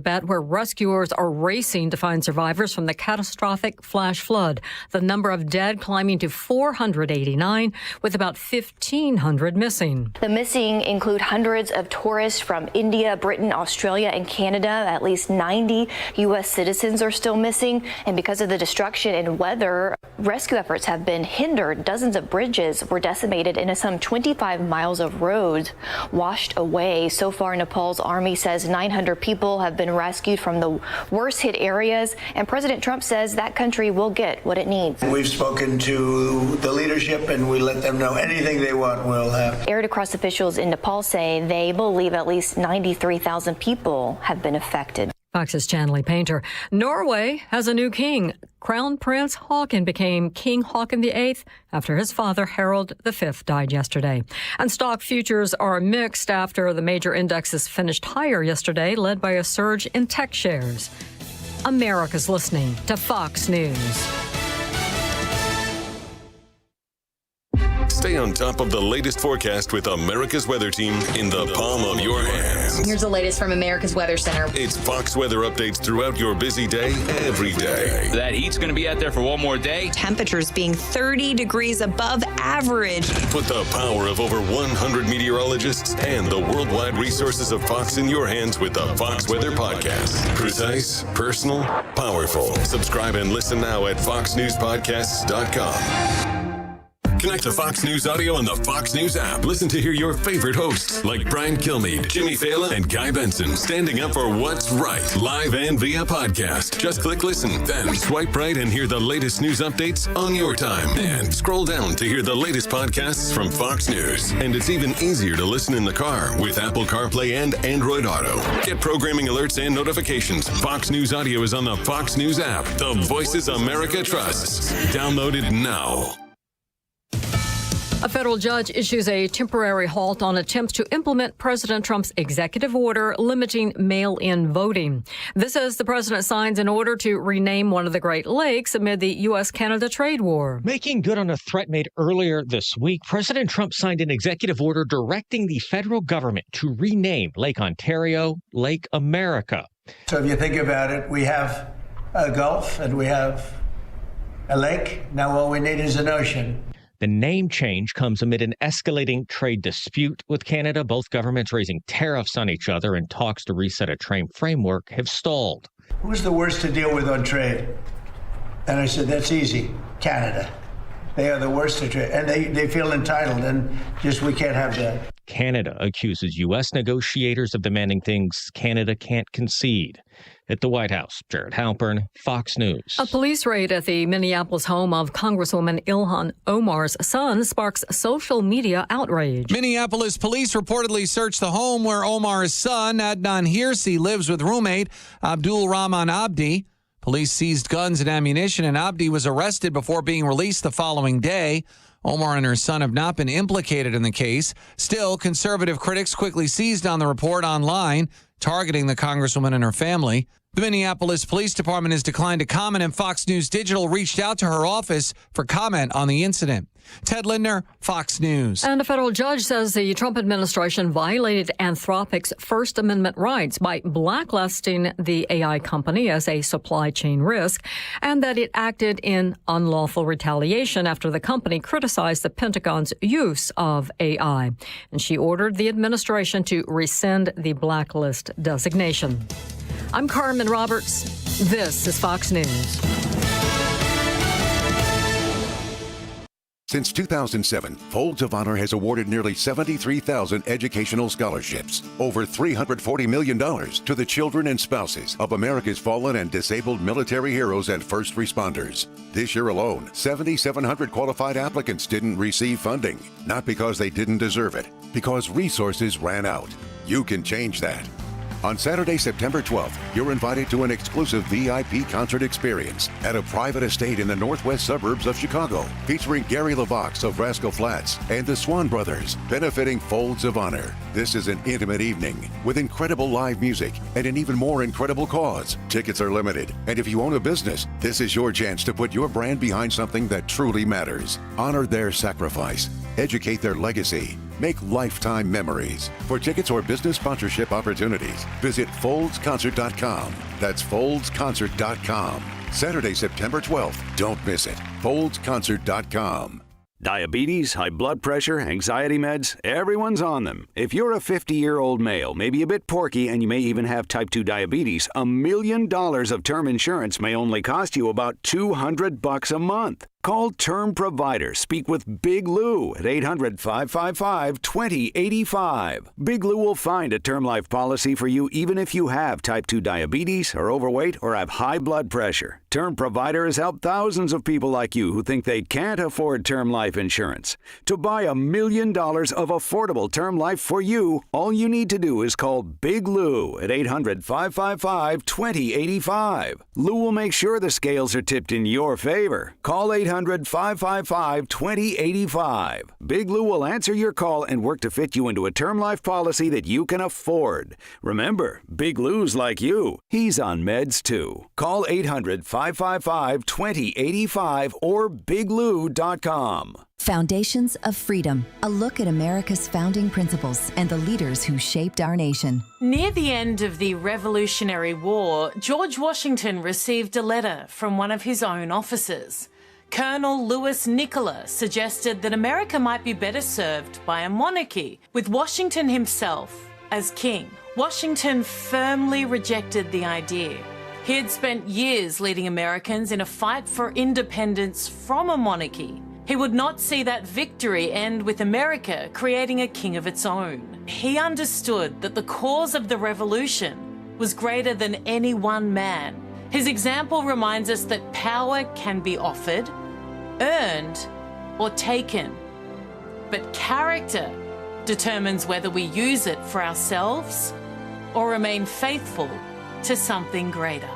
Where rescuers are racing to find survivors from the catastrophic flash flood. The number of dead climbing to 489, with about 1,500 missing. The missing include hundreds of tourists from India, Britain, Australia, and Canada. At least 90 U.S. citizens are still missing. And because of the destruction and weather, rescue efforts have been hindered. Dozens of bridges were decimated and some 25 miles of roads washed away. So far, Nepal's army says 900 people have been rescued from the worst hit areas, and President Trump says that country will get what it needs. We've spoken to the leadership and we let them know anything they want we'll have. Air to Cross officials in Nepal say they believe at least 93,000 people have been affected. Fox's Chanley Painter. Norway has a new king. Crown Prince Haakon became King Haakon VIII after his father Harald V died yesterday. And stock futures are mixed after the major indexes finished higher yesterday, led by a surge in tech shares. America's listening to Fox News. Stay on top of the latest forecast with America's Weather Team in the palm of your hands. Here's the latest from America's Weather Center. It's Fox weather updates throughout your busy day, every day. That heat's going to be out there for one more day. Temperatures being 30 degrees above average. Put the power of over 100 meteorologists and the worldwide resources of Fox in your hands with the Fox Weather Podcast. Precise, personal, powerful. Subscribe and listen now at foxnewspodcasts.com. Connect to Fox News Audio on the Fox News app. Listen to hear your favorite hosts like Brian Kilmeade, Jimmy Fallon, and Guy Benson standing up for what's right, live and via podcast. Just click listen, then swipe right and hear the latest news updates on your time. And scroll down to hear the latest podcasts from Fox News. And it's even easier to listen in the car with Apple CarPlay and Android Auto. Get programming alerts and notifications. Fox News Audio is on the Fox News app. The voices America trusts. Download it now. A federal judge issues a temporary halt on attempts to implement President Trump's executive order limiting mail-in voting. This as the president signs an order to rename one of the Great Lakes amid the U.S.-Canada trade war. Making good on a threat made earlier this week, President Trump signed an executive order directing the federal government to rename Lake Ontario Lake America. So if you think about it, we have a Gulf and we have a lake. Now all we need is an ocean. The name change comes amid an escalating trade dispute with Canada. Both governments raising tariffs on each other, and talks to reset a trade framework have stalled. Who's the worst to deal with on trade? And I said, that's easy. Canada. They are the worst to trade. And they feel entitled, and just we can't have that. Canada accuses U.S. negotiators of demanding things Canada can't concede. At the White House, Jared Halpern, Fox News. A police raid at the Minneapolis home of Congresswoman Ilhan Omar's son sparks social media outrage. Minneapolis police reportedly searched the home where Omar's son, Adnan Hirsi, lives with roommate Abdul Rahman Abdi. Police seized guns and ammunition, and Abdi was arrested before being released the following day. Omar and her son have not been implicated in the case. Still, conservative critics quickly seized on the report online, targeting the Congresswoman and her family. The Minneapolis Police Department has declined to comment, and Fox News Digital reached out to her office for comment on the incident. Ted Lindner, Fox News. And a federal judge says the Trump administration violated Anthropic's First Amendment rights by blacklisting the AI company as a supply chain risk, and that it acted in unlawful retaliation after the company criticized the Pentagon's use of AI. And she ordered the administration to rescind the blacklist designation. I'm Carmen Roberts. This is Fox News. Since 2007, Folds of Honor has awarded nearly 73,000 educational scholarships, over $340 million to the children and spouses of America's fallen and disabled military heroes and first responders. This year alone, 7,700 qualified applicants didn't receive funding, not because they didn't deserve it, because resources ran out. You can change that. On Saturday, September 12th, you're invited to an exclusive VIP concert experience at a private estate in the northwest suburbs of Chicago, featuring Gary LaVox of Rascal Flatts and the Swan Brothers, benefiting Folds of Honor. This is an intimate evening with incredible live music and an even more incredible cause. Tickets are limited, and if you own a business, this is your chance to put your brand behind something that truly matters. Honor their sacrifice, educate their legacy, Make lifetime memories. For tickets or business sponsorship opportunities, visit foldsconcert.com. That's foldsconcert.com. Saturday, September 12th. Don't miss it. foldsconcert.com. Diabetes, high blood pressure, anxiety meds, everyone's on them. If you're a 50-year-old male, maybe a bit porky, and you may even have type 2 diabetes, $1 million of term insurance may only cost you about $200 a month. Call Term Provider. Speak with Big Lou at 800-555-2085. Big Lou will find a term life policy for you even if you have type 2 diabetes, are overweight, or have high blood pressure. Term Provider has helped thousands of people like you who think they can't afford term life insurance. To buy $1 million of affordable term life for you, all you need to do is call Big Lou at 800-555-2085. Lou will make sure the scales are tipped in your favor. Call 800-555-2085. Big Lou will answer your call and work to fit you into a term life policy that you can afford. Remember, Big Lou's like you. He's on meds too. Call 800-555-2085 or biglou.com. Foundations of Freedom, a look at America's founding principles and the leaders who shaped our nation. Near the end of the Revolutionary War, George Washington received a letter from one of his own officers. Colonel Louis Nicola suggested that America might be better served by a monarchy, with Washington himself as king. Washington firmly rejected the idea. He had spent years leading Americans in a fight for independence from a monarchy. He would not see that victory end with America creating a king of its own. He understood that the cause of the revolution was greater than any one man. His example reminds us that power can be offered, earned, or taken. But character determines whether we use it for ourselves or remain faithful to something greater.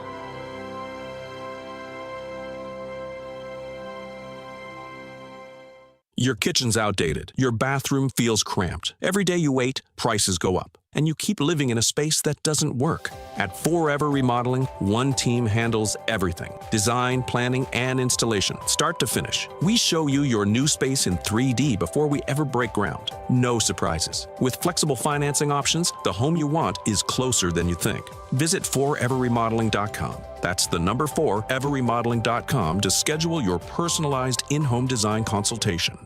Your kitchen's outdated. Your bathroom feels cramped. Every day you wait, prices go up. And you keep living in a space that doesn't work. At Forever Remodeling, one team handles everything. Design, planning, and installation, start to finish. We show you your new space in 3D before we ever break ground. No surprises. With flexible financing options, the home you want is closer than you think. Visit foreverremodeling.com. That's the number 4everremodeling.com to schedule your personalized in-home design consultation.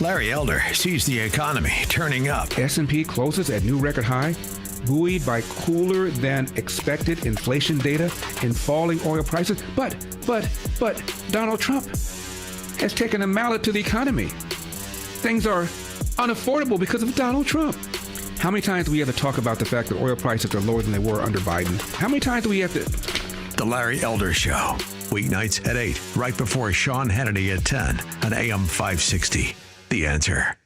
Larry Elder sees the economy turning up. S&P closes at new record high, buoyed by cooler than expected inflation data and falling oil prices. But Donald Trump has taken a mallet to the economy. Things are unaffordable because of Donald Trump. How many times do we have to talk about the fact that oil prices are lower than they were under Biden? How many times do we have to... The Larry Elder Show, weeknights at 8, right before Sean Hannity at 10 on AM 560. The Answer.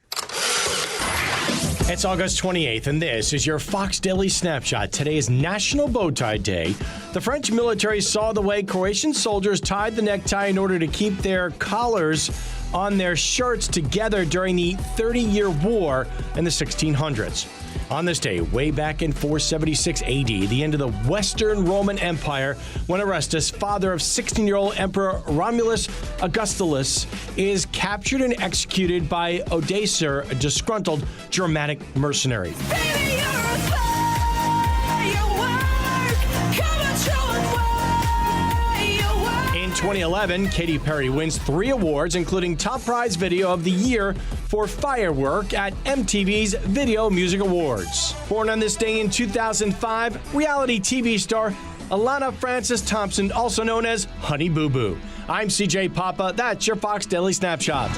It's August 28th, and this is your Fox Daily Snapshot. Today is National Bowtie Day. The French military saw the way Croatian soldiers tied the necktie in order to keep their collars on their shirts together during the 30-year war in the 1600s. On this day, way back in 476 AD, the end of the Western Roman Empire, when Arestus, father of 16-year-old Emperor Romulus Augustulus, is captured and executed by Odoacer, a disgruntled Germanic mercenary. In 2011, Katy Perry wins 3 awards, including Top Prize Video of the Year for Firework at MTV's Video Music Awards. Born on this day in 2005, reality TV star Alana Frances Thompson, also known as Honey Boo Boo. I'm CJ Papa. That's your Fox Daily Snapshot.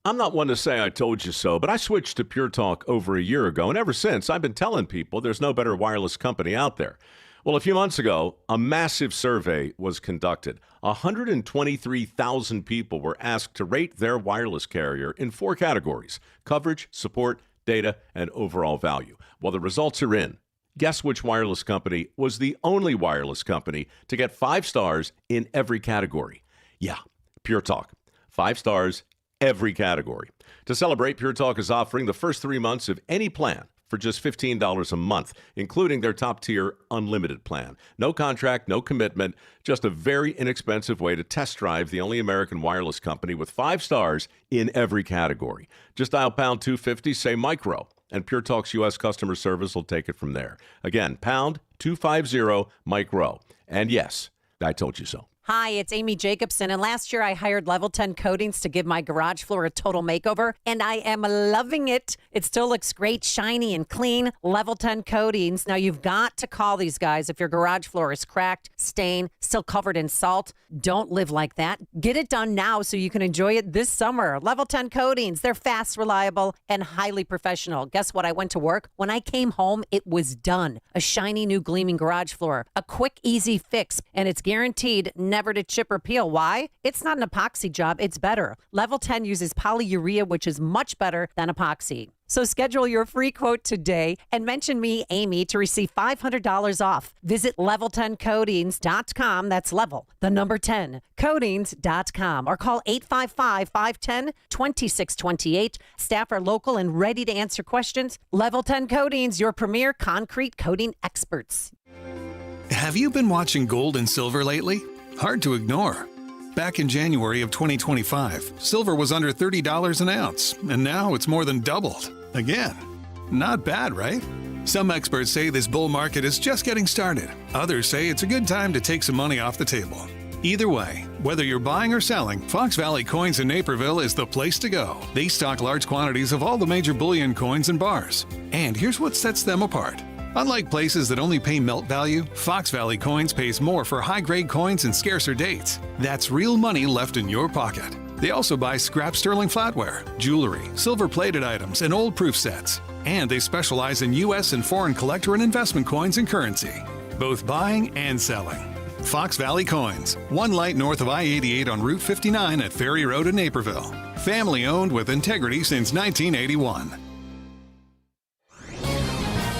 I'm not one to say I told you so, but I switched to Pure Talk over a year ago, and ever since, I've been telling people there's no better wireless company out there. Well, a few months ago, a massive survey was conducted. 123,000 people were asked to rate their wireless carrier in 4 categories: coverage, support, data, and overall value. Well, the results are in. Guess which wireless company was the only wireless company to get 5 stars in every category? Yeah, Pure Talk. 5 stars, every category. To celebrate, Pure Talk is offering the first 3 months of any plan for just $15 a month, including their top-tier unlimited plan. No contract, no commitment, just a very inexpensive way to test drive the only American wireless company with 5 stars in every category. Just dial pound 250, say micro, and Pure Talk's U.S. customer service will take it from there. Again, pound 250 micro. And yes, I told you so. Hi, it's Amy Jacobson, and last year I hired Level 10 Coatings to give my garage floor a total makeover, and I am loving it. It still looks great, shiny, and clean. Level 10 Coatings. Now, you've got to call these guys if your garage floor is cracked, stained, still covered in salt. Don't live like that. Get it done now so you can enjoy it this summer. Level 10 Coatings. They're fast, reliable, and highly professional. Guess what? I went to work. When I came home, it was done. A shiny, new, gleaming garage floor. A quick, easy fix, and it's guaranteed never to chip or peel. Why? It's not an epoxy job. It's better. Level 10 uses polyurea, which is much better than epoxy. So schedule your free quote today and mention me, Amy, to receive $500 off. Visit level10coatings.com. That's level, the number 10, coatings.com, or call 855-510-2628. Staff are local and ready to answer questions. Level 10 Coatings, your premier concrete coating experts. Have you been watching gold and silver lately? Hard to ignore. Back in January of 2025, silver was under $30 an ounce, and now it's more than doubled. Again, not bad, right? Some experts say this bull market is just getting started. Others say it's a good time to take some money off the table. Either way, whether you're buying or selling, Fox Valley Coins in Naperville is the place to go. They stock large quantities of all the major bullion coins and bars. And here's what sets them apart. Unlike places that only pay melt value, Fox Valley Coins pays more for high-grade coins and scarcer dates. That's real money left in your pocket. They also buy scrap sterling flatware, jewelry, silver-plated items, and old proof sets. And they specialize in U.S. and foreign collector and investment coins and currency, both buying and selling. Fox Valley Coins, one light north of I-88 on Route 59 at Ferry Road in Naperville. Family-owned with integrity since 1981.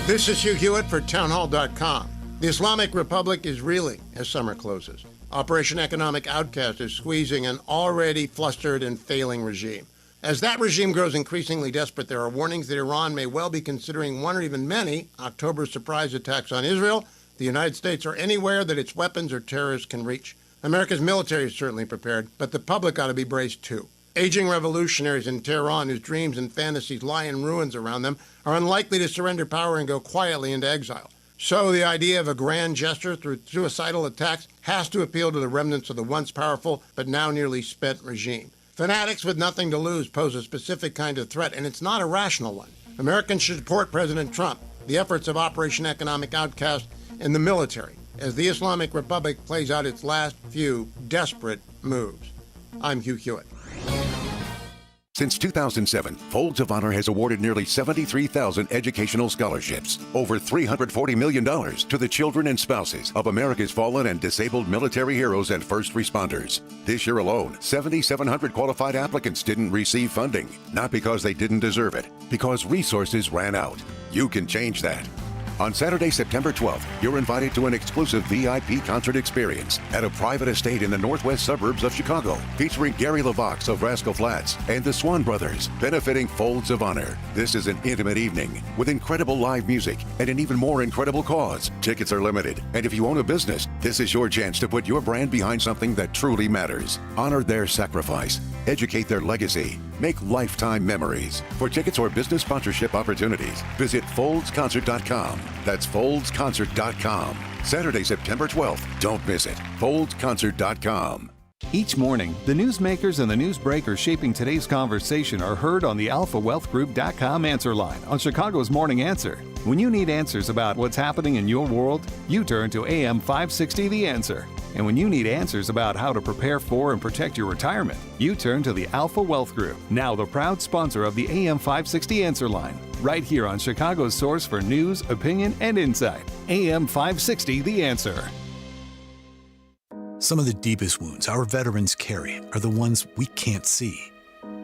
This is Hugh Hewitt for townhall.com. The Islamic Republic is reeling as summer closes. Operation Economic Outcast is squeezing an already flustered and failing regime. As that regime grows increasingly desperate, there are warnings that Iran may well be considering one or even many October surprise attacks on Israel, the United States, or anywhere that its weapons or terrorists can reach. America's military is certainly prepared, but the public ought to be braced too. Aging revolutionaries in Tehran whose dreams and fantasies lie in ruins around them are unlikely to surrender power and go quietly into exile. So the idea of a grand gesture through suicidal attacks has to appeal to the remnants of the once powerful but now nearly spent regime. Fanatics with nothing to lose pose a specific kind of threat, and it's not a rational one. Americans should support President Trump, the efforts of Operation Economic Outcast, and the military as the Islamic Republic plays out its last few desperate moves. I'm Hugh Hewitt. Since 2007, Folds of Honor has awarded nearly 73,000 educational scholarships, over $340 million to the children and spouses of America's fallen and disabled military heroes and first responders. This year alone, 7,700 qualified applicants didn't receive funding, not because they didn't deserve it, because resources ran out. You can change that. On Saturday, September 12th, you're invited to an exclusive VIP concert experience at a private estate in the northwest suburbs of Chicago, featuring Gary LaVox of Rascal Flatts and the Swan Brothers, benefiting Folds of Honor. This is an intimate evening with incredible live music and an even more incredible cause. Tickets are limited, and if you own a business, this is your chance to put your brand behind something that truly matters. Honor their sacrifice, educate their legacy, make lifetime memories. For tickets or business sponsorship opportunities, visit foldsconcert.com. That's foldsconcert.com. Saturday, September 12th. Don't miss it. foldsconcert.com. Each morning, the newsmakers and the newsbreakers shaping today's conversation are heard on the AlphaWealthGroup.com answer line on Chicago's Morning Answer. When you need answers about what's happening in your world, you turn to AM 560 The Answer. And when you need answers about how to prepare for and protect your retirement, you turn to the Alpha Wealth Group, now the proud sponsor of the AM 560 Answer line, right here on Chicago's source for news, opinion, and insight. AM 560 The Answer. Some of the deepest wounds our veterans carry are the ones we can't see.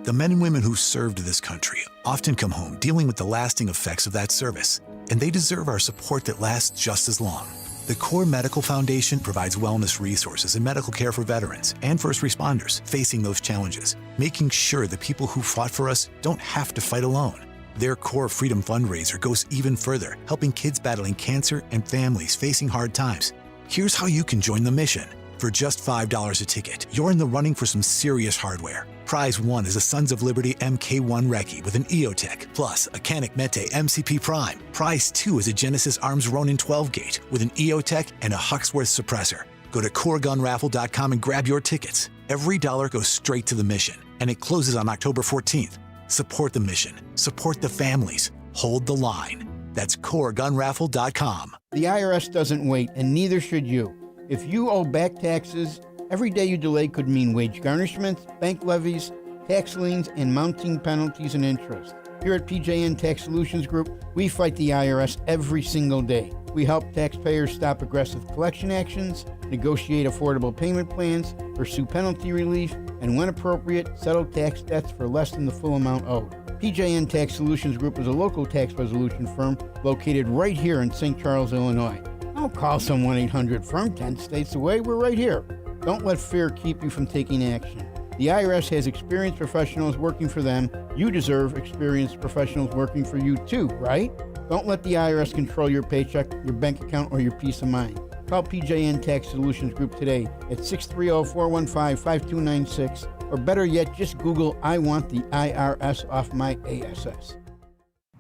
The men and women who served this country often come home dealing with the lasting effects of that service, and they deserve our support that lasts just as long. The Core Medical Foundation provides wellness resources and medical care for veterans and first responders facing those challenges, making sure the people who fought for us don't have to fight alone. Their Core Freedom fundraiser goes even further, helping kids battling cancer and families facing hard times. Here's how you can join the mission. For just $5 a ticket, you're in the running for some serious hardware. Prize 1 is a Sons of Liberty MK1 Recce with an EOTech, plus a Canik Mete MCP Prime. Prize 2 is a Genesis Arms Ronin 12-gauge with an EOTech and a Huxworth suppressor. Go to CoreGunRaffle.com and grab your tickets. Every dollar goes straight to the mission, and it closes on October 14th. Support the mission. Support the families. Hold the line. That's CoreGunRaffle.com. The IRS doesn't wait, and neither should you. If you owe back taxes, every day you delay could mean wage garnishments, bank levies, tax liens, and mounting penalties and interest. Here at PJN Tax Solutions Group, we fight the IRS every single day. We help taxpayers stop aggressive collection actions, negotiate affordable payment plans, pursue penalty relief, and when appropriate, settle tax debts for less than the full amount owed. PJN Tax Solutions Group is a local tax resolution firm located right here in St. Charles, Illinois. Don't call some 1-800-FIRM 10 states away. We're right here. Don't let fear keep you from taking action. The IRS has experienced professionals working for them. You deserve experienced professionals working for you too, right? Don't let the IRS control your paycheck, your bank account, or your peace of mind. Call PJN Tax Solutions Group today at 630-415-5296, or better yet, just Google, "I want the IRS off my ASS."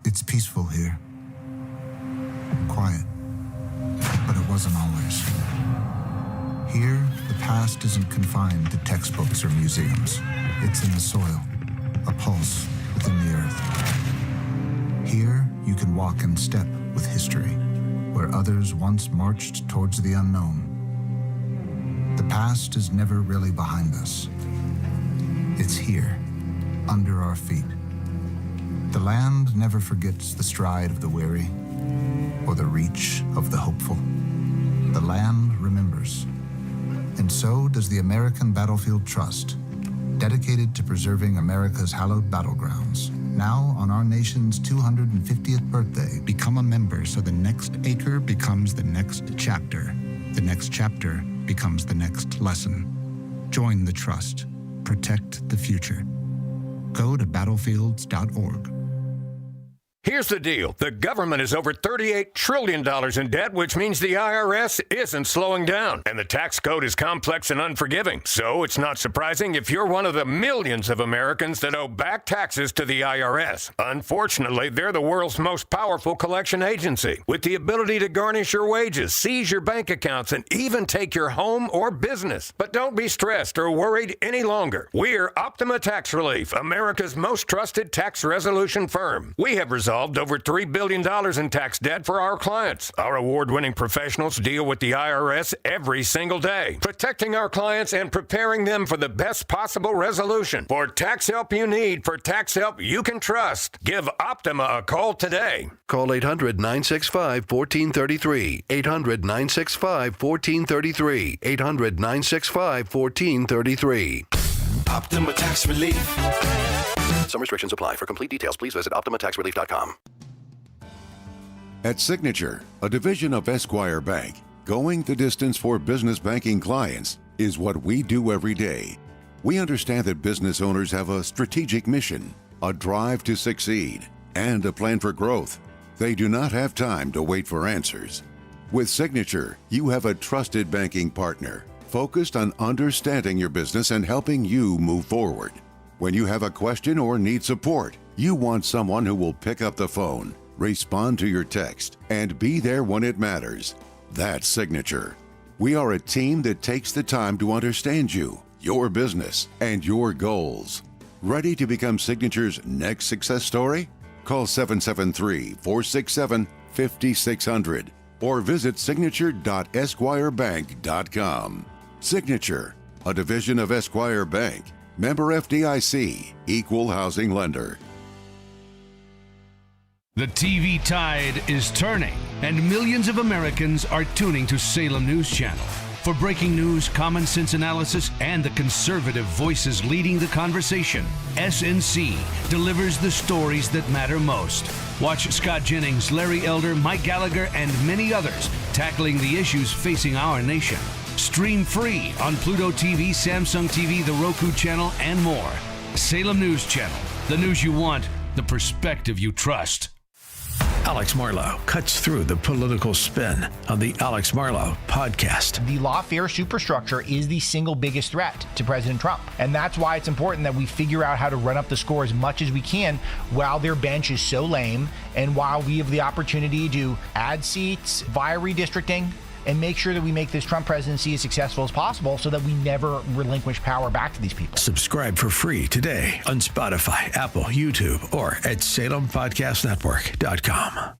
It's peaceful here. Quiet. But it wasn't always. Here, the past isn't confined to textbooks or museums. It's in the soil, a pulse within the earth. Here, you can walk in step with history, where others once marched towards the unknown. The past is never really behind us. It's here, under our feet. The land never forgets the stride of the weary or the reach of the hopeful. The land remembers. And so does the American Battlefield Trust, dedicated to preserving America's hallowed battlegrounds. Now, on our nation's 250th birthday, become a member so the next acre becomes the next chapter. The next chapter becomes the next lesson. Join the trust. Protect the future. Go to battlefields.org. Here's the deal. The government is over $38 trillion in debt, which means the IRS isn't slowing down. And the tax code is complex and unforgiving. So it's not surprising if you're one of the millions of Americans that owe back taxes to the IRS. Unfortunately, they're the world's most powerful collection agency, with the ability to garnish your wages, seize your bank accounts, and even take your home or business. But don't be stressed or worried any longer. We're Optima Tax Relief, America's most trusted tax resolution firm. We have resolved over $3 billion in tax debt for our clients. Our award-winning professionals deal with the IRS every single day, protecting our clients and preparing them for the best possible resolution. For tax help you need, for tax help you can trust, give Optima a call today. Call 800-965-1433. 800-965-1433. 800-965-1433. Optima Tax Relief. Some restrictions apply. For complete details, please visit OptimaTaxRelief.com. At Signature, a division of Esquire Bank, going the distance for business banking clients is what we do every day. We understand that business owners have a strategic mission, a drive to succeed, and a plan for growth. They do not have time to wait for answers. With Signature, you have a trusted banking partner focused on understanding your business and helping you move forward. When you have a question or need support, you want someone who will pick up the phone, respond to your text, and be there when it matters. That's Signature. We are a team that takes the time to understand you, your business, and your goals. Ready to become Signature's next success story? Call 773-467-5600 or visit signature.esquirebank.com. Signature, a division of Esquire Bank. Member FDIC, Equal Housing Lender. The TV tide is turning, and millions of Americans are tuning to Salem News Channel. For breaking news, common sense analysis, and the conservative voices leading the conversation, SNC delivers the stories that matter most. Watch Scott Jennings, Larry Elder, Mike Gallagher, and many others tackling the issues facing our nation. Stream free on Pluto TV, Samsung TV, the Roku channel, and more. Salem News Channel. The news you want the perspective you trust. Alex Marlow cuts through the political spin on the Alex Marlow podcast. The lawfare superstructure is the single biggest threat to President Trump. And that's why it's important that we figure out how to run up the score as much as we can while their bench is so lame and while we have the opportunity to add seats via redistricting and make sure that we make this Trump presidency as successful as possible so that we never relinquish power back to these people. Subscribe for free today on Spotify, Apple, YouTube, or at SalemPodcastNetwork.com.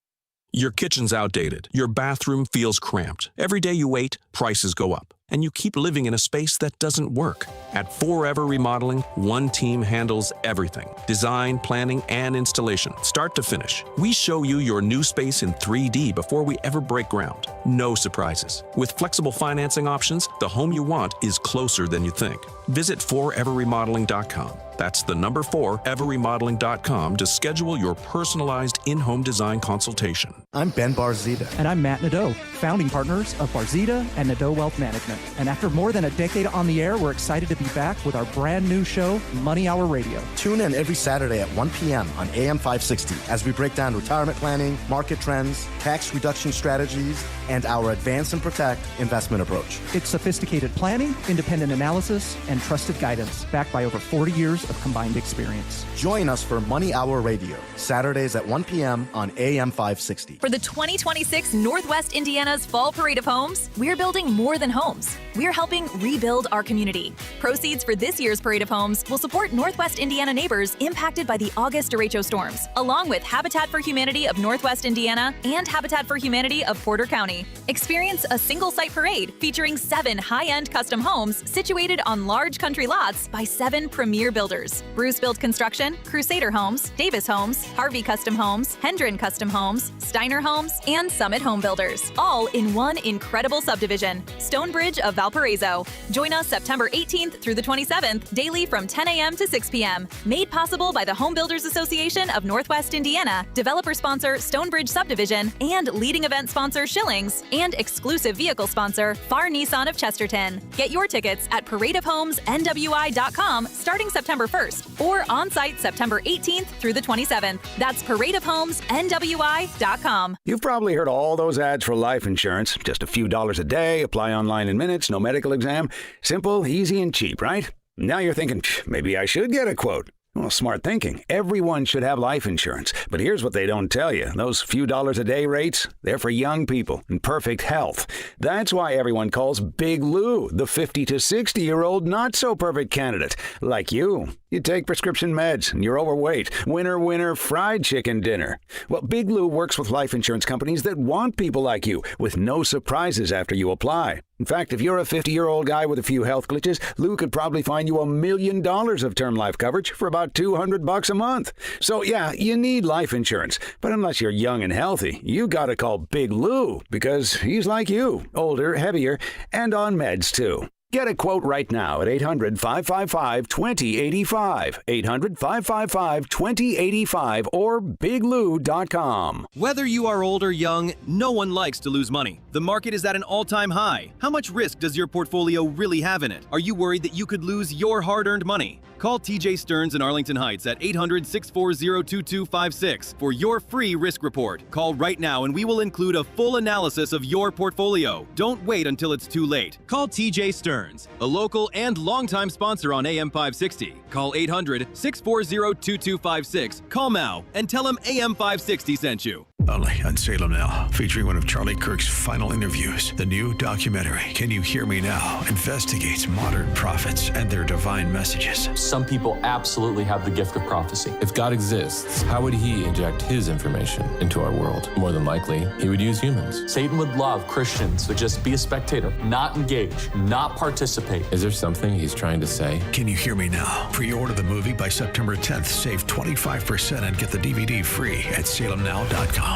Your kitchen's outdated. Your bathroom feels cramped. Every day you wait, prices go up. And you keep living in a space that doesn't work. At Forever Remodeling, one team handles everything. Design, planning, and installation, start to finish. We show you your new space in 3D before we ever break ground. No surprises. With flexible financing options, the home you want is closer than you think. Visit foreverremodeling.com. That's the number 4, everremodeling.com to schedule your personalized in-home design consultation. I'm Ben Barzita. And I'm Matt Nadeau, founding partners of Barzita and Nadeau Wealth Management. And after more than a decade on the air, we're excited to be back with our brand new show, Money Hour Radio. Tune in every Saturday at 1 p.m. on AM 560 as we break down retirement planning, market trends, tax reduction strategies, and our Advance and Protect investment approach. It's sophisticated planning, independent analysis, and trusted guidance backed by over 40 years of combined experience. Join us for Money Hour Radio, Saturdays at 1 p.m. on AM 560. For the 2026 Northwest Indiana's Fall Parade of Homes, we're building more than homes. We're helping rebuild our community. Proceeds for this year's Parade of Homes will support Northwest Indiana neighbors impacted by the August derecho storms, along with Habitat for Humanity of Northwest Indiana and Habitat for Humanity of Porter County. Experience a single-site parade featuring 7 high-end custom homes situated on large country lots by 7 premier builders: Bruce Build Construction, Crusader Homes, Davis Homes, Harvey Custom Homes, Hendren Custom Homes, Steiner Homes, and Summit Home Builders, all in one incredible subdivision, Stonebridge of Valparaiso. Join us September 18th through the 27th, daily from 10 a.m. to 6 p.m. Made possible by the Home Builders Association of Northwest Indiana, developer sponsor Stonebridge Subdivision, and leading event sponsor Schillings, and exclusive vehicle sponsor Far Nissan of Chesterton. Get your tickets at paradeofhomesnwi.com starting September 1st or on-site September 18th through the 27th. That's paradeofhomesnwi.com. You've probably heard all those ads for life insurance. Just a few dollars a day, apply online in minutes, no medical exam. Simple, easy, and cheap, right? Now you're thinking, maybe I should get a quote. Well, smart thinking. Everyone should have life insurance. But here's what they don't tell you. Those few dollars a day rates, they're for young people in perfect health. That's why everyone calls Big Lou the 50 to 60-year-old not-so-perfect candidate, like you. You take prescription meds and you're overweight. Winner, winner, fried chicken dinner. Well, Big Lou works with life insurance companies that want people like you with no surprises after you apply. In fact, if you're a 50-year-old guy with a few health glitches, Lou could probably find you $1 million of term life coverage for about $200 a month. So yeah, you need life insurance. But unless you're young and healthy, you gotta call Big Lou because he's like you, older, heavier, and on meds too. Get a quote right now at 800-555-2085, 800-555-2085, or biglou.com. Whether you are old or young, no one likes to lose money. The market is at an all-time high. How much risk does your portfolio really have in it? Are you worried that you could lose your hard-earned money? Call TJ Stearns in Arlington Heights at 800-640-2256 for your free risk report. Call right now and we will include a full analysis of your portfolio. Don't wait until it's too late. Call TJ Stearns, a local and longtime sponsor on AM 560. Call 800-640-2256. Call now and tell him AM 560 sent you. Only on Salem Now, featuring one of Charlie Kirk's final interviews. The new documentary, Can You Hear Me Now?, investigates modern prophets and their divine messages. Some people absolutely have the gift of prophecy. If God exists, how would he inject his information into our world? More than likely, he would use humans. Satan would love Christians to just be a spectator, not engage, not participate. Is there something he's trying to say? Can You Hear Me Now? Pre-order the movie by September 10th. Save 25% and get the DVD free at salemnow.com.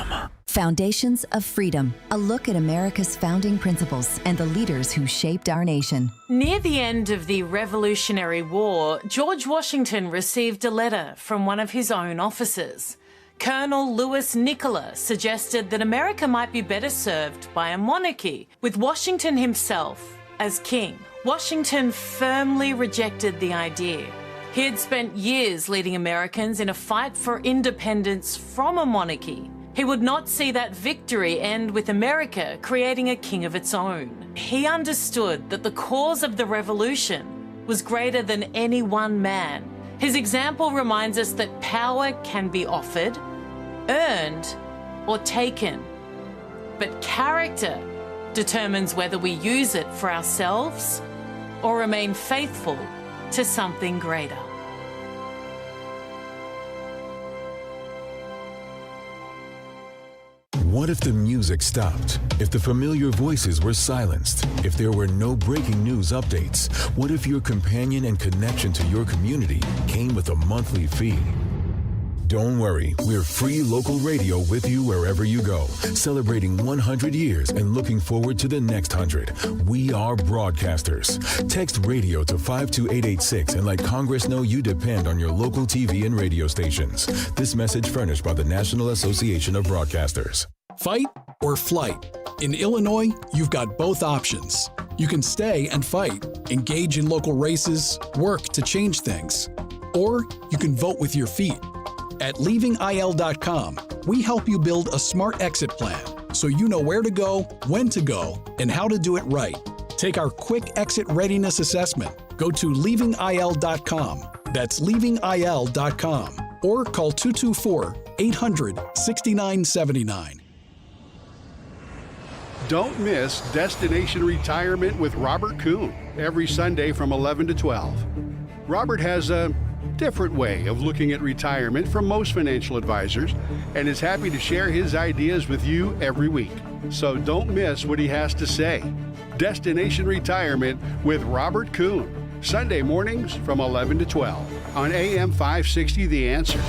Foundations of Freedom, a look at America's founding principles and the leaders who shaped our nation. Near the end of the Revolutionary War, George Washington received a letter from one of his own officers. Colonel Louis Nicola suggested that America might be better served by a monarchy, with Washington himself as king. Washington firmly rejected the idea. He had spent years leading Americans in a fight for independence from a monarchy. He would not see that victory end with America creating a king of its own. He understood that the cause of the revolution was greater than any one man. His example reminds us that power can be offered, earned, or taken. But character determines whether we use it for ourselves or remain faithful to something greater. What if the music stopped? If the familiar voices were silenced? If there were no breaking news updates? What if your companion and connection to your community came with a monthly fee? Don't worry, we're free local radio with you wherever you go, celebrating 100 years and looking forward to the next 100. We are broadcasters. Text radio to 52886 and let Congress know you depend on your local TV and radio stations. This message furnished by the National Association of Broadcasters. Fight or flight? In Illinois, you've got both options. You can stay and fight, engage in local races, work to change things. Or you can vote with your feet. At leavingil.com, we help you build a smart exit plan so you know where to go, when to go, and how to do it right. Take our quick exit readiness assessment. Go to leavingil.com. That's leavingil.com. Or call 224-800-6979. Don't miss Destination Retirement with Robert Kuhn every Sunday from 11 to 12. Robert has a different way of looking at retirement from most financial advisors and is happy to share his ideas with you every week. So don't miss what he has to say. Destination Retirement with Robert Kuhn, Sunday mornings from 11 to 12 on AM 560 The Answer.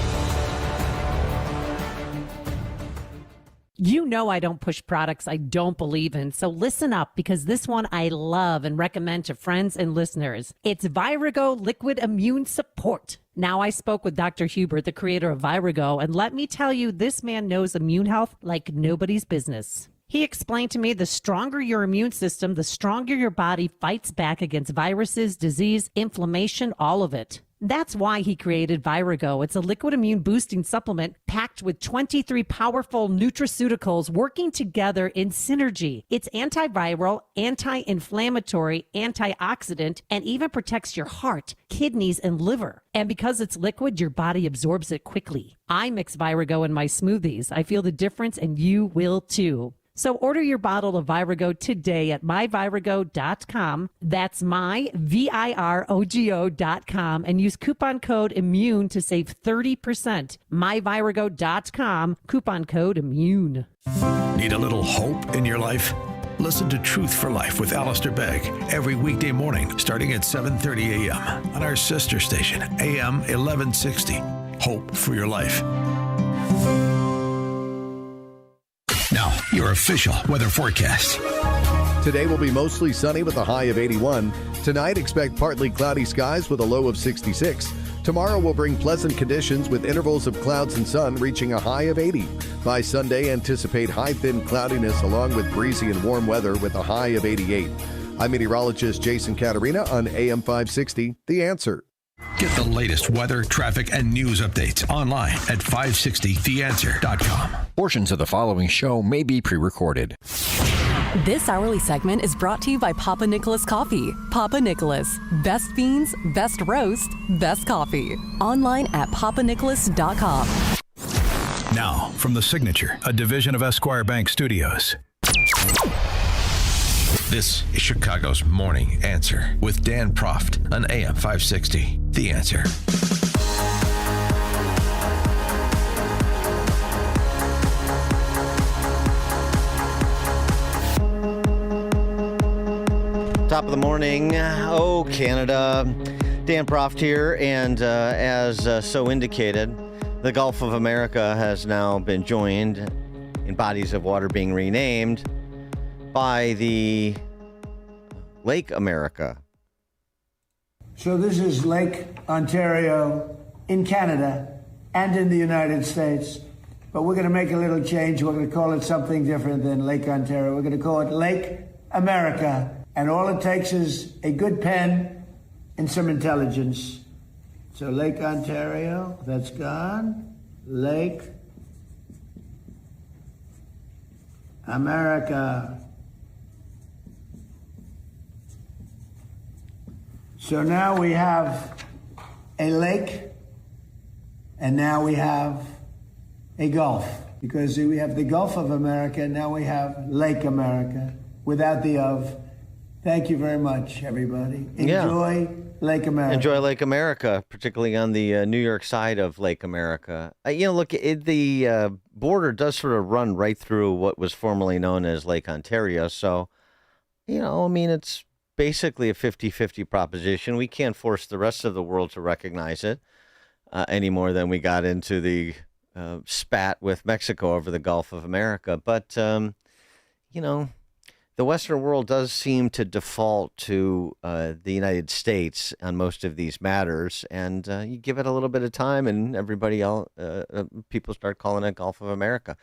You know I don't push products I don't believe in, so listen up because this one I love and recommend to friends and listeners. It's Virago Liquid Immune Support. Now, I spoke with Dr. Hubert, the creator of Virago, and let me tell you, this man knows immune health like nobody's business. He explained to me the stronger your immune system, the stronger your body fights back against viruses, disease, inflammation, all of it. That's why he created Virago. It's a liquid immune boosting supplement packed with 23 powerful nutraceuticals working together in synergy. It's antiviral, anti-inflammatory, antioxidant, and even protects your heart, kidneys, and liver. And because it's liquid, your body absorbs it quickly. I mix Virago in my smoothies. I feel the difference, and you will too. So order your bottle of Virago today at myvirago.com. That's myvirago.com and use coupon code IMMUNE to save 30%. myvirago.com, coupon code IMMUNE. Need a little hope in your life? Listen to Truth for Life with Alistair Begg every weekday morning starting at 7:30 a.m. on our sister station, AM 1160. Hope for your life. Now, your official weather forecast. Today will be mostly sunny with a high of 81. Tonight, expect partly cloudy skies with a low of 66. Tomorrow will bring pleasant conditions with intervals of clouds and sun reaching a high of 80. By Sunday, anticipate high thin cloudiness along with breezy and warm weather with a high of 88. I'm meteorologist Jason Caterina on AM 560, The Answer. Get the latest weather, traffic, and news updates online at 560theanswer.com. Portions of the following show may be pre-recorded. This hourly segment is brought to you by Papa Nicholas Coffee. Papa Nicholas, best beans, best roast, best coffee. Online at papanicholas.com. Now, from The Signature, a division of Esquire Bank Studios. This is Chicago's Morning Answer with Dan Proft on AM 560. The Answer. Top of the morning. Oh, Canada. Dan Proft here, and as so indicated, the Gulf of America has now been joined in bodies of water being renamed by the Lake America. So this is Lake Ontario in Canada and in the United States. But we're going to make a little change. We're going to call it something different than Lake Ontario. We're going to call it Lake America. And all it takes is a good pen and some intelligence So Lake Ontario, that's gone. Lake America. So now we have a lake, and now we have a Gulf. Because we have the Gulf of America, now we have Lake America, without the of. Thank you very much, everybody. Enjoy Lake America. Enjoy Lake America, particularly on the New York side of Lake America. Look, the border does sort of run right through what was formerly known as Lake Ontario. So, it's basically a 50-50 proposition. We can't force the rest of the world to recognize it any more than we got into the spat with Mexico over the Gulf of America. But, the Western world does seem to default to the United States on most of these matters, and you give it a little bit of time, and everybody else, people start calling it Gulf of America,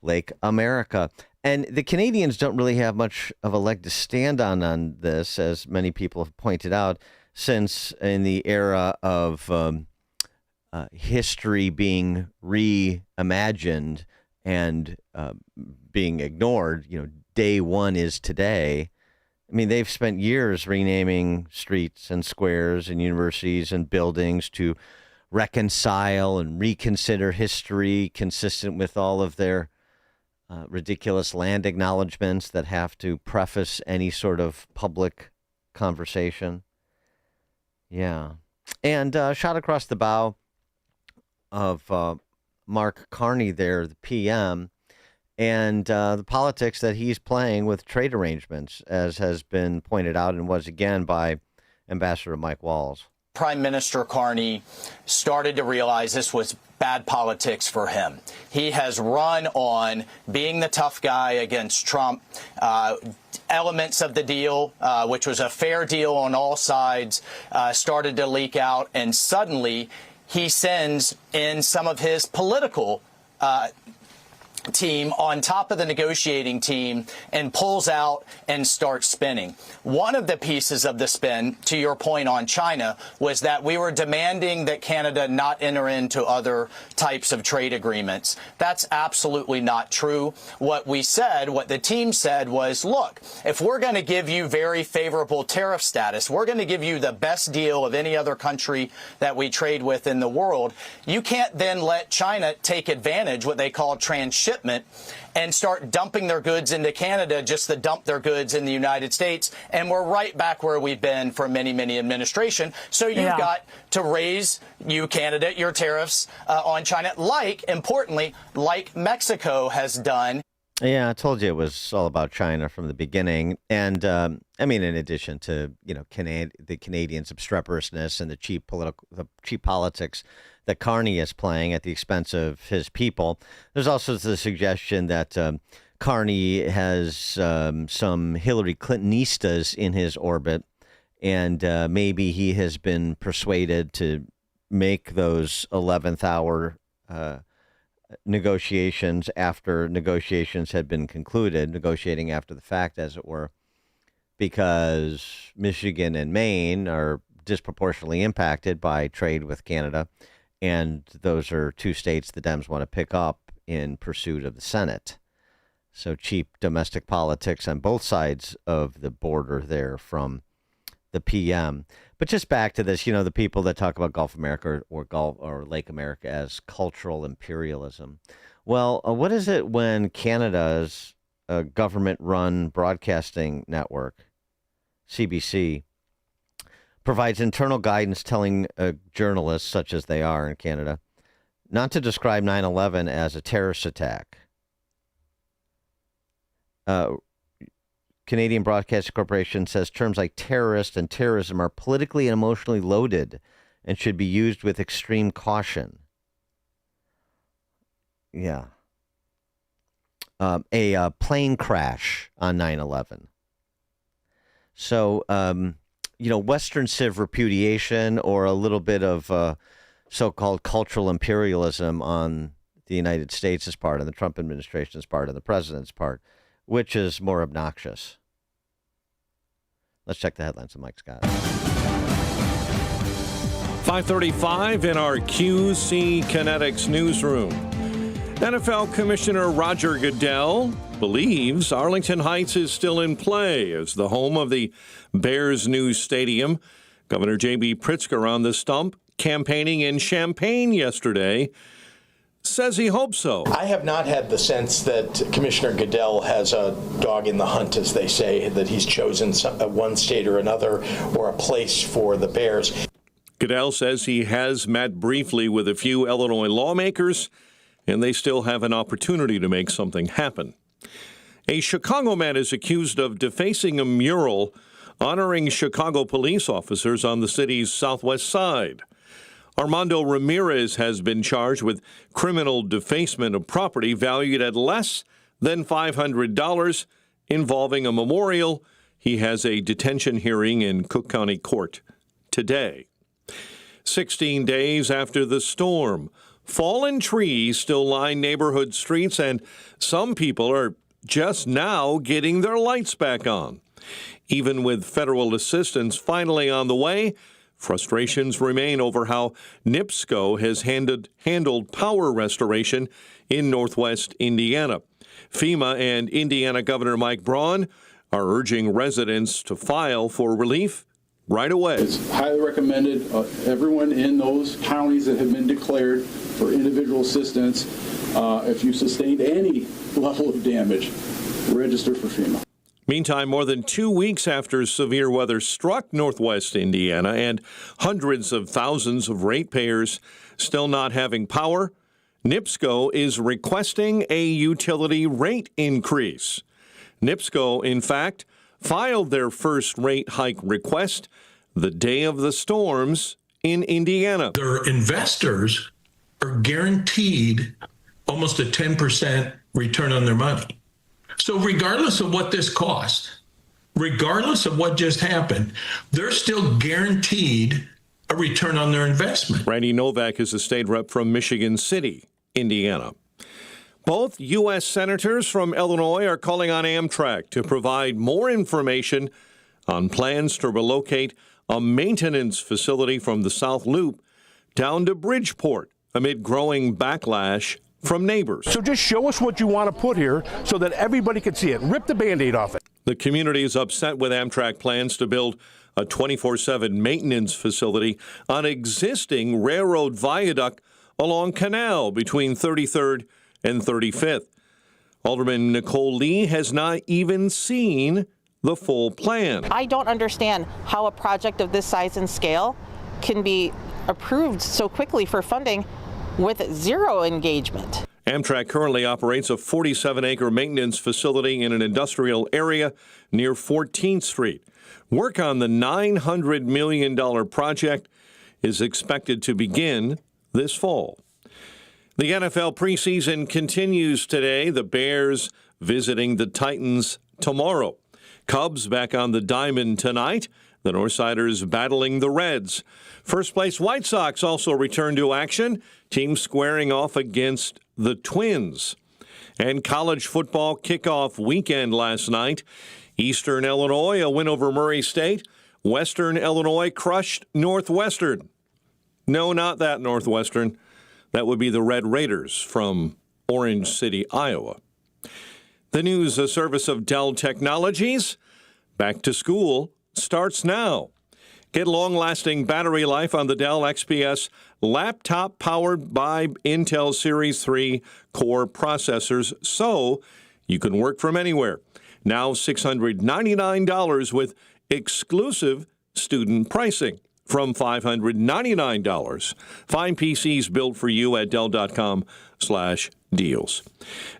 Lake America. And the Canadians don't really have much of a leg to stand on this, as many people have pointed out, since in the era of history being reimagined and being ignored, day one is today. I mean, they've spent years renaming streets and squares and universities and buildings to reconcile and reconsider history consistent with all of their ridiculous land acknowledgments that have to preface any sort of public conversation. Yeah. And shot across the bow of Mark Carney there, the PM, and the politics that he's playing with trade arrangements, as has been pointed out and was again by Ambassador Mike Walls. Prime Minister Carney started to realize this was bad politics for him. He has run on being the tough guy against Trump. Elements of the deal, which was a fair deal on all sides, started to leak out, and suddenly he sends in some of his political team on top of the negotiating team and pulls out and starts spinning. One of the pieces of the spin, to your point on China, was that we were demanding that Canada not enter into other types of trade agreements. That's absolutely not true. What the team said was, look, if we're going to give you very favorable tariff status, we're going to give you the best deal of any other country that we trade with in the world, you can't then let China take advantage, what they call transshipment, and start dumping their goods into Canada just to dump their goods in the United States. And we're right back where we've been for many, many administration. So you've got to raise, Canada, your tariffs on China, importantly, like Mexico has done. Yeah, I told you it was all about China from the beginning. And in addition to, the Canadians' obstreperousness and the cheap politics that Carney is playing at the expense of his people, there's also the suggestion that Carney has some Hillary Clintonistas in his orbit, and maybe he has been persuaded to make those 11th hour negotiations after negotiations had been concluded, negotiating after the fact, as it were, because Michigan and Maine are disproportionately impacted by trade with Canada. And those are two states the Dems want to pick up in pursuit of the Senate. So cheap domestic politics on both sides of the border there from the PM. But just back to this, the people that talk about Gulf America or Lake America as cultural imperialism. Well, what is it when Canada's government-run broadcasting network, CBC, provides internal guidance telling journalists, such as they are in Canada, not to describe 9/11 as a terrorist attack? Canadian Broadcasting Corporation says terms like terrorist and terrorism are politically and emotionally loaded and should be used with extreme caution. Yeah. A plane crash on 9/11. So, Western civ repudiation or a little bit of so-called cultural imperialism on the United States' part, and the Trump administration's part, and the president's part. Which is more obnoxious? Let's check the headlines with Mike Scott. 5:35 in our QC Kinetics newsroom. NFL Commissioner Roger Goodell believes Arlington Heights is still in play as the home of the Bears' new stadium. Governor J.B. Pritzker on the stump campaigning in Champaign yesterday says he hopes so. I have not had the sense that Commissioner Goodell has a dog in the hunt, as they say, that he's chosen one state or another or a place for the Bears. Goodell says he has met briefly with a few Illinois lawmakers, and they still have an opportunity to make something happen. A Chicago man is accused of defacing a mural honoring Chicago police officers on the city's southwest side. Armando Ramirez has been charged with criminal defacement of property valued at less than $500 involving a memorial. He has a detention hearing in Cook County Court today. 16 days after the storm, fallen trees still line neighborhood streets, and some people are just now getting their lights back on. Even with federal assistance finally on the way, frustrations remain over how NIPSCO has handled power restoration in northwest Indiana. FEMA and Indiana Governor Mike Braun are urging residents to file for relief right away. It's highly recommended. Everyone in those counties that have been declared for individual assistance, if you sustained any level of damage, register for FEMA. Meantime, more than 2 weeks after severe weather struck northwest Indiana and hundreds of thousands of ratepayers still not having power, NIPSCO is requesting a utility rate increase. NIPSCO, in fact, filed their first rate hike request the day of the storms in Indiana. Their investors are guaranteed almost a 10% return on their money. So regardless of what this cost, regardless of what just happened, they're still guaranteed a return on their investment. Randy Novak is a state rep from Michigan City, Indiana. Both U.S. senators from Illinois are calling on Amtrak to provide more information on plans to relocate a maintenance facility from the South Loop down to Bridgeport amid growing backlash from neighbors. So just show us what you want to put here so that everybody can see it. Rip the Band-Aid off it. The community is upset with Amtrak plans to build a 24/7 maintenance facility on existing railroad viaduct along Canal between 33rd and 35th. Alderman Nicole Lee has not even seen the full plan. I don't understand how a project of this size and scale can be approved so quickly for funding with zero engagement. Amtrak currently operates a 47-acre maintenance facility in an industrial area near 14th Street. Work on the $900 million project is expected to begin this fall. The NFL preseason continues today. The Bears visiting the Titans tomorrow. Cubs back on the diamond tonight. The Northsiders battling the Reds. First place White Sox also return to action. Team squaring off against the Twins. And college football kickoff weekend last night. Eastern Illinois, a win over Murray State. Western Illinois crushed Northwestern. No, not that Northwestern. That would be the Red Raiders from Orange City, Iowa. The news, a service of Dell Technologies. Back to school starts now. Get long-lasting battery life on the Dell XPS laptop powered by Intel Series 3 core processors so you can work from anywhere. Now $699 with exclusive student pricing from $599. Find PCs built for you at Dell.com/deals.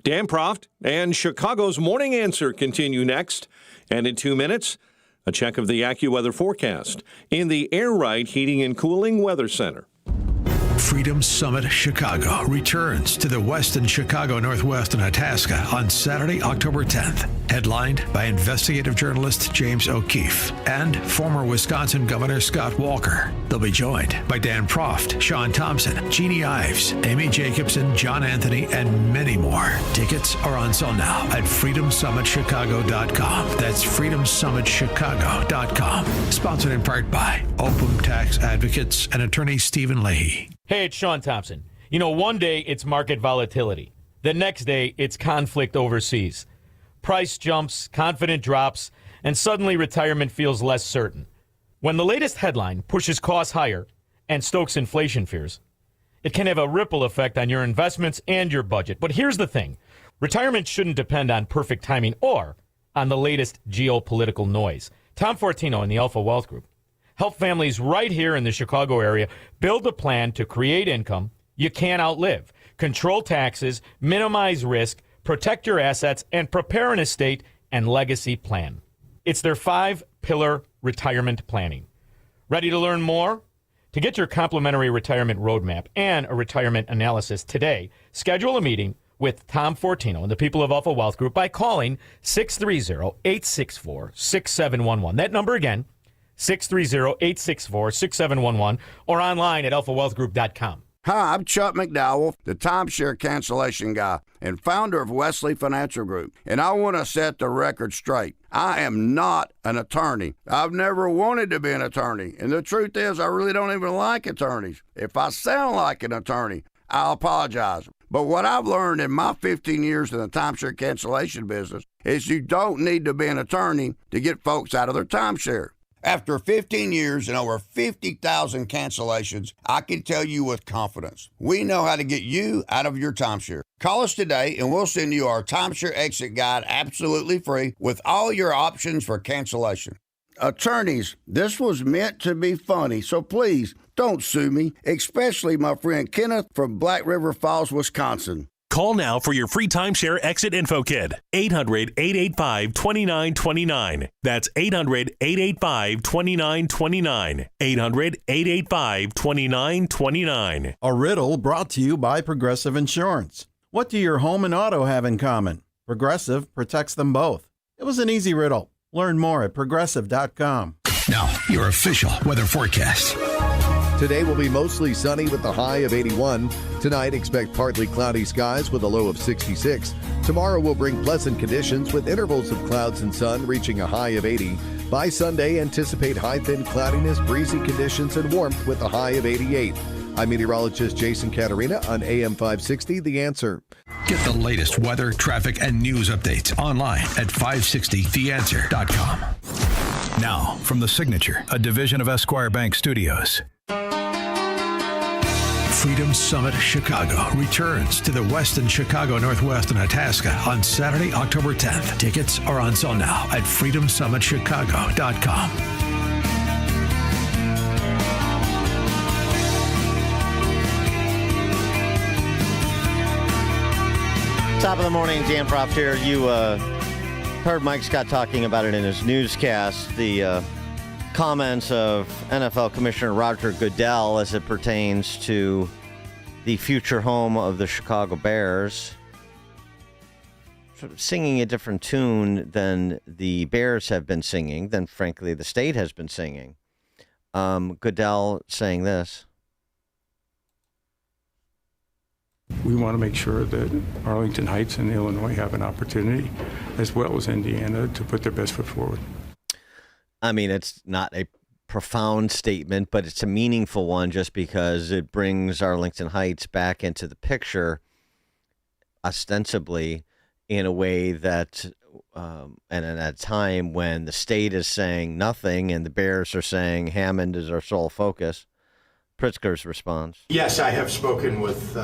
Dan Proft and Chicago's Morning Answer continue next. And in 2 minutes, a check of the AccuWeather forecast in the Air Ride Heating and Cooling Weather Center. Freedom Summit Chicago returns to the Westin Chicago Northwest in Itasca on Saturday, October 10th. Headlined by investigative journalist James O'Keefe and former Wisconsin Governor Scott Walker. They'll be joined by Dan Proft, Sean Thompson, Jeannie Ives, Amy Jacobson, John Anthony, and many more. Tickets are on sale now at freedomsummitchicago.com. That's freedomsummitchicago.com. Sponsored in part by Opum Tax Advocates and attorney Stephen Leahy. Hey, it's Sean Thompson. You know, one day it's market volatility. The next day it's conflict overseas. Price jumps, confidence drops, and suddenly retirement feels less certain. When the latest headline pushes costs higher and stokes inflation fears, it can have a ripple effect on your investments and your budget. But here's the thing. Retirement shouldn't depend on perfect timing or on the latest geopolitical noise. Tom Fortino and the Alpha Wealth Group help families right here in the Chicago area build a plan to create income you can't outlive, control taxes, minimize risk, protect your assets, and prepare an estate and legacy plan. It's their 5-pillar retirement planning. Ready to learn more? To get your complimentary retirement roadmap and a retirement analysis today, schedule a meeting with Tom Fortino and the people of Alpha Wealth Group by calling 630-864-6711. That number again, 630-864-6711, or online at alphawealthgroup.com. Hi, I'm Chuck McDowell, the timeshare cancellation guy and founder of Wesley Financial Group, and I want to set the record straight. I am not an attorney. I've never wanted to be an attorney, and the truth is I really don't even like attorneys. If I sound like an attorney, I'll apologize. But what I've learned in my 15 years in the timeshare cancellation business is you don't need to be an attorney to get folks out of their timeshare. After 15 years and over 50,000 cancellations, I can tell you with confidence, we know how to get you out of your timeshare. Call us today and we'll send you our timeshare exit guide absolutely free with all your options for cancellation. Attorneys, this was meant to be funny, so please don't sue me, especially my friend Kenneth from Black River Falls, Wisconsin. Call now for your free timeshare exit info kit. 800-885-2929. That's 800-885-2929. 800-885-2929. A riddle brought to you by Progressive Insurance. What do your home and auto have in common? Progressive protects them both. It was an easy riddle. Learn more at progressive.com. Now, your official weather forecast. Today will be mostly sunny with a high of 81. Tonight, expect partly cloudy skies with a low of 66. Tomorrow will bring pleasant conditions with intervals of clouds and sun reaching a high of 80. By Sunday, anticipate high thin cloudiness, breezy conditions, and warmth with a high of 88. I'm meteorologist Jason Caterina on AM 560, The Answer. Get the latest weather, traffic, and news updates online at 560theanswer.com. Now, from the Signature, a division of Esquire Bank Studios. Freedom Summit Chicago returns to the Westin Chicago Northwest in Itasca on Saturday, October 10th. Tickets are on sale now at freedomsummitchicago.com. Top of the morning, Dan Proft here. You heard Mike Scott talking about it in his newscast, the comments of NFL Commissioner Roger Goodell as it pertains to the future home of the Chicago Bears. Sort of singing a different tune than the Bears have been singing, than frankly the state has been singing. Goodell saying this. We want to make sure that Arlington Heights and Illinois have an opportunity, as well as Indiana, to put their best foot forward. I mean, it's not a profound statement, but it's a meaningful one just because it brings Arlington Heights back into the picture, ostensibly in a way that, and at a time when the state is saying nothing and the Bears are saying Hammond is our sole focus. Pritzker's response. Yes, I have spoken with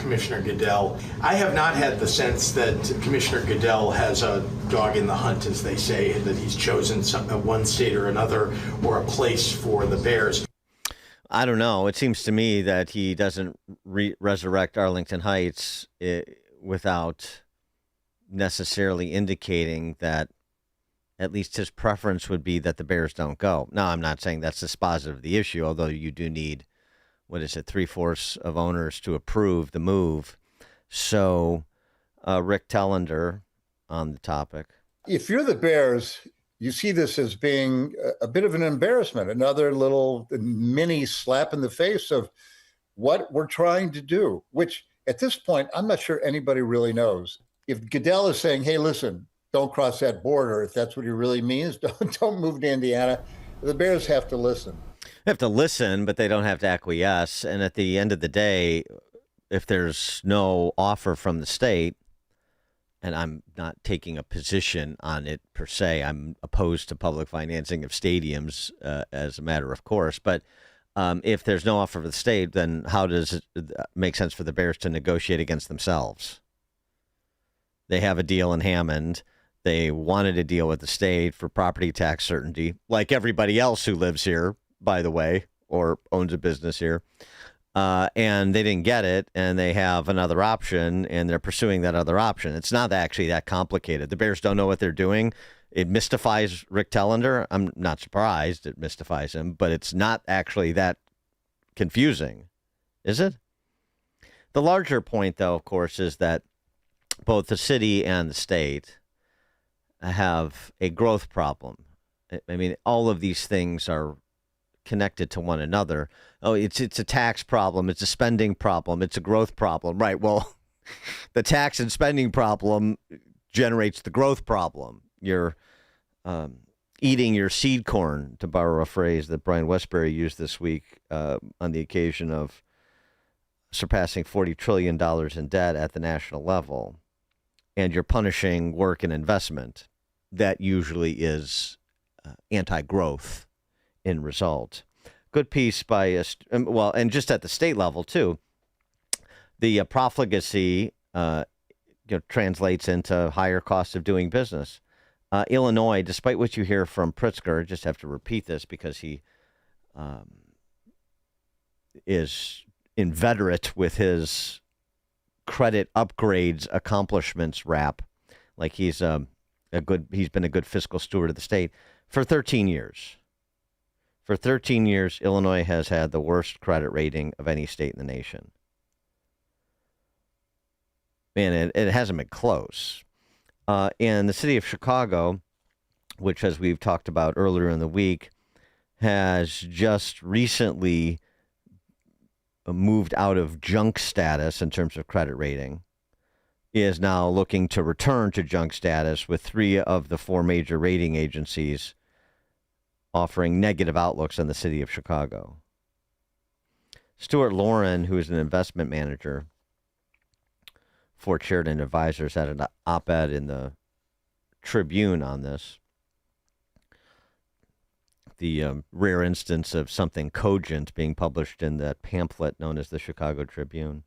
Commissioner Goodell. I have not had the sense that Commissioner Goodell has a dog in the hunt, as they say, that he's chosen one state or another or a place for the Bears. I don't know. It seems to me that he doesn't resurrect Arlington Heights without necessarily indicating that at least his preference would be that the Bears don't go. Now, I'm not saying that's dispositive of the issue, although you do need, 3/4 of owners to approve the move. So, Rick Tellender on the topic. If you're the Bears, you see this as being a bit of an embarrassment, another little mini slap in the face of what we're trying to do, which at this point, I'm not sure anybody really knows. If Goodell is saying, hey, listen, don't cross that border, if that's what he really means, don't move to Indiana, the Bears have to listen. They have to listen, but they don't have to acquiesce. And at the end of the day, if there's no offer from the state, and I'm not taking a position on it per se, I'm opposed to public financing of stadiums as a matter of course, but if there's no offer from the state, then how does it make sense for the Bears to negotiate against themselves? They have a deal in Hammond. They wanted a deal with the state for property tax certainty, like everybody else who lives here, by the way, or owns a business here. And they didn't get it, and they have another option, and they're pursuing that other option. It's not actually that complicated. The Bears don't know what they're doing. It mystifies Rick Tellender. I'm not surprised it mystifies him, but it's not actually that confusing, is it? The larger point, though, of course, is that both the city and the state have a growth problem. I mean, all of these things are connected to one another. Oh, it's a tax problem. It's a spending problem. It's a growth problem. Right. Well, the tax and spending problem generates the growth problem. You're eating your seed corn, to borrow a phrase that Brian Westbury used this week on the occasion of surpassing $40 trillion in debt at the national level. And you're punishing work and investment. That usually is anti-growth in result. Good piece by, and just at the state level, too. The profligacy translates into higher cost of doing business. Illinois, despite what you hear from Pritzker, just have to repeat this because he is inveterate with his credit upgrades accomplishments rap, like he's been a good fiscal steward of the state for 13 years. For 13 years, Illinois has had the worst credit rating of any state in the nation. Man, it hasn't been close. In the city of Chicago, which, as we've talked about earlier in the week, has just recently moved out of junk status in terms of credit rating, is now looking to return to junk status with 3 of the 4 major rating agencies offering negative outlooks on the city of Chicago. Stuart Lauren, who is an investment manager for Sheridan Advisors, had an op-ed in the Tribune on this. The rare instance of something cogent being published in that pamphlet known as the Chicago Tribune.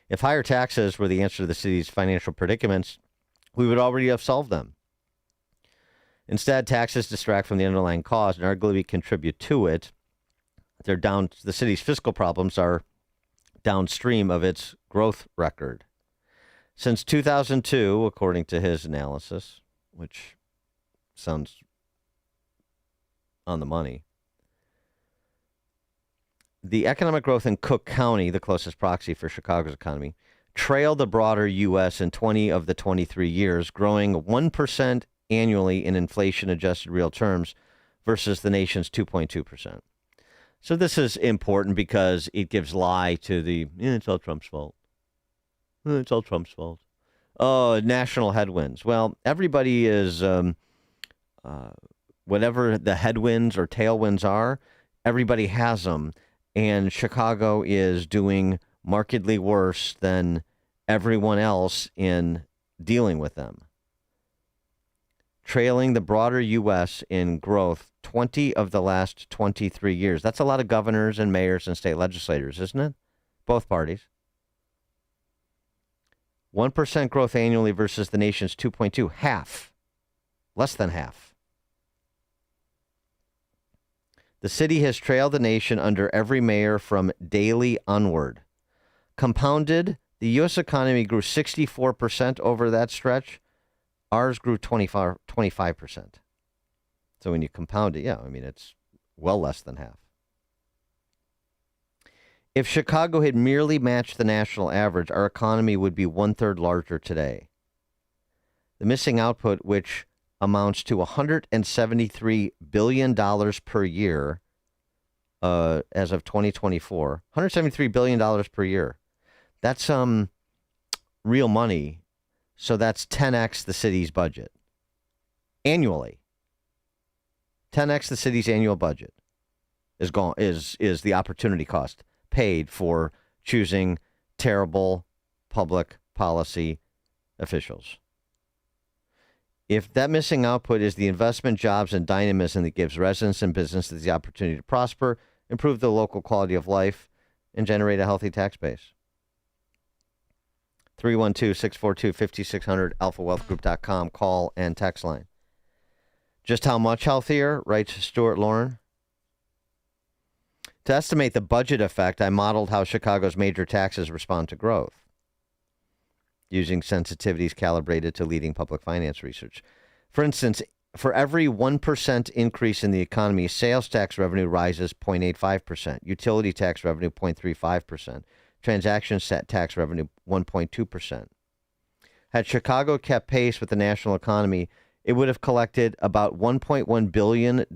If higher taxes were the answer to the city's financial predicaments, we would already have solved them. Instead, taxes distract from the underlying cause and arguably contribute to it. The city's fiscal problems are downstream of its growth record. Since 2002, according to his analysis, which sounds on the money, the economic growth in Cook County, the closest proxy for Chicago's economy, trailed the broader U.S. in 20 of the 23 years, growing 1% annually in inflation-adjusted real terms versus the nation's 2.2%. So this is important because it gives lie to the, it's all Trump's fault. It's all Trump's fault. Oh, national headwinds. Well, everybody is, whatever the headwinds or tailwinds are, everybody has them. And Chicago is doing markedly worse than everyone else in dealing with them. Trailing the broader U.S. in growth 20 of the last 23 years. That's a lot of governors and mayors and state legislators, isn't it? Both parties. 1% growth annually versus the nation's 2.2. Half. Less than half. The city has trailed the nation under every mayor from Daley onward. Compounded, the U.S. economy grew 64% over that stretch. Ours grew 25%. So when you compound it, it's well less than half. If Chicago had merely matched the national average, our economy would be 1/3 larger today. The missing output, which amounts to $173 billion per year as of 2024. $173 billion per year. That's real money. So that's 10x the city's budget annually. 10x the city's annual budget. is gone. Is the opportunity cost paid for choosing terrible public policy officials? If that missing output is the investment, jobs, and dynamism that gives residents and businesses the opportunity to prosper, improve the local quality of life, and generate a healthy tax base. 312-642-5600, alphawealthgroup.com, call and text line. Just how much healthier, writes Stuart Lauren? To estimate the budget effect, I modeled how Chicago's major taxes respond to growth, using sensitivities calibrated to leading public finance research. For instance, for every 1% increase in the economy, sales tax revenue rises 0.85%, utility tax revenue 0.35%, transaction tax revenue 1.2%. Had Chicago kept pace with the national economy, it would have collected about $1.1 billion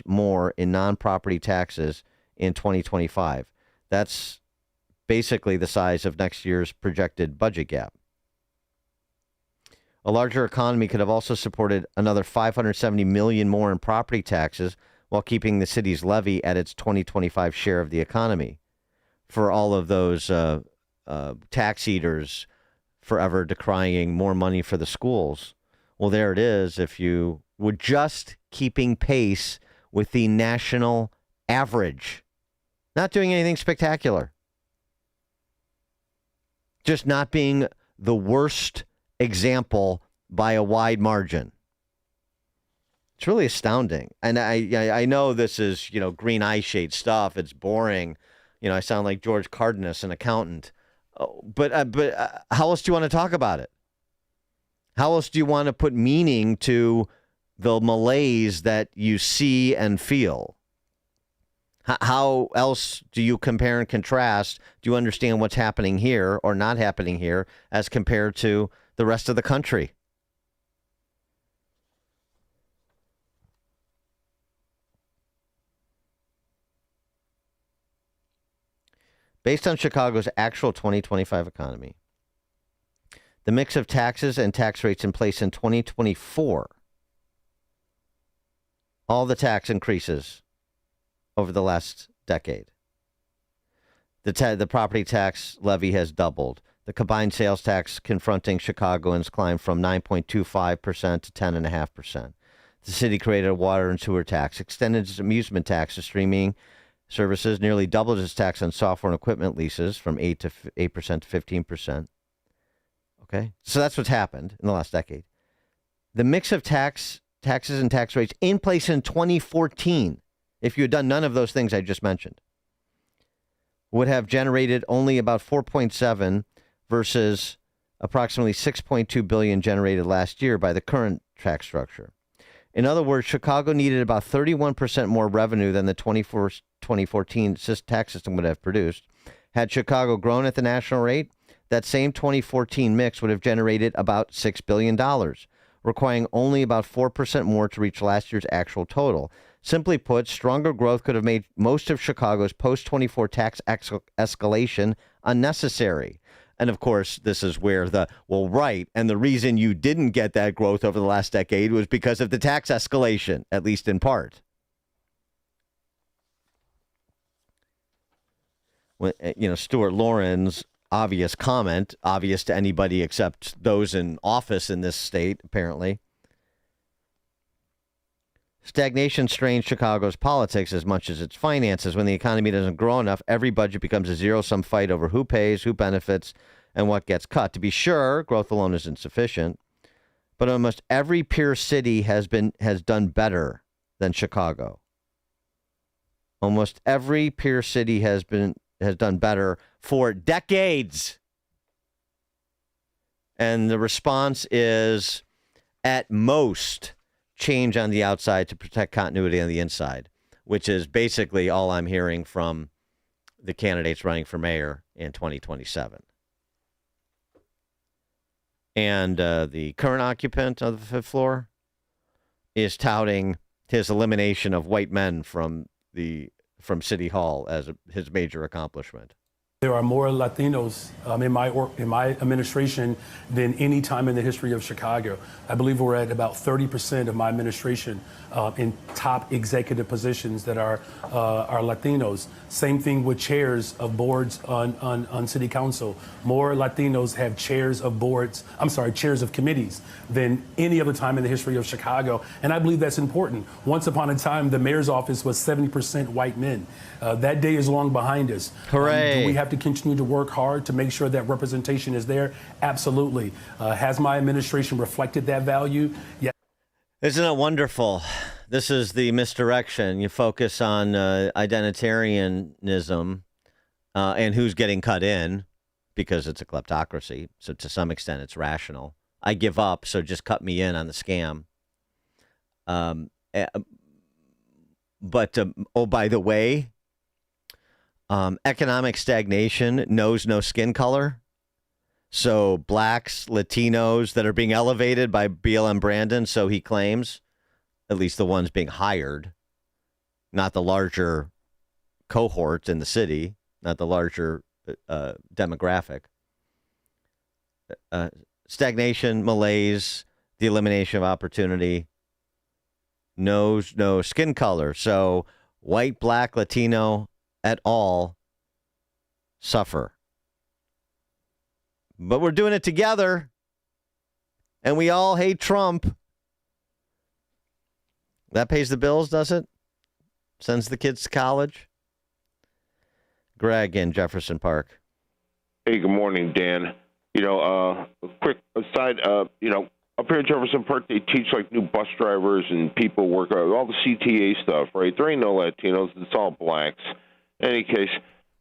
more in non-property taxes in 2025. That's basically the size of next year's projected budget gap. A larger economy could have also supported another $570 million more in property taxes while keeping the city's levy at its 2025 share of the economy. For all of those tax eaters forever decrying more money for the schools, well, there it is. If you were just keeping pace with the national average, not doing anything spectacular, just not being the worst example by a wide margin. It's really astounding. And I know this is, green eye shade stuff. It's boring. I sound like George Cardenas, an accountant. But how else do you want to talk about it? How else do you want to put meaning to the malaise that you see and feel? How else do you compare and contrast? Do you understand what's happening here or not happening here as compared to the rest of the country? Based on Chicago's actual 2025 economy, the mix of taxes and tax rates in place in 2024, all the tax increases over the last decade. The property tax levy has doubled. The combined sales tax confronting Chicagoans climbed from 9.25% to 10.5%. The city created a water and sewer tax, extended its amusement tax to streaming services, nearly doubled its tax on software and equipment leases from 8% to 15%. Okay, so that's what's happened in the last decade. The mix of taxes and tax rates in place in 2014, if you had done none of those things I just mentioned, would have generated only about 4.7 versus approximately 6.2 billion generated last year by the current tax structure. In other words, Chicago needed about 31% more revenue than the 2014 tax system would have produced. Had Chicago grown at the national rate, that same 2014 mix would have generated about $6 billion, requiring only about 4% more to reach last year's actual total. Simply put, stronger growth could have made most of Chicago's post-24 tax escalation unnecessary. And of course, this is where and the reason you didn't get that growth over the last decade was because of the tax escalation, at least in part. Stuart Lauren's obvious comment, obvious to anybody except those in office in this state, apparently. Stagnation strains Chicago's politics as much as its finances. When the economy doesn't grow enough, every budget becomes a zero-sum fight over who pays, who benefits, and what gets cut. To be sure, growth alone is insufficient, but almost every peer city has done better than Chicago. Almost every peer city has done better for decades. And the response is, at most, change on the outside to protect continuity on the inside, which is basically all I'm hearing from the candidates running for mayor in 2027. And the current occupant of the fifth floor is touting his elimination of white men from City Hall as his major accomplishment. There are more Latinos in my administration than any time in the history of Chicago. I believe we're at about 30% of my administration in top executive positions that are Latinos. Same thing with chairs of boards on city council. More Latinos have chairs of committees than any other time in the history of Chicago. And I believe that's important. Once upon a time, the mayor's office was 70% white men. That day is long behind us. Hooray. Do we have to continue to work hard to make sure that representation is there? Absolutely. Has my administration reflected that value? Yes. Isn't it wonderful? This is the misdirection. You focus on identitarianism and who's getting cut in because it's a kleptocracy. So to some extent, it's rational. I give up, so just cut me in on the scam. But by the way, economic stagnation knows no skin color. So blacks, Latinos that are being elevated by BLM Brandon, so he claims, at least the ones being hired, not the larger cohort in the city, not the larger demographic. Stagnation, malaise, the elimination of opportunity knows no skin color. So white, black, Latino at all suffer. But we're doing it together, and we all hate Trump. That pays the bills, does it? Sends the kids to college? Greg in Jefferson Park. Hey, good morning, Dan. A quick aside, up here in Jefferson Park, they teach like new bus drivers and people work all the CTA stuff, right? There ain't no Latinos. It's all blacks. In any case,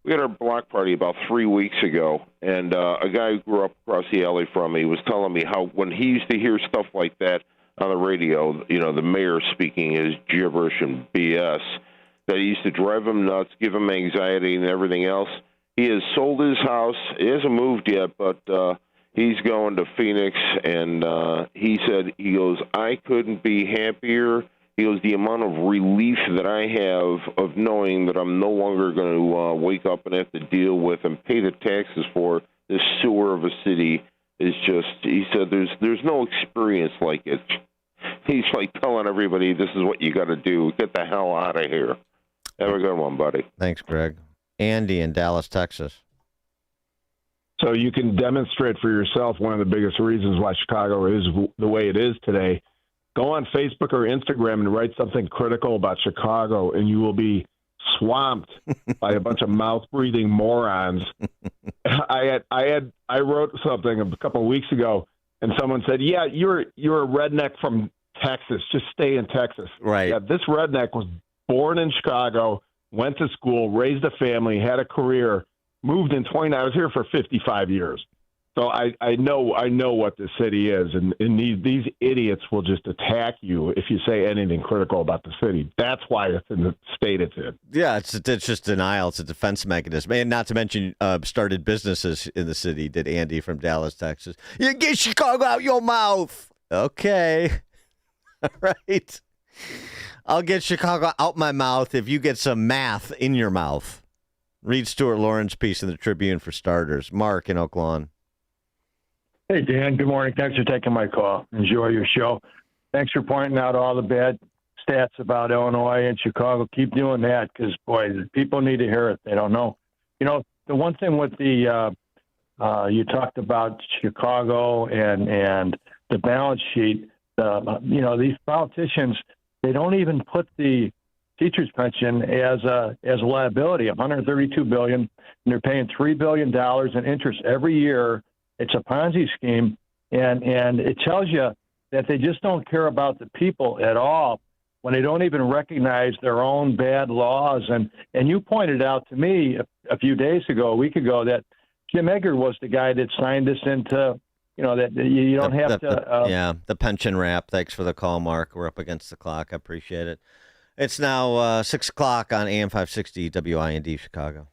we had our block party about 3 weeks ago, and a guy who grew up across the alley from me was telling me how when he used to hear stuff like that on the radio, the mayor speaking his gibberish and BS, that it used to drive him nuts, give him anxiety and everything else. He has sold his house. He hasn't moved yet, but he's going to Phoenix, and he said, I couldn't be happier. He goes, the amount of relief that I have of knowing that I'm no longer going to wake up and have to deal with and pay the taxes for this sewer of a city is just, he said, there's no experience like it. He's like telling everybody, this is what you got to do. Get the hell out of here. Have a good one, buddy. Thanks, Greg. Andy in Dallas, Texas. So you can demonstrate for yourself one of the biggest reasons why Chicago is the way it is today. Go on Facebook or Instagram and write something critical about Chicago, and you will be swamped by a bunch of mouth-breathing morons. I wrote something a couple of weeks ago, and someone said, "Yeah, you're a redneck from Texas. Just stay in Texas." Right. Yeah, this redneck was born in Chicago, went to school, raised a family, had a career, moved in 29. I was here for 55 years. So I know what this city is, and these idiots will just attack you if you say anything critical about the city. That's why it's in the state it's in. Yeah, it's just denial. It's a defense mechanism. And not to mention started businesses in the city, did Andy from Dallas, Texas. You get Chicago out your mouth. Okay. All right. I'll get Chicago out my mouth if you get some math in your mouth. Read Stuart Lauren's piece in the Tribune for starters. Mark in Oak Lawn. Hey, Dan. Good morning. Thanks for taking my call. Enjoy your show. Thanks for pointing out all the bad stats about Illinois and Chicago. Keep doing that because, boy, people need to hear it. They don't know. The one thing with the you talked about Chicago and the balance sheet, these politicians, they don't even put the teacher's pension as a liability, $132 billion, and they're paying $3 billion in interest every year. It's a Ponzi scheme, and it tells you that they just don't care about the people at all when they don't even recognize their own bad laws. And you pointed out to me a week ago, that Jim Edgar was the guy that signed this into, that you don't have to. The pension wrap. Thanks for the call, Mark. We're up against the clock. I appreciate it. It's now 6 o'clock on AM 560 WIND Chicago.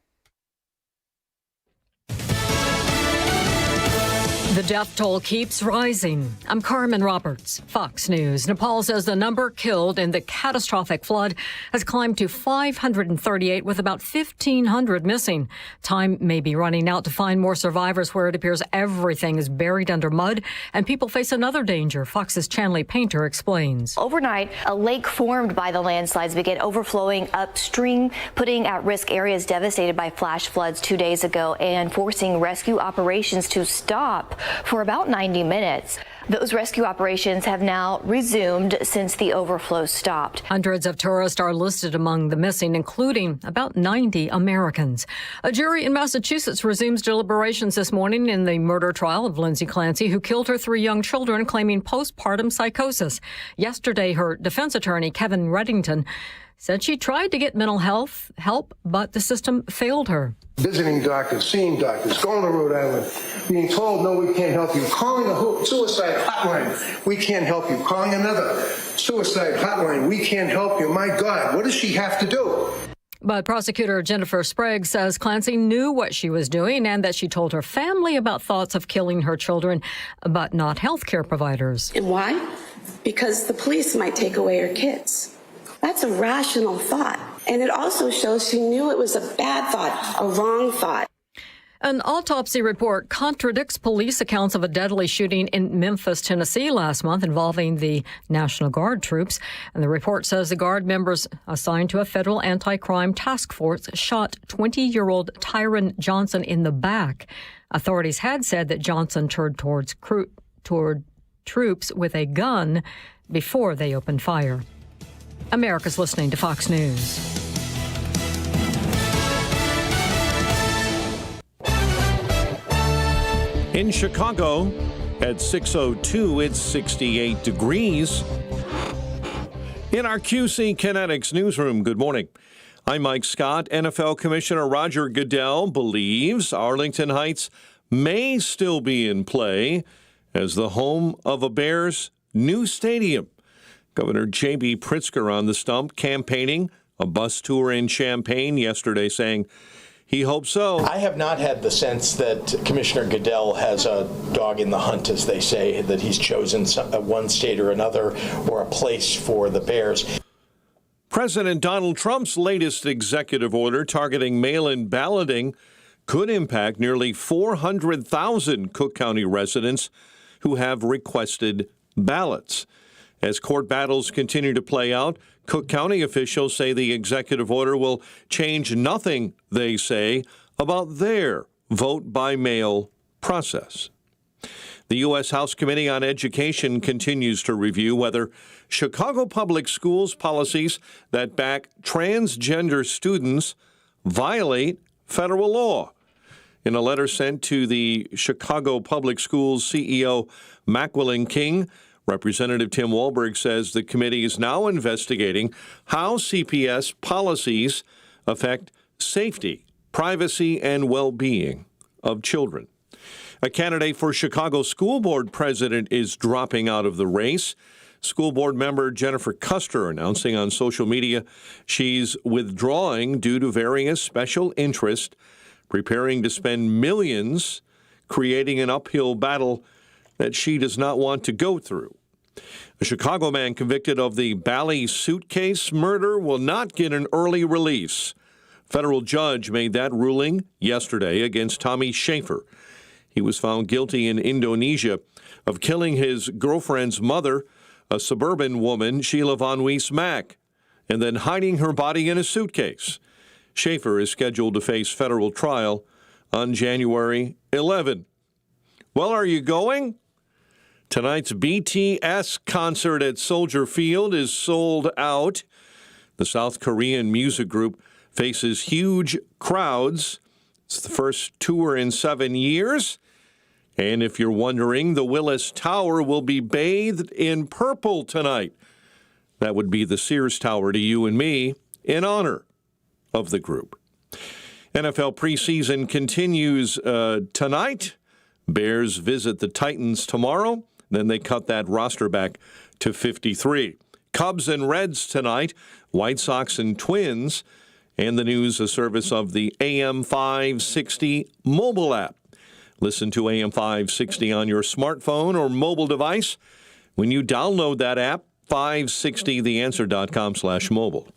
The death toll keeps rising. I'm Carmen Roberts, Fox News. Nepal says the number killed in the catastrophic flood has climbed to 538, with about 1,500 missing. Time may be running out to find more survivors where it appears everything is buried under mud and people face another danger. Fox's Chanley Painter explains. Overnight, a lake formed by the landslides began overflowing upstream, putting at risk areas devastated by flash floods 2 days ago and forcing rescue operations to stop for about 90 minutes. Those rescue operations have now resumed since the overflow stopped. Hundreds of tourists are listed among the missing, including about 90 Americans. A jury in Massachusetts resumes deliberations this morning in the murder trial of Lindsay Clancy, who killed her 3 young children, claiming postpartum psychosis. Yesterday, her defense attorney, Kevin Reddington, said she tried to get mental health help, but the system failed her. Visiting doctors, seeing doctors, going to Rhode Island, being told, no, we can't help you. Calling a suicide hotline, we can't help you. Calling another suicide hotline, we can't help you. My God, what does she have to do? But prosecutor Jennifer Sprague says Clancy knew what she was doing and that she told her family about thoughts of killing her children, but not healthcare providers. And why? Because the police might take away her kids. That's a rational thought. And it also shows she knew it was a bad thought, a wrong thought. An autopsy report contradicts police accounts of a deadly shooting in Memphis, Tennessee last month involving the National Guard troops. And the report says the Guard members assigned to a federal anti-crime task force shot 20-year-old Tyron Johnson in the back. Authorities had said that Johnson turned toward troops with a gun before they opened fire. America's listening to Fox News. In Chicago, at 6:02, it's 68 degrees. In our QC Kinetics newsroom, good morning. I'm Mike Scott. NFL Commissioner Roger Goodell believes Arlington Heights may still be in play as the home of a Bears' new stadium. Governor J.B. Pritzker on the stump, campaigning a bus tour in Champaign yesterday, saying he hopes so. I have not had the sense that Commissioner Goodell has a dog in the hunt, as they say, that he's chosen one state or another or a place for the Bears. President Donald Trump's latest executive order targeting mail-in balloting could impact nearly 400,000 Cook County residents who have requested ballots. As court battles continue to play out, Cook County officials say the executive order will change nothing, they say, about their vote-by-mail process. The U.S. House Committee on Education continues to review whether Chicago Public Schools policies that back transgender students violate federal law. In a letter sent to the Chicago Public Schools CEO Macquillan King, Representative Tim Walberg says the committee is now investigating how CPS policies affect safety, privacy, and well-being of children. A candidate for Chicago School Board president is dropping out of the race. School Board member Jennifer Custer announcing on social media she's withdrawing due to various special interests, preparing to spend millions creating an uphill battle that she does not want to go through. A Chicago man convicted of the Bally suitcase murder will not get an early release. Federal judge made that ruling yesterday against Tommy Schaefer. He was found guilty in Indonesia of killing his girlfriend's mother, a suburban woman, Sheila Von Weiss Mack, and then hiding her body in a suitcase. Schaefer is scheduled to face federal trial on January 11. Well, are you going? Tonight's BTS concert at Soldier Field is sold out. The South Korean music group faces huge crowds. It's the first tour in 7 years. And if you're wondering, the Willis Tower will be bathed in purple tonight. That would be the Sears Tower to you and me in honor of the group. NFL preseason continues tonight. Bears visit the Titans tomorrow. Then they cut that roster back to 53. Cubs and Reds tonight, White Sox and Twins, and the news, a service of the AM 560 mobile app. Listen to AM 560 on your smartphone or mobile device when you download that app, 560theanswer.com/mobile.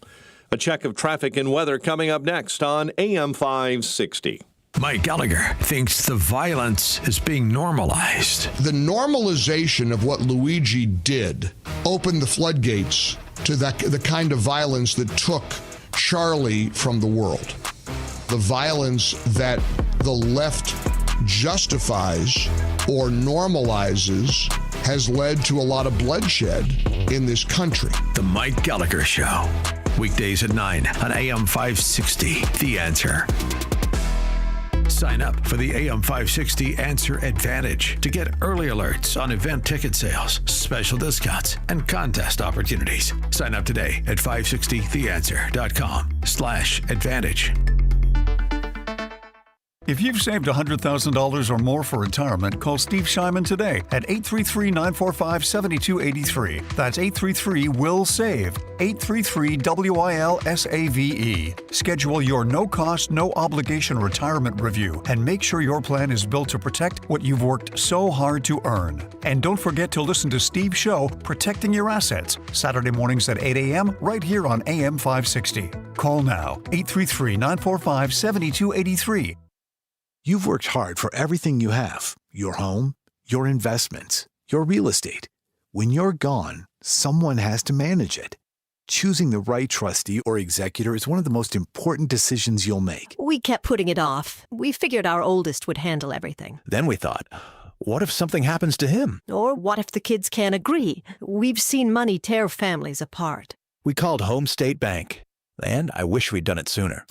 A check of traffic and weather coming up next on AM 560. Mike Gallagher thinks the violence is being normalized. The normalization of what Luigi did opened the floodgates to the kind of violence that took Charlie from the world. The violence that the left justifies or normalizes has led to a lot of bloodshed in this country. The Mike Gallagher Show. Weekdays at 9 on AM 560. The Answer. Sign up for the AM 560 Answer Advantage to get early alerts on event ticket sales, special discounts, and contest opportunities. Sign up today at 560theanswer.com/advantage. If you've saved $100,000 or more for retirement, call Steve Shyman today at 833-945-7283. That's 833-WILL-SAVE, 833-WILSAVE. Schedule your no-cost, no-obligation retirement review and make sure your plan is built to protect what you've worked so hard to earn. And don't forget to listen to Steve's show, Protecting Your Assets, Saturday mornings at 8 a.m. right here on AM 560. Call now, 833-945-7283. You've worked hard for everything you have, your home, your investments, your real estate. When you're gone, someone has to manage it. Choosing the right trustee or executor is one of the most important decisions you'll make. We kept putting it off. We figured our oldest would handle everything. Then we thought, what if something happens to him? Or what if the kids can't agree? We've seen money tear families apart. We called Home State Bank, and I wish we'd done it sooner.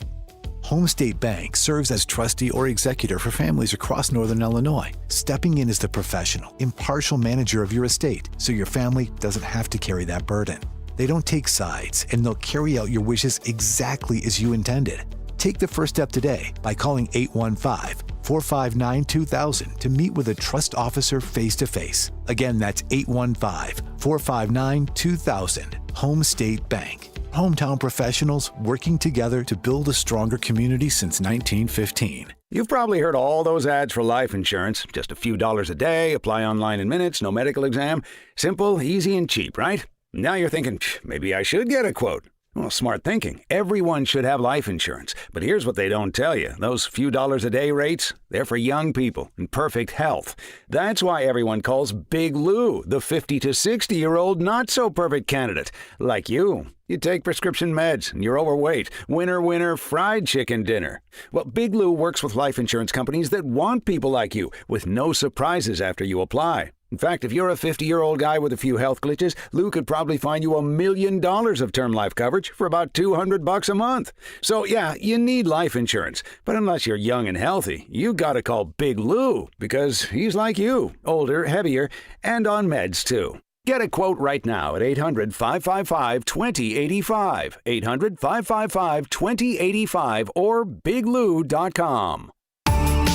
Home State Bank serves as trustee or executor for families across Northern Illinois, stepping in as the professional, impartial manager of your estate so your family doesn't have to carry that burden. They don't take sides, and they'll carry out your wishes exactly as you intended. Take the first step today by calling 815-459-2000 to meet with a trust officer face-to-face. Again, that's 815-459-2000. Home State Bank. Hometown professionals working together to build a stronger community since 1915. You've probably heard all those ads for life insurance. Just a few dollars a day, apply online in minutes, no medical exam. Simple, easy, and cheap, right? Now you're thinking, maybe I should get a quote. Well, smart thinking. Everyone should have life insurance. But here's what they don't tell you. Those few dollars a day rates, they're for young people in perfect health. That's why everyone calls Big Lou the 50 to 60-year-old not-so-perfect candidate. Like you. You take prescription meds and you're overweight. Winner, winner, fried chicken dinner. Well, Big Lou works with life insurance companies that want people like you with no surprises after you apply. In fact, if you're a 50-year-old guy with a few health glitches, Lou could probably find you $1 million of term life coverage for about $200 a month. So yeah, you need life insurance. But unless you're young and healthy, you gotta call Big Lou because he's like you, older, heavier, and on meds too. Get a quote right now at 800-555-2085, 800-555-2085, or biglou.com.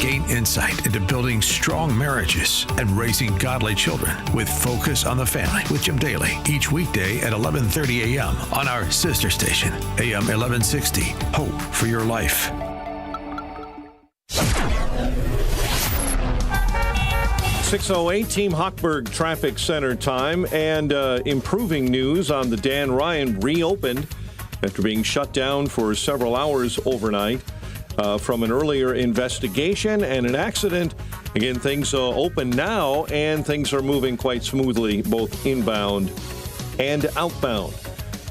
Gain insight into building strong marriages and raising godly children with Focus on the Family with Jim Daly each weekday at 11:30 a.m. on our sister station, AM 1160. Hope for your life. .608 Team Hochberg Traffic Center time, and improving news on the Dan Ryan reopened after being shut down for several hours overnight. From an earlier investigation and an accident. Again, things open now, and things are moving quite smoothly, both inbound and outbound.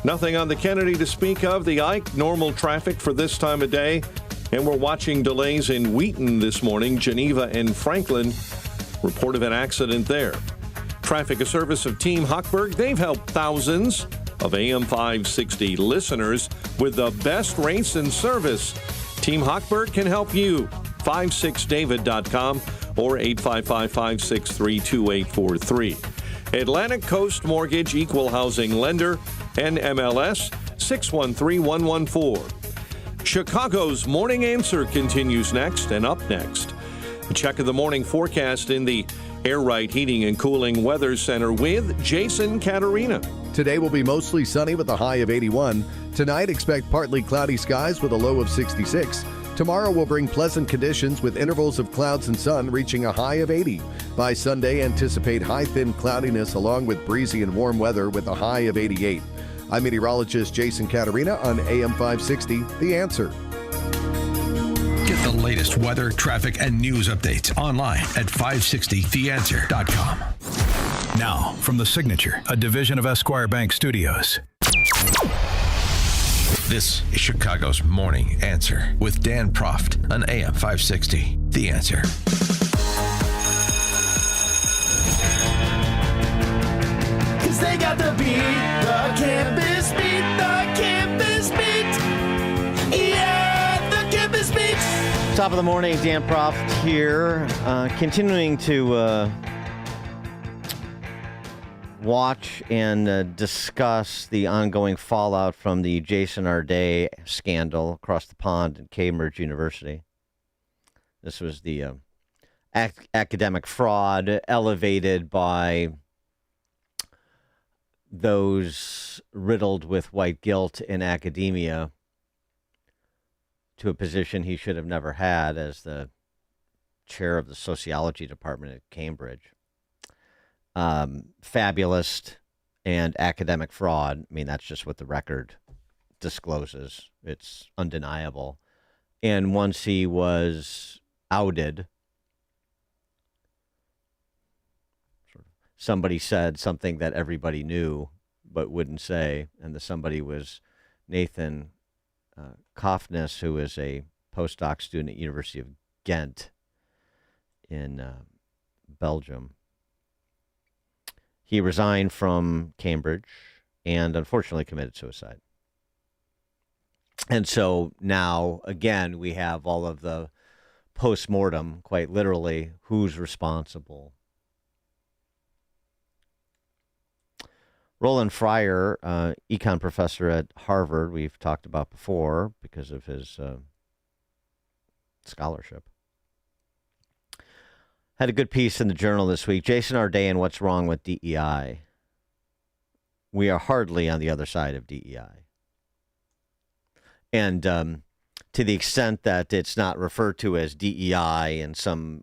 Nothing on the Kennedy to speak of. The Ike, normal traffic for this time of day. And we're watching delays in Wheaton this morning. Geneva and Franklin, report of an accident there. Traffic, a service of Team Hochberg. They've helped thousands of AM 560 listeners with the best rates and service. Team Hochberg can help you. 56david.com or 855-563-2843. Atlantic Coast Mortgage, Equal Housing Lender, NMLS 613114. Chicago's Morning Answer continues next, and up next, a check of the morning forecast in the Air Right Heating and Cooling Weather Center with Jason Caterina. Today will be mostly sunny with a high of 81. Tonight, expect partly cloudy skies with a low of 66. Tomorrow will bring pleasant conditions with intervals of clouds and sun reaching a high of 80. By Sunday, anticipate high thin cloudiness along with breezy and warm weather with a high of 88. I'm meteorologist Jason Caterina on AM 560, The Answer. Get the latest weather, traffic, and news updates online at 560theanswer.com. Now, from The Signature, a division of Esquire Bank Studios. This is Chicago's Morning Answer with Dan Proft on AM 560. The Answer. Cause they got the beat, the campus beat, the campus beat. Yeah, the campus beat. Top of the morning, Dan Proft here, continuing to watch and discuss the ongoing fallout from the Jason Arday scandal across the pond at Cambridge University. This was the academic fraud elevated by those riddled with white guilt in academia to a position he should have never had as the chair of the sociology department at Cambridge. Fabulous and academic fraud. I mean, that's just what the record discloses. It's undeniable. And once he was outed, somebody said something that everybody knew but wouldn't say, and the somebody was Nathan Kofnes, who is a postdoc student at University of Ghent in Belgium. He resigned from Cambridge and unfortunately committed suicide. And so now, again, we have all of the post-mortem, quite literally, who's responsible. Roland Fryer, econ professor at Harvard, we've talked about before because of his scholarship, had a good piece in the Journal this week. Jason Arday and what's wrong with DEI. We are hardly on the other side of DEI. And to the extent that it's not referred to as DEI and some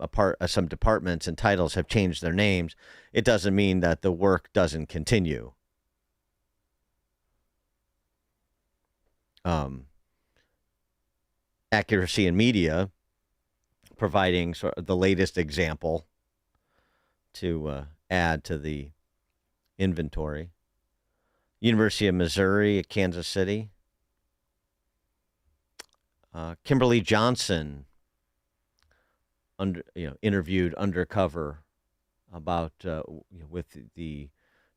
departments and titles have changed their names, it doesn't mean that the work doesn't continue. Accuracy in Media, providing sort of the latest example to add to the inventory. University of Missouri at Kansas City. Kimberly Johnson interviewed undercover about with the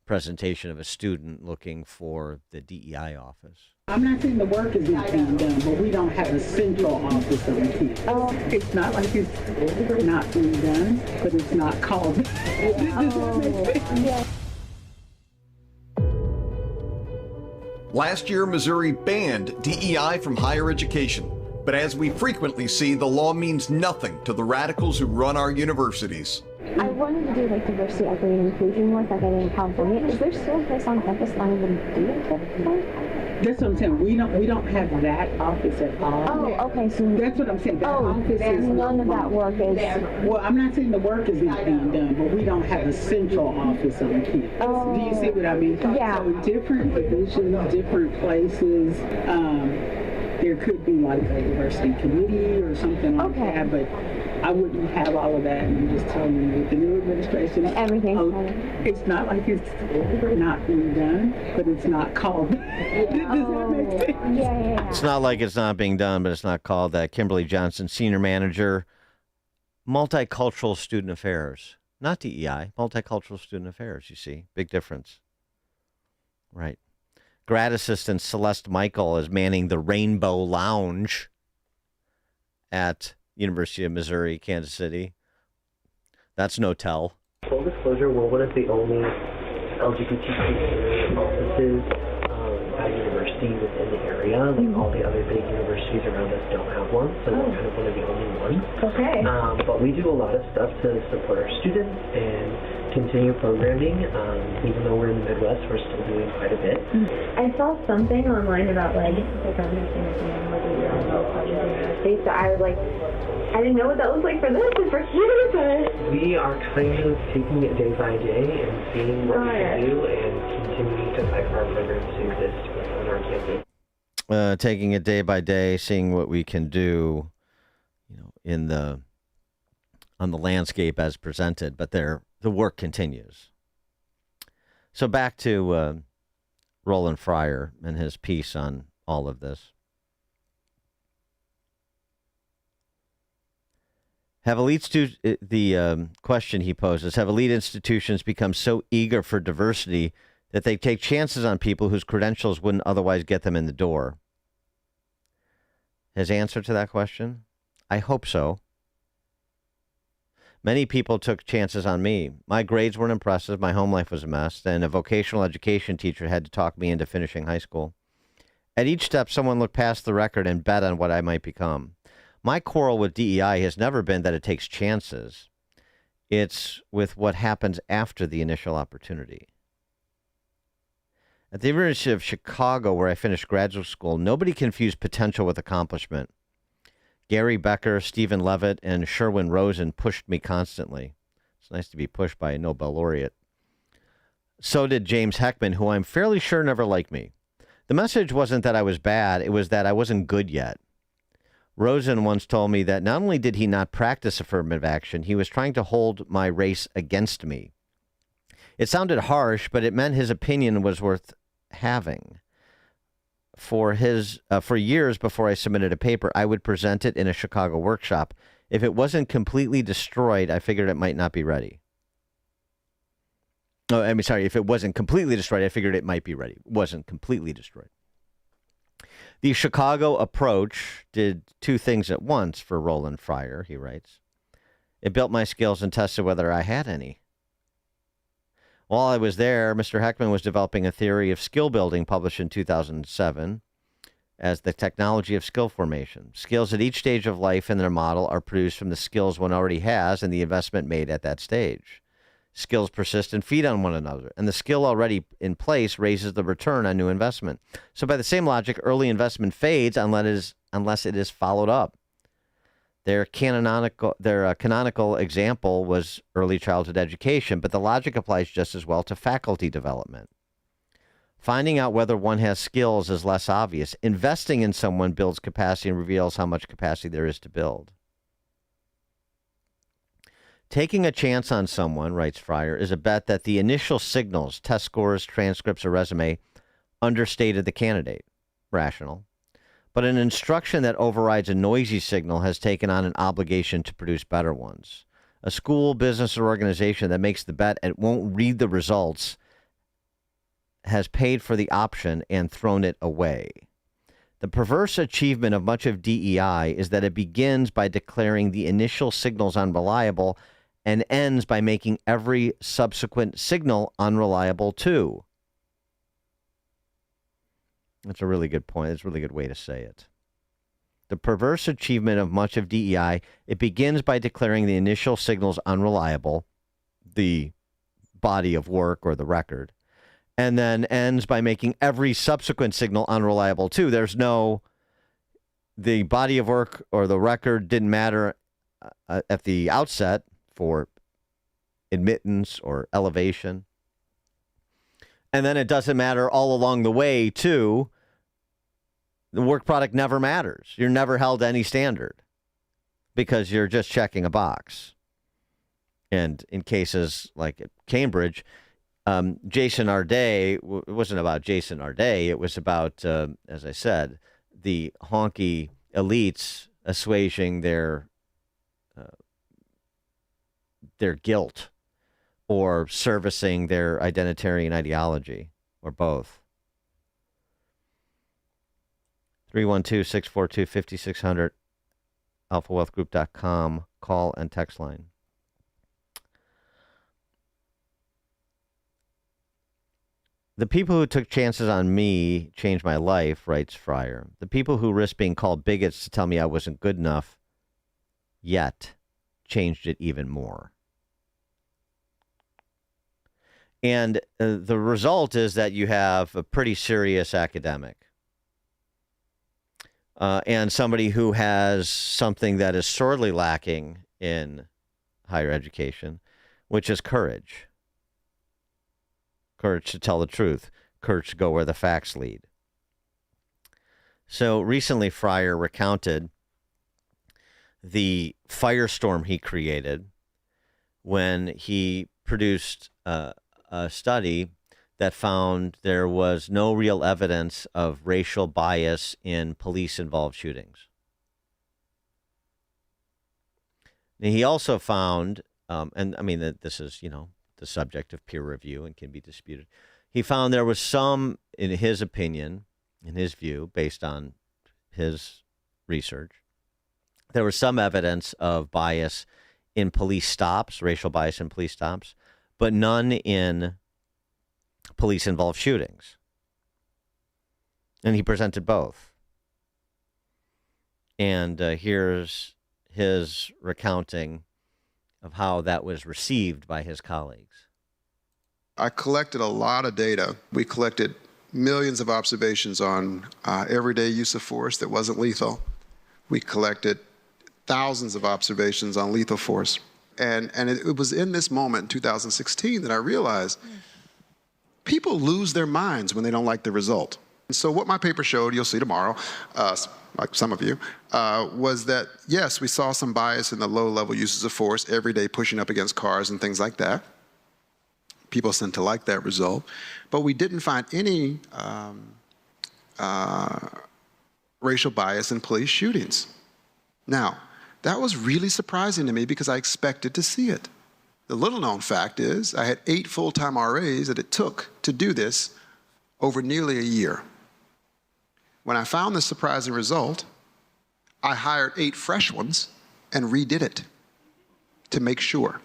presentation of a student looking for the DEI office. I'm not saying the work is not being done, but we don't have a central office on campus. It's not like it's not being done, but it's not called. Does that make sense? Last year, Missouri banned DEI from higher education. But as we frequently see, the law means nothing to the radicals who run our universities. I wanted to do diversity, equity, and inclusion work like I did in California. Is there still a place on campus that I even do that? That's what I'm saying. We don't have that office at all. Oh, okay. So that's what I'm saying. That office is none of that work is. Well, I'm not saying the work is not being done, but we don't have a central office on campus. Do you see what I mean? Yeah. So different divisions, different places. There could be like a diversity committee or something like that, but I wouldn't have all of that. And I'm just telling you, with the new administration, everything. It's not like it's not being done, but it's not called. Does that make sense? Yeah. It's not like it's not being done, but it's not called that. Kimberly Johnson, senior manager, multicultural student affairs, not DEI, multicultural student affairs. You see, big difference. Right. Grad assistant Celeste Michael is manning the Rainbow Lounge at University of Missouri, Kansas City. That's no tell. Full disclosure, we're one of the only LGBTQ offices at university. university within the area. Like all the other big universities around us don't have one, so we're kind of one of the only ones. Okay. But we do a lot of stuff to support our students and continue programming. Even though we're in the Midwest, we're still doing quite a bit. I saw something online about like the government thing at the end where they were on project in the United States that I was like, I didn't know what that was like for this and for you, but We are kind of taking it day by day and seeing what we can do and continuing to fight for our programs to exist on our campus. Taking it day by day, seeing what we can do, on the landscape as presented, but the work continues. So back to Roland Fryer and his piece on all of this. Have the question he poses, have elite institutions become so eager for diversity that they take chances on people whose credentials wouldn't otherwise get them in the door? His answer to that question? I hope so. Many people took chances on me. My grades weren't impressive, my home life was a mess, and a vocational education teacher had to talk me into finishing high school. At each step, someone looked past the record and bet on what I might become. My quarrel with DEI has never been that it takes chances. It's with what happens after the initial opportunity. At the University of Chicago, where I finished graduate school, nobody confused potential with accomplishment. Gary Becker, Stephen Levitt, and Sherwin Rosen pushed me constantly. It's nice to be pushed by a Nobel laureate. So did James Heckman, who I'm fairly sure never liked me. The message wasn't that I was bad, it was that I wasn't good yet. Rosen once told me that not only did he not practice affirmative action, he was trying to hold my race against me. It sounded harsh, but it meant his opinion was worth having. For years before I submitted a paper, I would present it in a Chicago workshop. If it wasn't completely destroyed, I figured it might not be ready. If it wasn't completely destroyed, I figured it might be ready. It wasn't completely destroyed. The Chicago approach did two things at once for Roland Fryer, he writes. It built my skills and tested whether I had any. While I was there, Mr. Heckman was developing a theory of skill building published in 2007 as the technology of skill formation. Skills at each stage of life in their model are produced from the skills one already has and the investment made at that stage. Skills persist and feed on one another, and the skill already in place raises the return on new investment. So by the same logic, early investment fades unless it is followed up. Their canonical example was early childhood education, but the logic applies just as well to faculty development. Finding out whether one has skills is less obvious. Investing in someone builds capacity and reveals how much capacity there is to build. Taking a chance on someone, writes Fryer, is a bet that the initial signals, test scores, transcripts, or resume, understated the candidate. Rational. But an instruction that overrides a noisy signal has taken on an obligation to produce better ones. A school, business, or organization that makes the bet and won't read the results has paid for the option and thrown it away. The perverse achievement of much of DEI is that it begins by declaring the initial signals unreliable and ends by making every subsequent signal unreliable too. That's a really good point. That's a really good way to say it. The perverse achievement of much of DEI, it begins by declaring the initial signals unreliable, the body of work or the record, and then ends by making every subsequent signal unreliable too. The body of work or the record didn't matter at the outset for admittance or elevation. And then it doesn't matter all along the way too. The work product never matters. You're never held to any standard because you're just checking a box. And in cases like at Cambridge, Jason Arday, it wasn't about Jason Arday. It was about, as I said, the honky elites assuaging their guilt or servicing their identitarian ideology, or both. 312-642-5600, alphawealthgroup.com, call and text line. The people who took chances on me changed my life, writes Fryer. The people who risked being called bigots to tell me I wasn't good enough yet changed it even more. And the result is that you have a pretty serious academic and somebody who has something that is sorely lacking in higher education, which is courage. Courage to tell the truth. Courage to go where the facts lead. So recently, Fryer recounted the firestorm he created when he produced a study that found there was no real evidence of racial bias in police-involved shootings. And he also found, and I mean, that this is, the subject of peer review and can be disputed. He found there was some, in his opinion, in his view, based on his research, there was some evidence of bias in police stops, racial bias in police stops, but none in police-involved shootings. And he presented both. And here's his recounting of how that was received by his colleagues. I collected a lot of data. We collected millions of observations on everyday use of force that wasn't lethal. We collected thousands of observations on lethal force. And it was in this moment in 2016 that I realized people lose their minds when they don't like the result. And so what my paper showed, you'll see tomorrow, like some of you, was that, yes, we saw some bias in the low-level uses of force, every day pushing up against cars and things like that. People tend to like that result. But we didn't find any racial bias in police shootings. Now, that was really surprising to me because I expected to see it. The little-known fact is I had 8 full-time RAs that it took to do this over nearly a year. When I found this surprising result, I hired 8 fresh ones and redid it to make sure.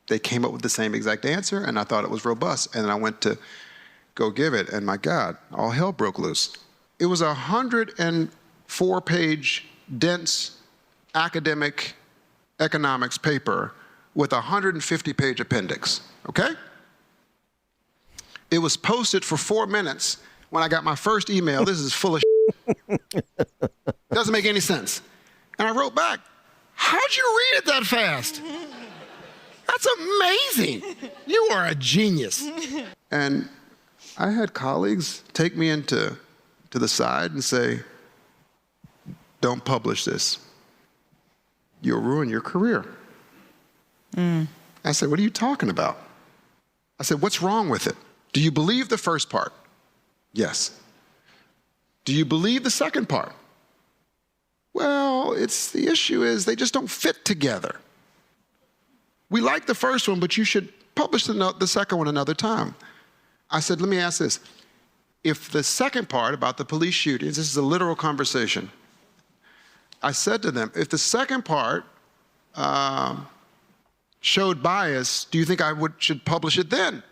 They came up with the same exact answer, and I thought it was robust. And then I went to go give it, and my God, all hell broke loose. It was a 104-page, dense academic economics paper with a 150-page appendix, okay? It was posted for 4 minutes when I got my first email. This is full of doesn't make any sense. And I wrote back, how'd you read it that fast? That's amazing. You are a genius. And I had colleagues take me to the side and say, don't publish this. You'll ruin your career. I said, what are you talking about? I said, what's wrong with it? Do you believe the first part? Yes. Do you believe the second part? Well, the issue is they just don't fit together. We like the first one, but you should publish the second one another time. I said, let me ask this. If the second part about the police shootings, this is a literal conversation. I said to them, if the second part showed bias, do you think I should publish it then?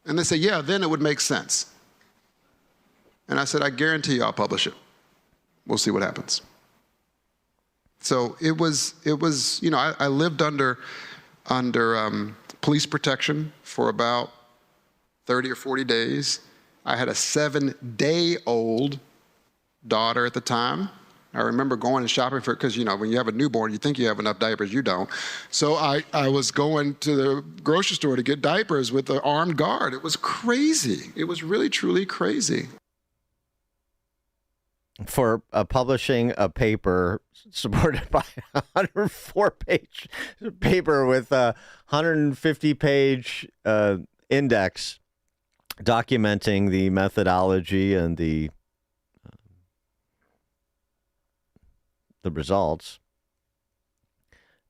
And they say, yeah, then it would make sense. And I said, I guarantee you I'll publish it. We'll see what happens. So it was I lived under police protection for about 30 or 40 days. I had a 7-day-old daughter at the time. I remember going and shopping for it because, when you have a newborn, you think you have enough diapers, you don't. So I was going to the grocery store to get diapers with an armed guard. It was crazy. It was really, truly crazy. For publishing a paper supported by a 104-page paper with a 150-page index documenting the methodology and the results,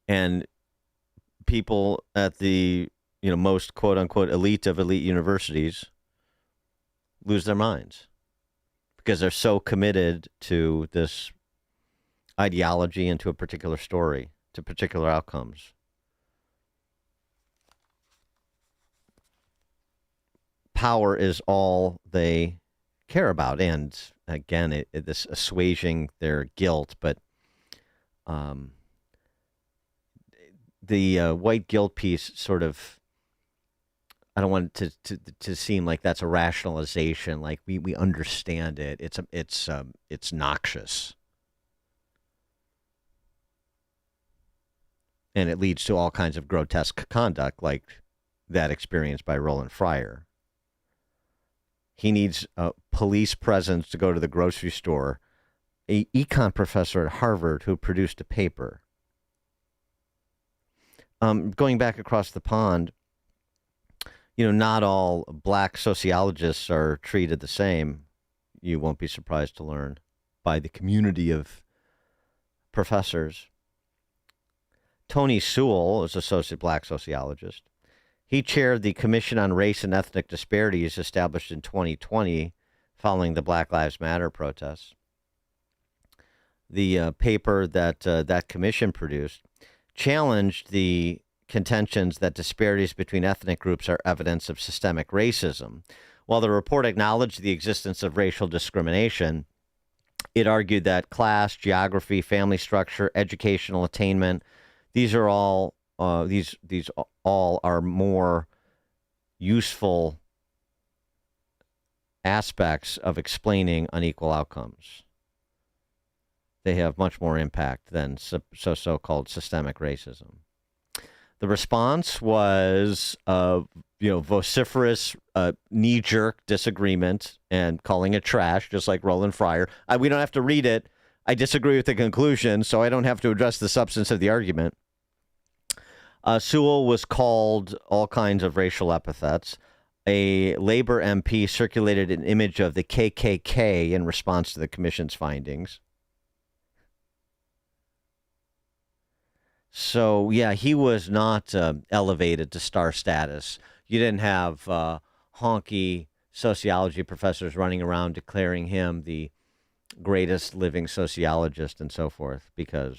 and people at the most quote-unquote elite of elite universities lose their minds because they're so committed to this ideology and to a particular story, to particular outcomes. power is all they care about. And again, this assuaging their guilt, but the white guilt piece sort of, I don't want it to seem like that's a rationalization. Like we understand it. It's noxious, and it leads to all kinds of grotesque conduct, like that experienced by Roland Fryer. He needs a police presence to go to the grocery store. An econ professor at Harvard who produced a paper. Going back across the pond, not all black sociologists are treated the same. You won't be surprised to learn by the community of professors. Tony Sewell is associate black sociologist. He chaired the Commission on Race and Ethnic Disparities established in 2020 following the Black Lives Matter protests. The paper that that commission produced challenged the contentions that disparities between ethnic groups are evidence of systemic racism. While the report acknowledged the existence of racial discrimination, it argued that class, geography, family structure, educational attainment, these are all these all are more useful aspects of explaining unequal outcomes. They have much more impact than so-called systemic racism. The response was, vociferous, knee-jerk disagreement and calling it trash, just like Roland Fryer. We don't have to read it. I disagree with the conclusion, so I don't have to address the substance of the argument. Sewell was called all kinds of racial epithets. A Labor MP circulated an image of the KKK in response to the commission's findings. So, yeah, he was not elevated to star status. You didn't have honky sociology professors running around declaring him the greatest living sociologist and so forth, because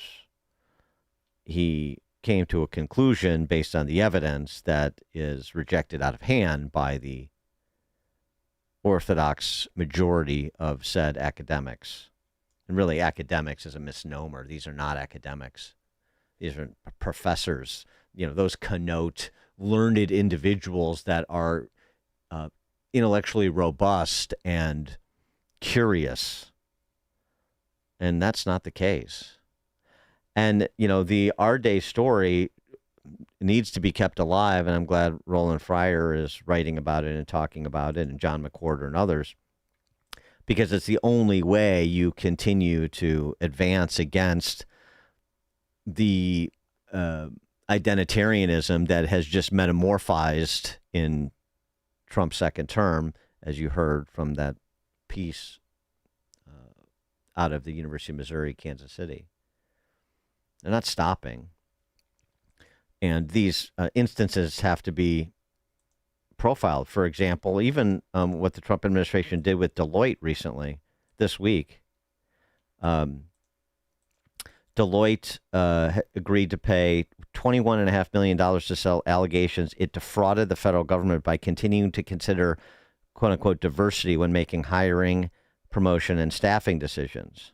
he came to a conclusion based on the evidence that is rejected out of hand by the orthodox majority of said academics. And really, academics is a misnomer. These are not academics. These are professors. Those connote learned individuals that are intellectually robust and curious. And that's not the case. And, the Our Day story needs to be kept alive, and I'm glad Roland Fryer is writing about it and talking about it, and John McWhorter and others, because it's the only way you continue to advance against the identitarianism that has just metamorphized in Trump's second term, as you heard from that piece out of the University of Missouri, Kansas City. They're not stopping. And these instances have to be profiled. For example, even what the Trump administration did with Deloitte recently, this week. Deloitte agreed to pay $21.5 million to settle allegations it defrauded the federal government by continuing to consider, quote unquote, diversity when making hiring, promotion, and staffing decisions.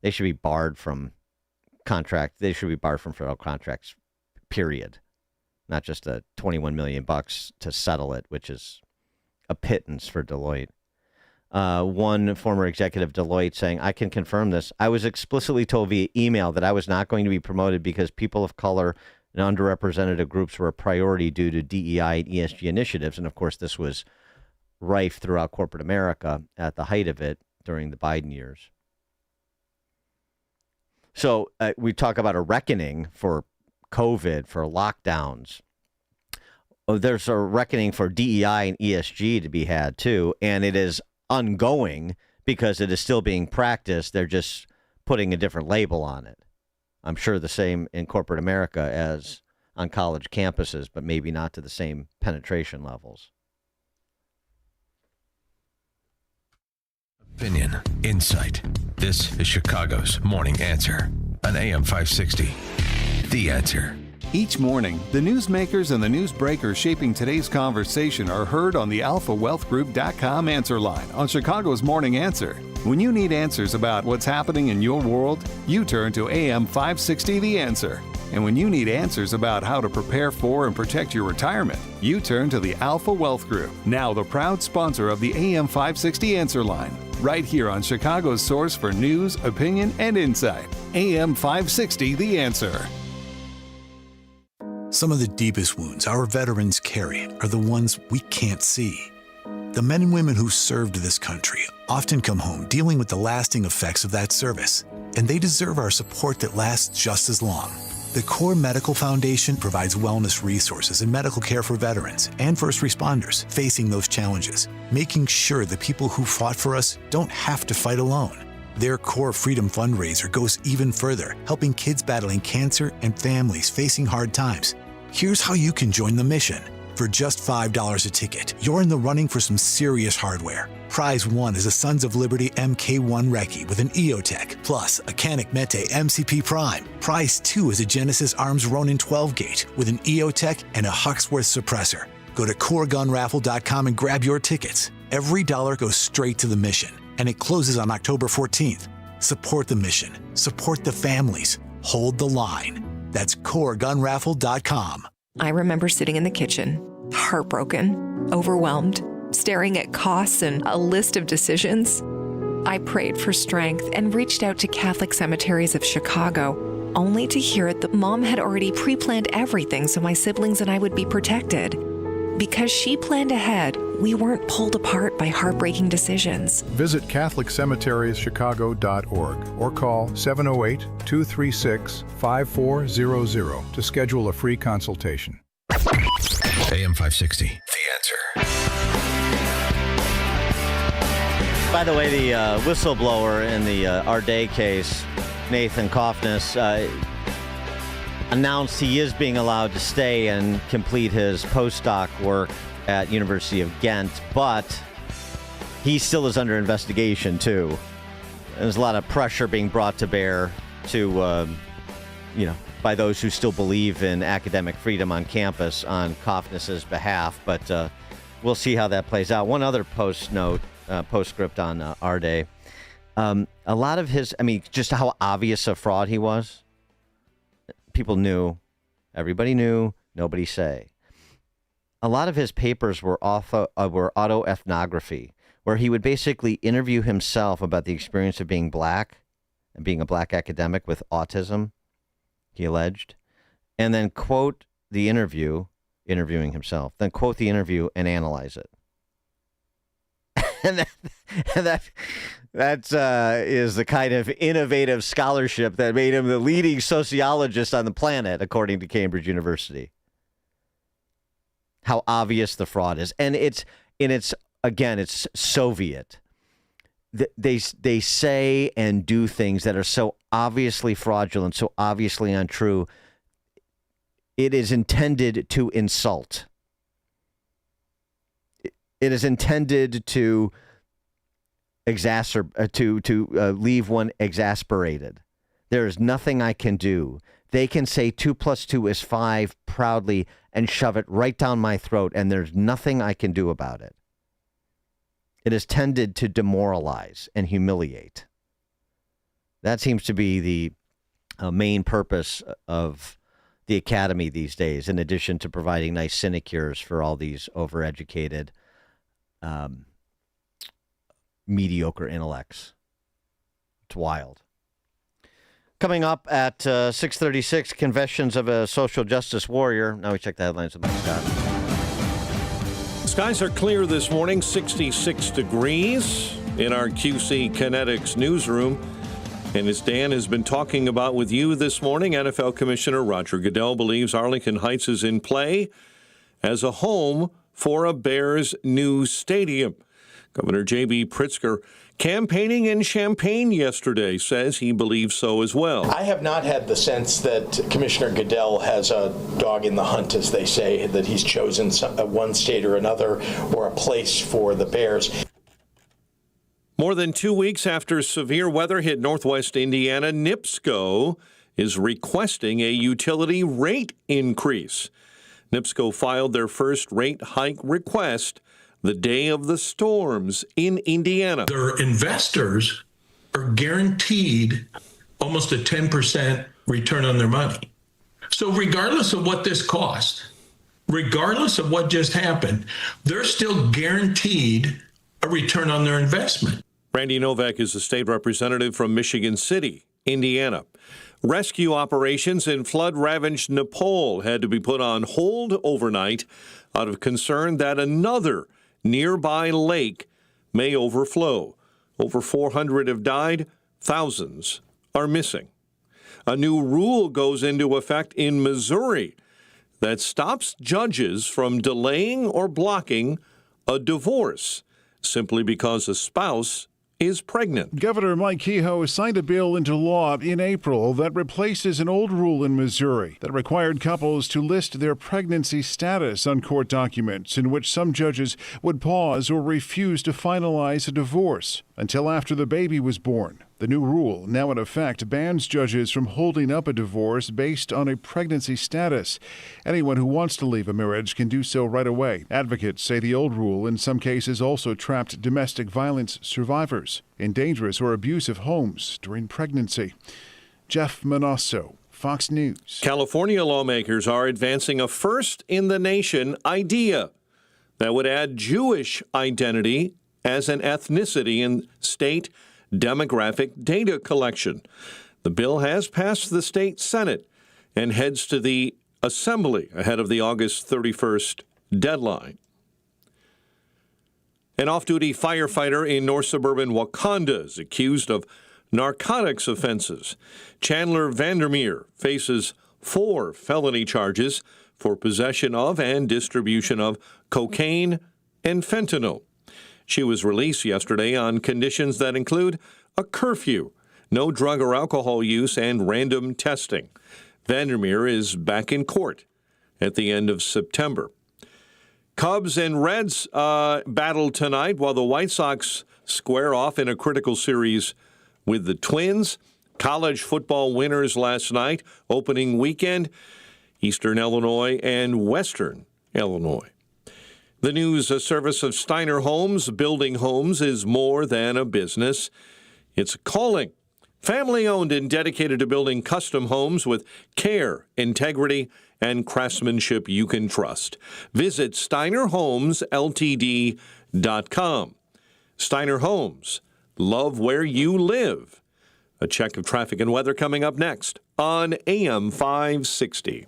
They should be barred from They should be barred from federal contracts, period. Not just the $21 million to settle it, which is a pittance for Deloitte. One former executive Deloitte saying, I can confirm this. I was explicitly told via email that I was not going to be promoted because people of color and underrepresented groups were a priority due to DEI and ESG initiatives. And of course, this was rife throughout corporate America at the height of it during the Biden years. So we talk about a reckoning for COVID, for lockdowns. There's a reckoning for DEI and ESG to be had, too. And it is ongoing because it is still being practiced. They're just putting a different label on it. I'm sure the same in corporate America as on college campuses, but maybe not to the same penetration levels. Opinion, insight. This is Chicago's Morning Answer on AM 560. The Answer. Each morning, the newsmakers and the newsbreakers shaping today's conversation are heard on the AlphaWealthGroup.com answer line on Chicago's Morning Answer. When you need answers about what's happening in your world, you turn to AM 560 The Answer. And when you need answers about how to prepare for and protect your retirement, you turn to the Alpha Wealth Group, now the proud sponsor of the AM 560 Answer line, right here on Chicago's source for news, opinion, and insight. AM 560 The Answer. Some of the deepest wounds our veterans carry are the ones we can't see. The men and women who served this country often come home dealing with the lasting effects of that service, and they deserve our support that lasts just as long. The Core Medical Foundation provides wellness resources and medical care for veterans and first responders facing those challenges, making sure the people who fought for us don't have to fight alone. Their Core Freedom fundraiser goes even further, helping kids battling cancer and families facing hard times. Here's how you can join the mission. For just $5 a ticket, you're in the running for some serious hardware. Prize 1 is a Sons of Liberty MK1 Recce with an EOTech, plus a Canik Mete MCP Prime. Prize 2 is a Genesis Arms Ronin 12-gauge with an EOTech and a Huxworth suppressor. Go to CoreGunRaffle.com and grab your tickets. Every dollar goes straight to the mission, and it closes on October 14th. Support the mission. Support the families. Hold the line. That's CoreGunRaffle.com. I remember sitting in the kitchen, heartbroken, overwhelmed, staring at costs and a list of decisions. I prayed for strength and reached out to Catholic Cemeteries of Chicago, only to hear that Mom had already pre-planned everything so my siblings and I would be protected. Because she planned ahead, we weren't pulled apart by heartbreaking decisions. Visit CatholicCemeteriesChicago.org or call 708-236-5400 to schedule a free consultation. AM 560, The Answer. By the way, the whistleblower in the Arday case, Nathan Kofnes, announced he is being allowed to stay and complete his postdoc work at University of Ghent, but he still is under investigation too. There's a lot of pressure being brought to bear to, by those who still believe in academic freedom on campus on Kofnes's behalf, but we'll see how that plays out. One other postscript on Arday. A lot of his, just how obvious a fraud he was. People knew, everybody knew, nobody say. A lot of his papers were autoethnography, where he would basically interview himself about the experience of being black and being a black academic with autism, he alleged, and then quote the interview, interviewing himself, then quote the interview and analyze it. That is the kind of innovative scholarship that made him the leading sociologist on the planet, according to Cambridge University. How obvious the fraud is. And it's Soviet. They say and do things that are so obviously fraudulent, so obviously untrue. It is intended to insult. It is intended to leave one exasperated. There is nothing I can do. They can say 2 + 2 is 5 proudly and shove it right down my throat, and there's nothing I can do about it. It is tended to demoralize and humiliate. That seems to be the main purpose of the academy these days, in addition to providing nice sinecures for all these overeducated, mediocre intellects. It's wild. Coming up at 6:36, Confessions of a Social Justice Warrior. Now we check the headlines with Mike Scott. Skies are clear this morning, 66 degrees in our QC Kinetics newsroom. And as Dan has been talking about with you this morning, NFL Commissioner Roger Goodell believes Arlington Heights is in play as a home for a Bears new stadium. Governor J.B. Pritzker, campaigning in Champaign yesterday, says he believes so as well. I have not had the sense that Commissioner Goodell has a dog in the hunt, as they say, that he's chosen one state or another or a place for the Bears. More than 2 weeks after severe weather hit northwest Indiana, NIPSCO is requesting a utility rate increase. NIPSCO filed their first rate hike request the day of the storms in Indiana. Their investors are guaranteed almost a 10% return on their money. So regardless of what this cost, regardless of what just happened, they're still guaranteed a return on their investment. Randy Novak is a state representative from Michigan City, Indiana. Rescue operations in flood-ravaged Nepal had to be put on hold overnight out of concern that another nearby lake may overflow. Over 400 have died, thousands are missing. A new rule goes into effect in Missouri that stops judges from delaying or blocking a divorce simply because a spouse is pregnant. Governor Mike Kehoe signed a bill into law in April that replaces an old rule in Missouri that required couples to list their pregnancy status on court documents, in which some judges would pause or refuse to finalize a divorce until after the baby was born. The new rule, now in effect, bans judges from holding up a divorce based on a pregnancy status. Anyone who wants to leave a marriage can do so right away. Advocates say the old rule in some cases also trapped domestic violence survivors in dangerous or abusive homes during pregnancy. Jeff Manasso, Fox News. California lawmakers are advancing a first-in-the-nation idea that would add Jewish identity as an ethnicity in state demographic data collection. The bill has passed the state Senate and heads to the Assembly ahead of the August 31st deadline. An off-duty firefighter in north suburban Wakanda is accused of narcotics offenses. Chandler Vandermeer faces 4 felony charges for possession of and distribution of cocaine and fentanyl. She was released yesterday on conditions that include a curfew, no drug or alcohol use, and random testing. Vandermeer is back in court at the end of September. Cubs and Reds battle tonight while the White Sox square off in a critical series with the Twins. College football winners last night, opening weekend, Eastern Illinois and Western Illinois. The news service of Steiner Homes. Building homes is more than a business. It's a calling. Family-owned and dedicated to building custom homes with care, integrity, and craftsmanship you can trust. Visit SteinerHomesLTD.com. Steiner Homes. Love where you live. A check of traffic and weather coming up next on AM 560.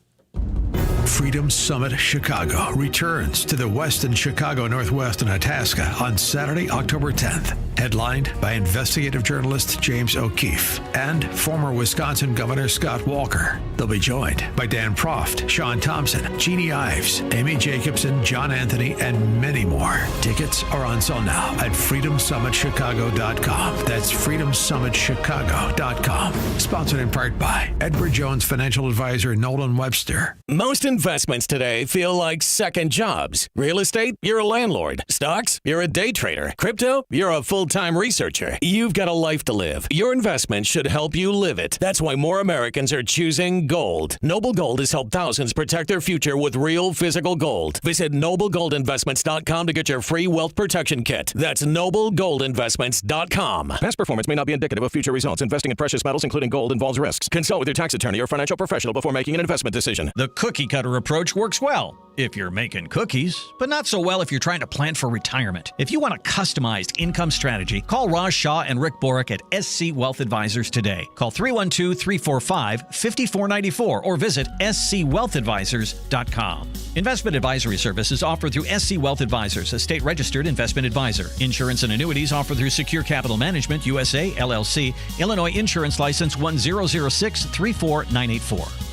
Freedom Summit Chicago returns to the Westin Chicago Northwest in Itasca on Saturday, October 10th. Headlined by investigative journalist James O'Keefe and former Wisconsin Governor Scott Walker. They'll be joined by Dan Proft, Sean Thompson, Jeannie Ives, Amy Jacobson, John Anthony, and many more. Tickets are on sale now at freedomsummitchicago.com. That's freedomsummitchicago.com. Sponsored in part by Edward Jones Financial Advisor Nolan Webster. Most investments today feel like second jobs. Real estate, you're a landlord. Stocks, you're a day trader. Crypto, you're a full-time researcher. You've got a life to live. Your investment should help you live it. That's why more Americans are choosing gold. Noble Gold has helped thousands protect their future with real physical gold. Visit noblegoldinvestments.com to get your free wealth protection kit. That's noblegoldinvestments.com. Past performance may not be indicative of future results. Investing in precious metals, including gold, involves risks. Consult with your tax attorney or financial professional before making an investment decision. The cookie cutter approach works well if you're making cookies, but not so well if you're trying to plan for retirement. If you want a customized income strategy, call Raj Shah and Rick Borick at SC Wealth Advisors today. Call 312-345-5494 or visit scwealthadvisors.com. Investment advisory services offered through SC Wealth Advisors, a state-registered investment advisor. Insurance and annuities offered through Secure Capital Management, USA, LLC, Illinois Insurance License 100634984.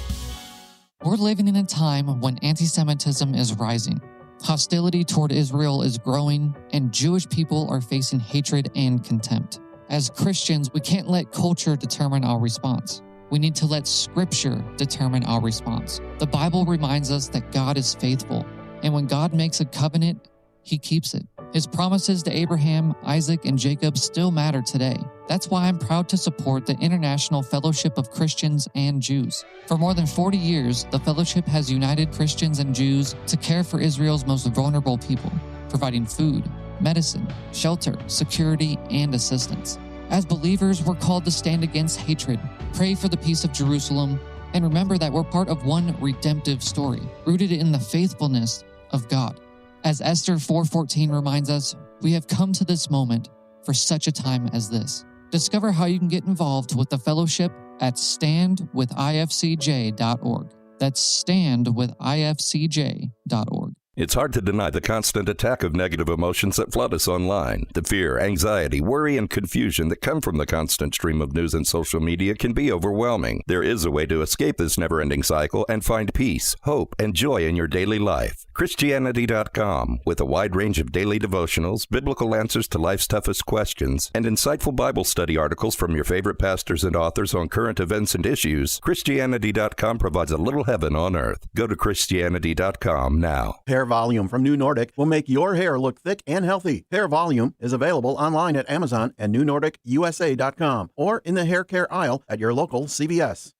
We're living in a time when anti-Semitism is rising. Hostility toward Israel is growing, and Jewish people are facing hatred and contempt. As Christians, we can't let culture determine our response. We need to let Scripture determine our response. The Bible reminds us that God is faithful, and when God makes a covenant, He keeps it. His promises to Abraham, Isaac, and Jacob still matter today. That's why I'm proud to support the International Fellowship of Christians and Jews. For more than 40 years, the fellowship has united Christians and Jews to care for Israel's most vulnerable people, providing food, medicine, shelter, security, and assistance. As believers, we're called to stand against hatred, pray for the peace of Jerusalem, and remember that we're part of one redemptive story, rooted in the faithfulness of God. As Esther 4:14 reminds us, we have come to this moment for such a time as this. Discover how you can get involved with the fellowship at standwithifcj.org. That's standwithifcj.org. It's hard to deny the constant attack of negative emotions that flood us online. The fear, anxiety, worry, and confusion that come from the constant stream of news and social media can be overwhelming. There is a way to escape this never-ending cycle and find peace, hope, and joy in your daily life. Christianity.com, with a wide range of daily devotionals, biblical answers to life's toughest questions, and insightful Bible study articles from your favorite pastors and authors on current events and issues, Christianity.com provides a little heaven on earth. Go to Christianity.com now. Hair Volume from New Nordic will make your hair look thick and healthy. Hair Volume is available online at Amazon and NewNordicUSA.com or in the hair care aisle at your local CVS.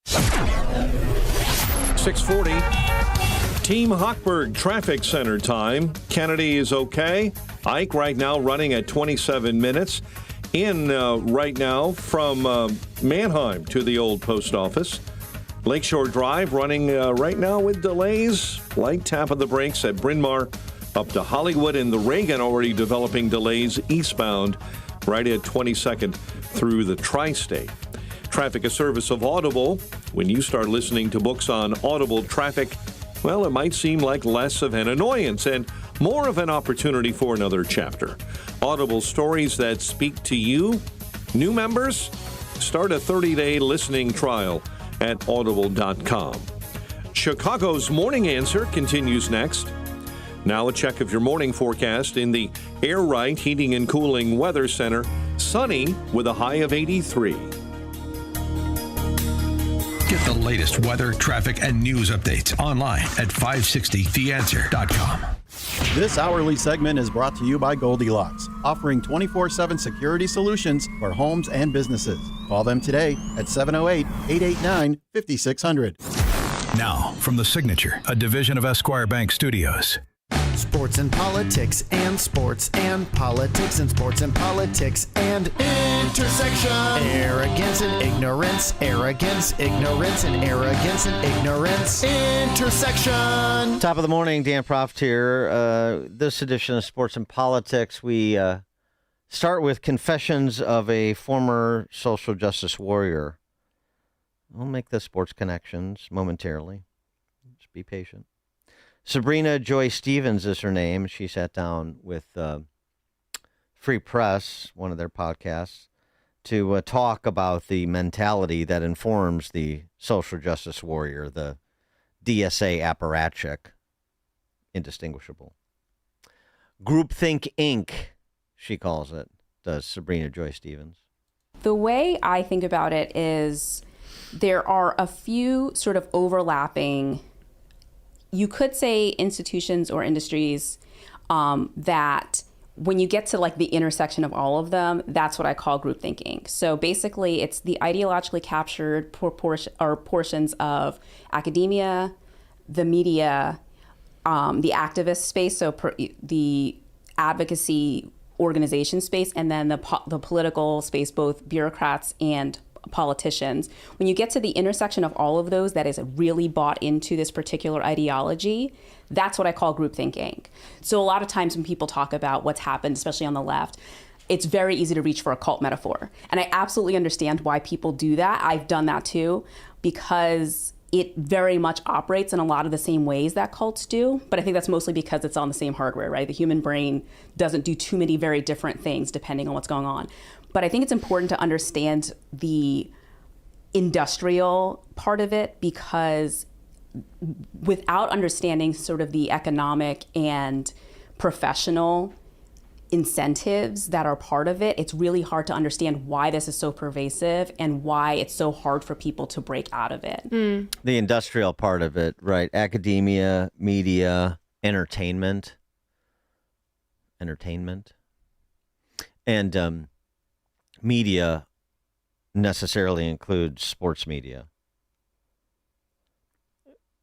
6:40. Team Hochberg Traffic Center time. Kennedy is okay. Ike right now running at 27 minutes. In right now from Manheim to the old post office. Lakeshore Drive running right now with delays. Light tap of the brakes at Bryn Mawr up to Hollywood, and the Reagan already developing delays eastbound right at 22nd through the Tri-State. Traffic, a service of Audible. When you start listening to books on Audible traffic, well, it might seem like less of an annoyance and more of an opportunity for another chapter. Audible stories that speak to you. New members, start a 30-day listening trial at audible.com. Chicago's Morning Answer continues next. Now a check of your morning forecast in the Air Right Heating and Cooling Weather Center. Sunny with a high of 83. Get the latest weather, traffic, and news updates online at 560theanswer.com. This hourly segment is brought to you by Goldilocks, offering 24/7 security solutions for homes and businesses. Call them today at 708-889-5600. Now, from The Signature, a division of Esquire Bank Studios. Sports and politics and sports and politics and sports and politics and intersection. Arrogance and ignorance. Arrogance, ignorance, and arrogance and ignorance. Intersection. Top of the morning, Dan Proft here. This edition of Sports and Politics, we start with confessions of a former social justice warrior. We'll make the sports connections momentarily. Just be patient. Sabrina Joy Stevens is her name. She sat down with Free Press, one of their podcasts, to talk about the mentality that informs the social justice warrior, the DSA apparatchik, indistinguishable. Groupthink Inc., she calls it, does Sabrina Joy Stevens. The way I think about it is there are a few sort of overlapping, you could say, institutions or industries that when you get to like the intersection of all of them, that's what I call group thinking. So basically it's the ideologically captured portions of academia, the media, the activist space, so the advocacy organization space, and then the political space, both bureaucrats and politicians. When you get to the intersection of all of those that is really bought into this particular ideology, that's what I call group thinking. So a lot of times when people talk about what's happened, especially on the left, it's very easy to reach for a cult metaphor. And I absolutely understand why people do that. I've done that too, because it very much operates in a lot of the same ways that cults do. But I think that's mostly because it's on the same hardware, right? The human brain doesn't do too many very different things depending on what's going on. But I think it's important to understand the industrial part of it, because without understanding sort of the economic and professional incentives that are part of it, it's really hard to understand why this is so pervasive and why it's so hard for people to break out of it. The industrial part of it, right? Academia, media, entertainment. entertainment. And media necessarily includes sports media.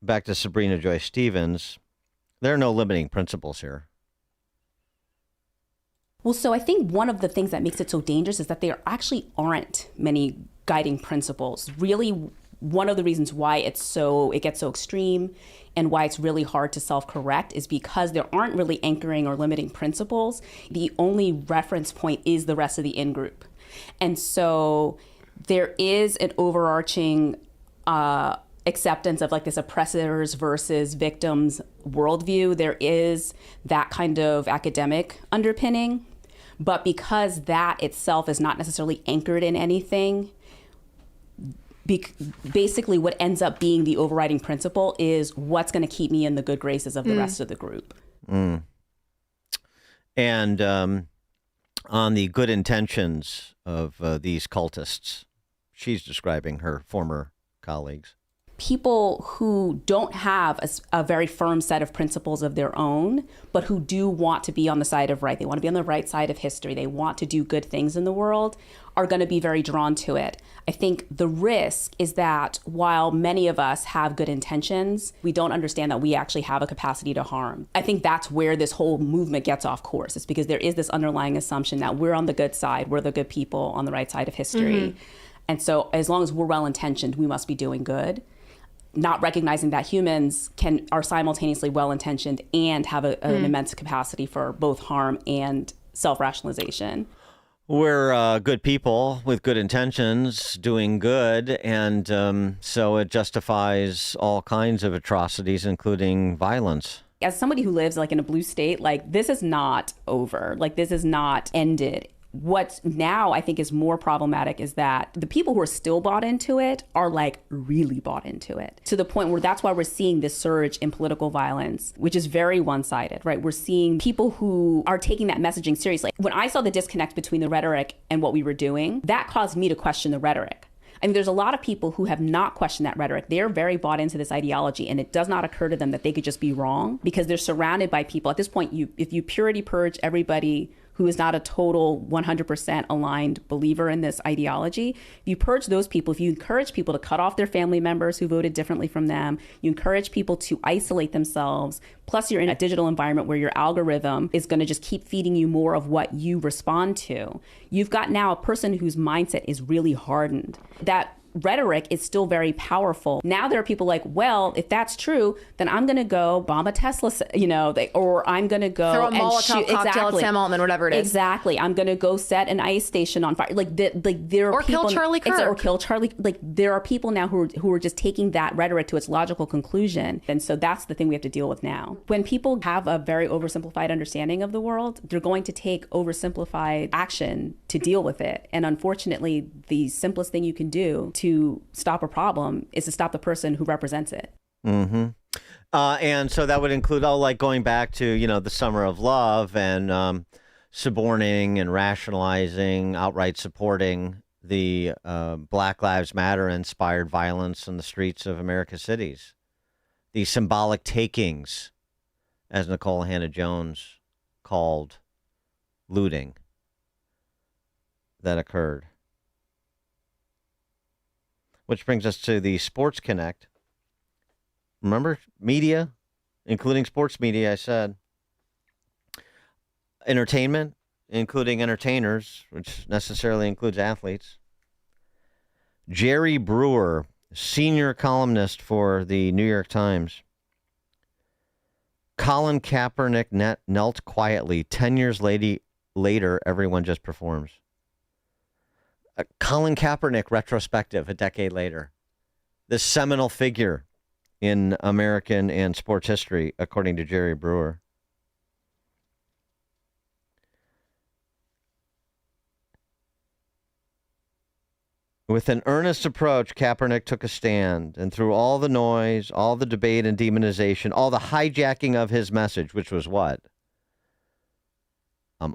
Back to Sabrina Joy Stevens, there are no limiting principles here. Well, so I think one of the things that makes it so dangerous is that there actually aren't many guiding principles. Really, one of the reasons why it gets so extreme and why it's really hard to self-correct is because there aren't really anchoring or limiting principles. The only reference point is the rest of the in-group. And so there is an overarching acceptance of like this oppressors versus victims worldview. There is that kind of academic underpinning. But because that itself is not necessarily anchored in anything, basically what ends up being the overriding principle is what's going to keep me in the good graces of the rest of the group. And on the good intentions of these cultists, she's describing her former colleagues. People who don't have a very firm set of principles of their own, but who do want to be on the side of right. They want to be on the right side of history. They want to do good things in the world, are going to be very drawn to it. I think the risk is that while many of us have good intentions, we don't understand that we actually have a capacity to harm. I think that's where this whole movement gets off course. It's because there is this underlying assumption that we're on the good side, we're the good people on the right side of history. And so as long as we're well-intentioned, we must be doing good. Not recognizing that humans are simultaneously well-intentioned and have an immense capacity for both harm and self-rationalization. We're good people with good intentions doing good, and so it justifies all kinds of atrocities, including violence. As somebody who lives like in a blue state, like this is not over, like this is not ended. What now I think is more problematic is that the people who are still bought into it are like really bought into it to the point where that's why we're seeing this surge in political violence, which is very one-sided, right? We're seeing people who are taking that messaging seriously. When I saw the disconnect between the rhetoric and what we were doing, that caused me to question the rhetoric. I mean, there's a lot of people who have not questioned that rhetoric. They're very bought into this ideology, and it does not occur to them that they could just be wrong because they're surrounded by people. At this point, if you purity purge everybody who is not a total 100% aligned believer in this ideology, if you purge those people, if you encourage people to cut off their family members who voted differently from them, you encourage people to isolate themselves, plus you're in a digital environment where your algorithm is going to just keep feeding you more of what you respond to. You've got now a person whose mindset is really hardened. That rhetoric is still very powerful. Now there are people like, well, if that's true, then I'm going to go bomb a Tesla, or I'm going to go throw a and Molotov cocktail at Sam Altman, whatever it is. Exactly. I'm going to go set an ice station on fire. There are people, kill Charlie Kirk. Or kill Charlie. There are people now who are just taking that rhetoric to its logical conclusion. And so that's the thing we have to deal with now. When people have a very oversimplified understanding of the world, they're going to take oversimplified action to deal with it. And unfortunately, the simplest thing you can do to stop a problem is to stop the person who represents it. And so that would include like going back to, the Summer of Love and suborning and rationalizing, outright supporting the Black Lives Matter inspired violence in the streets of America's cities. The symbolic takings, as Nicole Hannah-Jones called looting, that occurred. Which brings us to the Sports Connect. Remember, media, including sports media, I said. Entertainment, including entertainers, which necessarily includes athletes. Jerry Brewer, senior columnist for the New York Times. Colin Kaepernick knelt quietly. 10 years later, everyone just performs. A Colin Kaepernick retrospective a decade later. This seminal figure in American and sports history, according to Jerry Brewer. With an earnest approach, Kaepernick took a stand, and through all the noise, all the debate and demonization, all the hijacking of his message, which was what?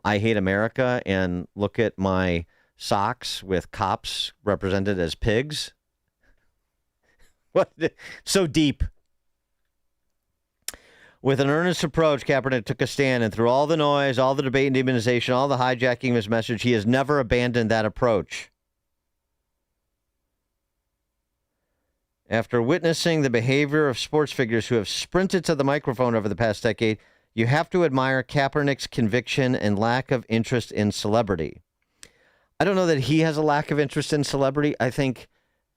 I hate America, and look at my socks with cops represented as pigs. What? So deep. With an earnest approach, Kaepernick took a stand, and through all the noise, all the debate and demonization, all the hijacking of his message, he has never abandoned that approach. After witnessing the behavior of sports figures who have sprinted to the microphone over the past decade, you have to admire Kaepernick's conviction and lack of interest in celebrity. I don't know that he has a lack of interest in celebrity. I think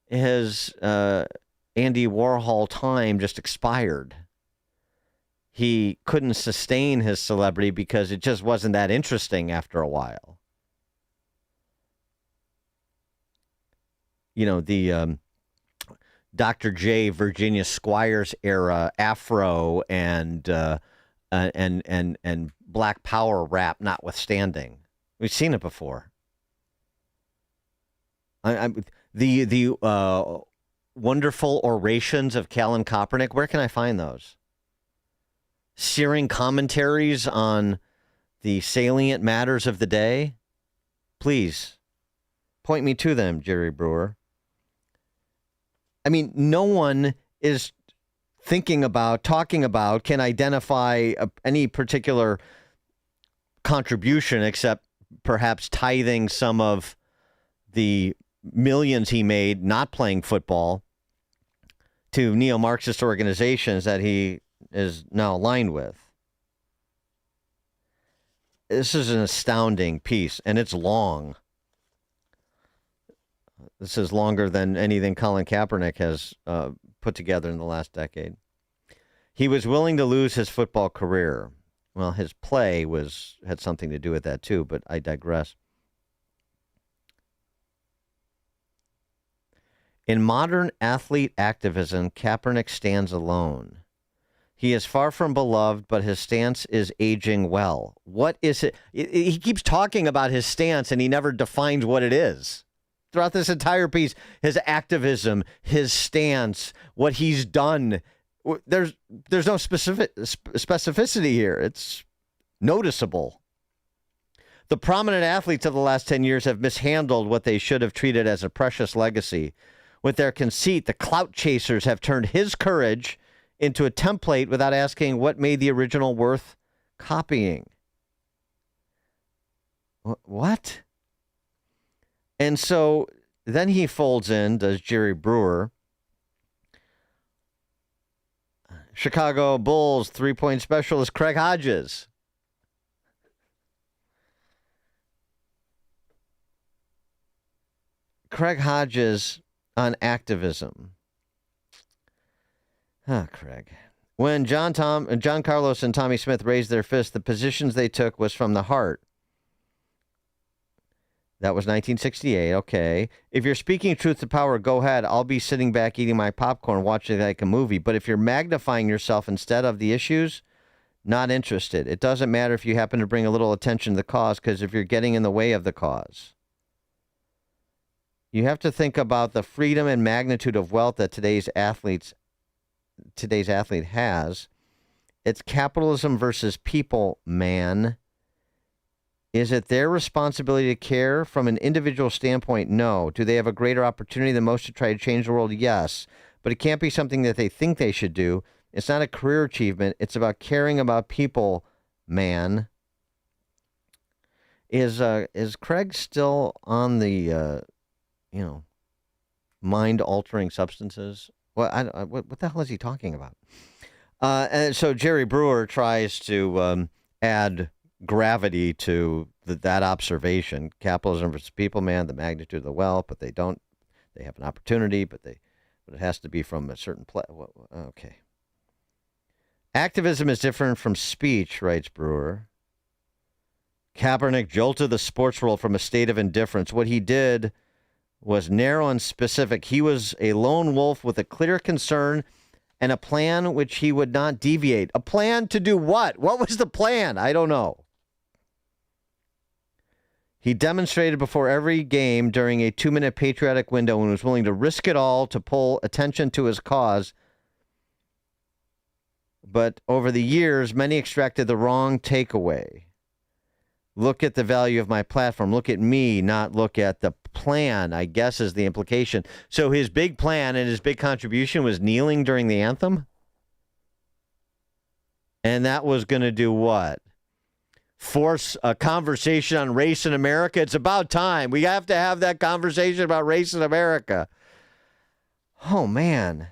his Andy Warhol time just expired. He couldn't sustain his celebrity because it just wasn't that interesting after a while. You know, the Dr. J. Virginia Squires era Afro and Black Power rap notwithstanding. We've seen it before. The wonderful orations of Colin Kaepernick, where can I find those? Searing commentaries on the salient matters of the day? Please, point me to them, Jerry Brewer. I mean, no one is talking about, can identify any particular contribution except perhaps tithing some of the millions he made not playing football to neo-Marxist organizations that he is now aligned with. This is an astounding piece, and it's long. This is longer than anything Colin Kaepernick has put together in the last decade. He was willing to lose his football career. Well, his play had something to do with that too, but I digress. In modern athlete activism, Kaepernick stands alone. He is far from beloved, but his stance is aging well. What is it? He keeps talking about his stance, and he never defines what it is. Throughout this entire piece, his activism, his stance, what he's done, there's no specificity here. It's noticeable. The prominent athletes of the last 10 years have mishandled what they should have treated as a precious legacy. With their conceit, the clout chasers have turned his courage into a template without asking what made the original worth copying. What? And so then he folds in, does Jerry Brewer, Chicago Bulls three-point specialist Craig Hodges. Craig Hodges on activism. Craig. When John Carlos and Tommy Smith raised their fists, the positions they took was from the heart. That was 1968. Okay. If you're speaking truth to power, go ahead. I'll be sitting back eating my popcorn, watching like a movie. But if you're magnifying yourself instead of the issues, not interested. It doesn't matter if you happen to bring a little attention to the cause, because if you're getting in the way of the cause. You have to think about the freedom and magnitude of wealth that today's athlete has. It's capitalism versus people, man. Is it their responsibility to care from an individual standpoint? No. Do they have a greater opportunity than most to try to change the world? Yes. But it can't be something that they think they should do. It's not a career achievement. It's about caring about people, man. Is Craig still on the mind-altering substances? What the hell is he talking about? And so Jerry Brewer tries to add gravity to that observation. Capitalism versus people, man, the magnitude of the wealth, but they don't. They have an opportunity, but it has to be from a certain place. Okay. Activism is different from speech, writes Brewer. Kaepernick jolted the sports world from a state of indifference. What he did was narrow and specific. He was a lone wolf with a clear concern and a plan which he would not deviate. A plan to do what? What was the plan? I don't know. He demonstrated before every game during a 2-minute patriotic window and was willing to risk it all to pull attention to his cause. But over the years, many extracted the wrong takeaway. Look at the value of my platform. Look at me, not look at the plan, I guess is the implication. So his big plan and his big contribution was kneeling during the anthem? And that was going to do what? Force a conversation on race in America? It's about time. We have to have that conversation about race in America. Oh, man.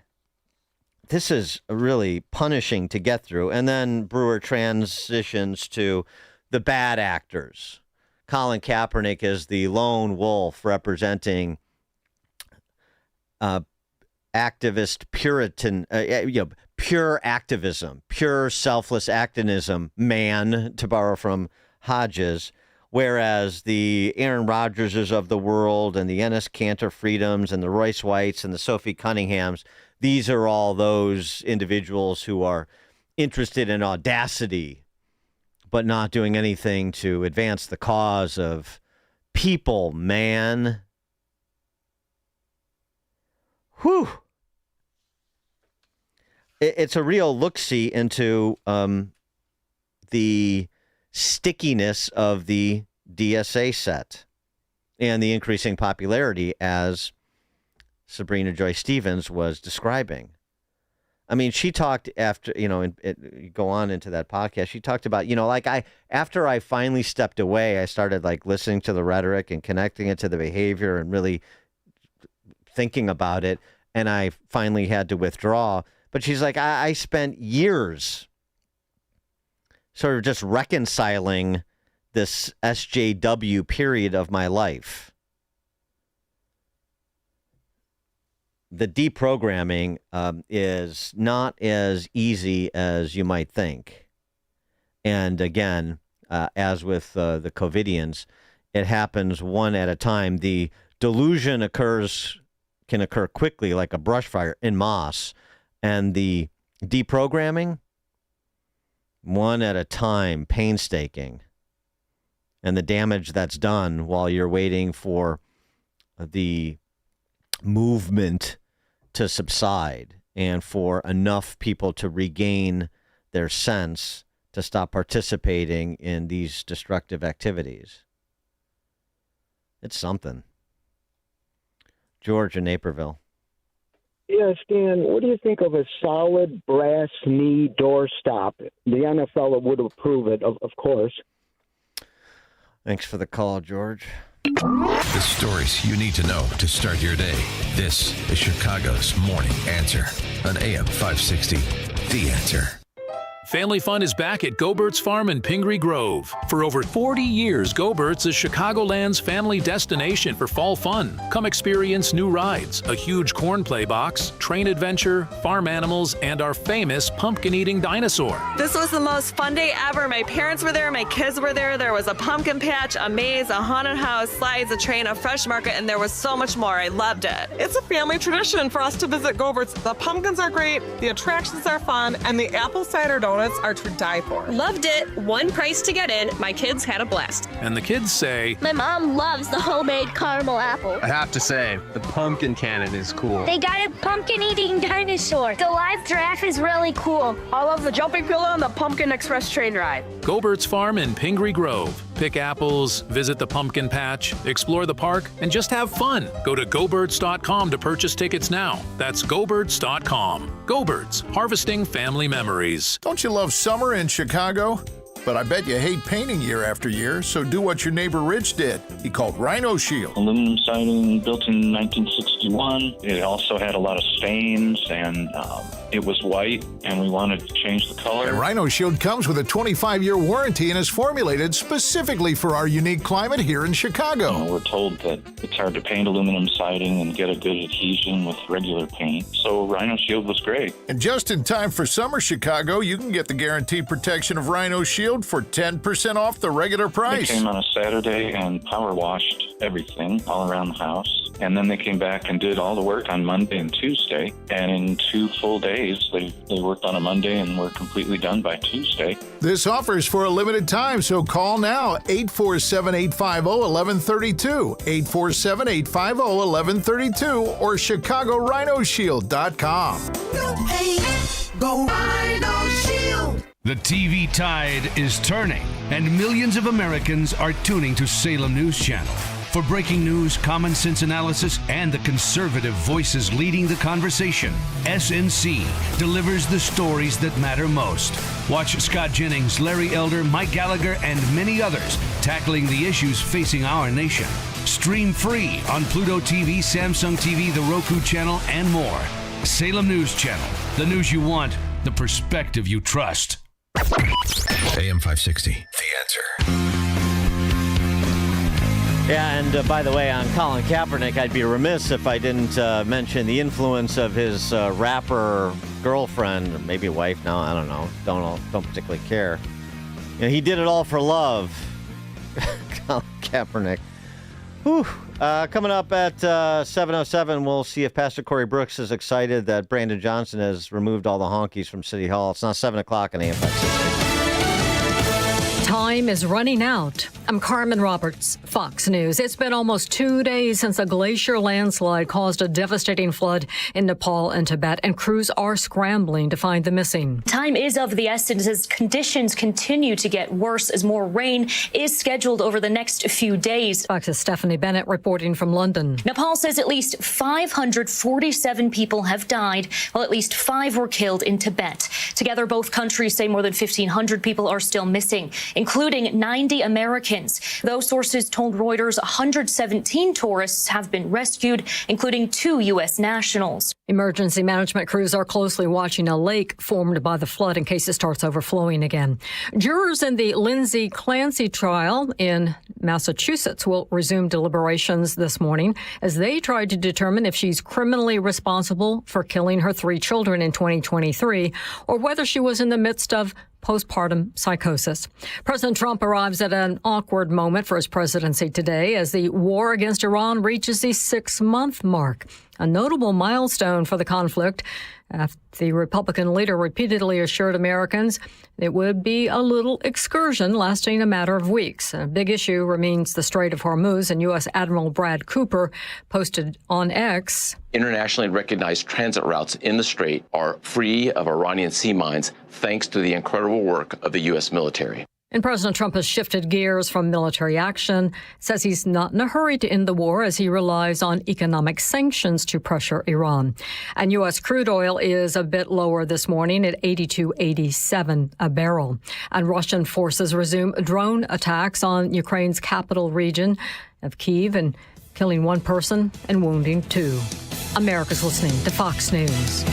This is really punishing to get through. And then Brewer transitions to the bad actors. Colin Kaepernick is the lone wolf representing activist Puritan, pure activism, pure selfless activism, man, to borrow from Hodges, whereas the Aaron Rodgerses of the world and the Enes Kanter Freedoms and the Royce Whites and the Sophie Cunninghams, these are all those individuals who are interested in audacity, but not doing anything to advance the cause of people, man. Whew. It's a real look-see into the stickiness of the DSA set and the increasing popularity, as Sabrina Joy Stevens was describing. I mean, she talked after, go on into that podcast. She talked about, after I finally stepped away, I started listening to the rhetoric and connecting it to the behavior and really thinking about it. And I finally had to withdraw. But she's like, I spent years sort of just reconciling this SJW period of my life. The deprogramming is not as easy as you might think. And again, as with the COVIDians, it happens one at a time. The delusion can occur quickly like a brush fire en masse. And the deprogramming, one at a time, painstaking. And the damage that's done while you're waiting for the movement to subside and for enough people to regain their sense to stop participating in these destructive activities. It's something. George in Naperville. Yes, Dan, what do you think of a solid brass knee doorstop? The NFL would approve it, of course. Thanks for the call, George. The stories you need to know to start your day. This is Chicago's Morning Answer on AM 560. The Answer. Family fun is back at Go-Bert's Farm in Pingree Grove. For over 40 years, Go-Bert's is Chicagoland's family destination for fall fun. Come experience new rides, a huge corn play box, train adventure, farm animals, and our famous pumpkin-eating dinosaur. This was the most fun day ever. My parents were there, my kids were there. There was a pumpkin patch, a maze, a haunted house, slides, a train, a fresh market, and there was so much more. I loved it. It's a family tradition for us to visit Go-Bert's. The pumpkins are great, the attractions are fun, and the apple cider donuts are to die for. Loved it. One price to get in. My kids had a blast. And the kids say, my mom loves the homemade caramel apple. I have to say, the pumpkin cannon is cool. They got a pumpkin-eating dinosaur. The live giraffe is really cool. I love the jumping pillow and the Pumpkin Express train ride. Go-Bert's Farm in Pingree Grove. Pick apples, visit the pumpkin patch, explore the park, and just have fun. Go to GoBirds.com to purchase tickets now. That's GoBirds.com. Go-Birds, harvesting family memories. Don't you love summer in Chicago? But I bet you hate painting year after year, so do what your neighbor Rich did. He called Rhino Shield. Aluminum siding built in 1961. It also had a lot of stains, and it was white, and we wanted to change the color. And Rhino Shield comes with a 25-year warranty and is formulated specifically for our unique climate here in Chicago. We're told that it's hard to paint aluminum siding and get a good adhesion with regular paint, so Rhino Shield was great. And just in time for summer Chicago, you can get the guaranteed protection of Rhino Shield for 10% off the regular price. They came on a Saturday and power washed everything all around the house. And then they came back and did all the work on Monday and Tuesday. And in 2 full days, they worked on a Monday and were completely done by Tuesday. This offer is for a limited time, so call now, 847-850-1132, 847-850-1132, or ChicagoRhinoShield.com. Go Rhino Shield! The TV tide is turning, and millions of Americans are tuning to Salem News Channel. For breaking news, common sense analysis, and the conservative voices leading the conversation, SNC delivers the stories that matter most. Watch Scott Jennings, Larry Elder, Mike Gallagher, and many others tackling the issues facing our nation. Stream free on Pluto TV, Samsung TV, the Roku channel, and more. Salem News Channel. The news you want, the perspective you trust. AM 560, The Answer. Yeah, and by the way, on Colin Kaepernick, I'd be remiss if I didn't mention the influence of his rapper girlfriend, or maybe wife now, I don't know. Don't particularly care. You know, he did it all for love. Colin Kaepernick. Whew. Coming up at 7:07, we'll see if Pastor Corey Brooks is excited that Brandon Johnson has removed all the honkies from City Hall. It's now 7 o'clock on AM 560. Time is running out. I'm Carmen Roberts, Fox News. It's been almost 2 days since a glacier landslide caused a devastating flood in Nepal and Tibet, and crews are scrambling to find the missing. Time is of the essence as conditions continue to get worse as more rain is scheduled over the next few days. Fox's Stephanie Bennett reporting from London. Nepal says at least 547 people have died, while at least 5 were killed in Tibet. Together, both countries say more than 1,500 people are still missing, including 90 Americans. Those sources told Reuters 117 tourists have been rescued, including 2 U.S. nationals. Emergency management crews are closely watching a lake formed by the flood in case it starts overflowing again. Jurors in the Lindsay Clancy trial in Massachusetts will resume deliberations this morning as they try to determine if she's criminally responsible for killing her 3 children in 2023 or whether she was in the midst of postpartum psychosis. President Trump arrives at an awkward moment for his presidency today as the war against Iran reaches the 6-month mark, a notable milestone for the conflict. The Republican leader repeatedly assured Americans it would be a little excursion lasting a matter of weeks. A big issue remains the Strait of Hormuz, and U.S. Admiral Brad Cooper posted on X. Internationally recognized transit routes in the Strait are free of Iranian sea mines thanks to the incredible work of the U.S. military. And President Trump has shifted gears from military action, says he's not in a hurry to end the war as he relies on economic sanctions to pressure Iran. And U.S. crude oil is a bit lower this morning at $82.87 a barrel. And Russian forces resume drone attacks on Ukraine's capital region of Kyiv and killing 1 person and wounding 2. America's listening to Fox News.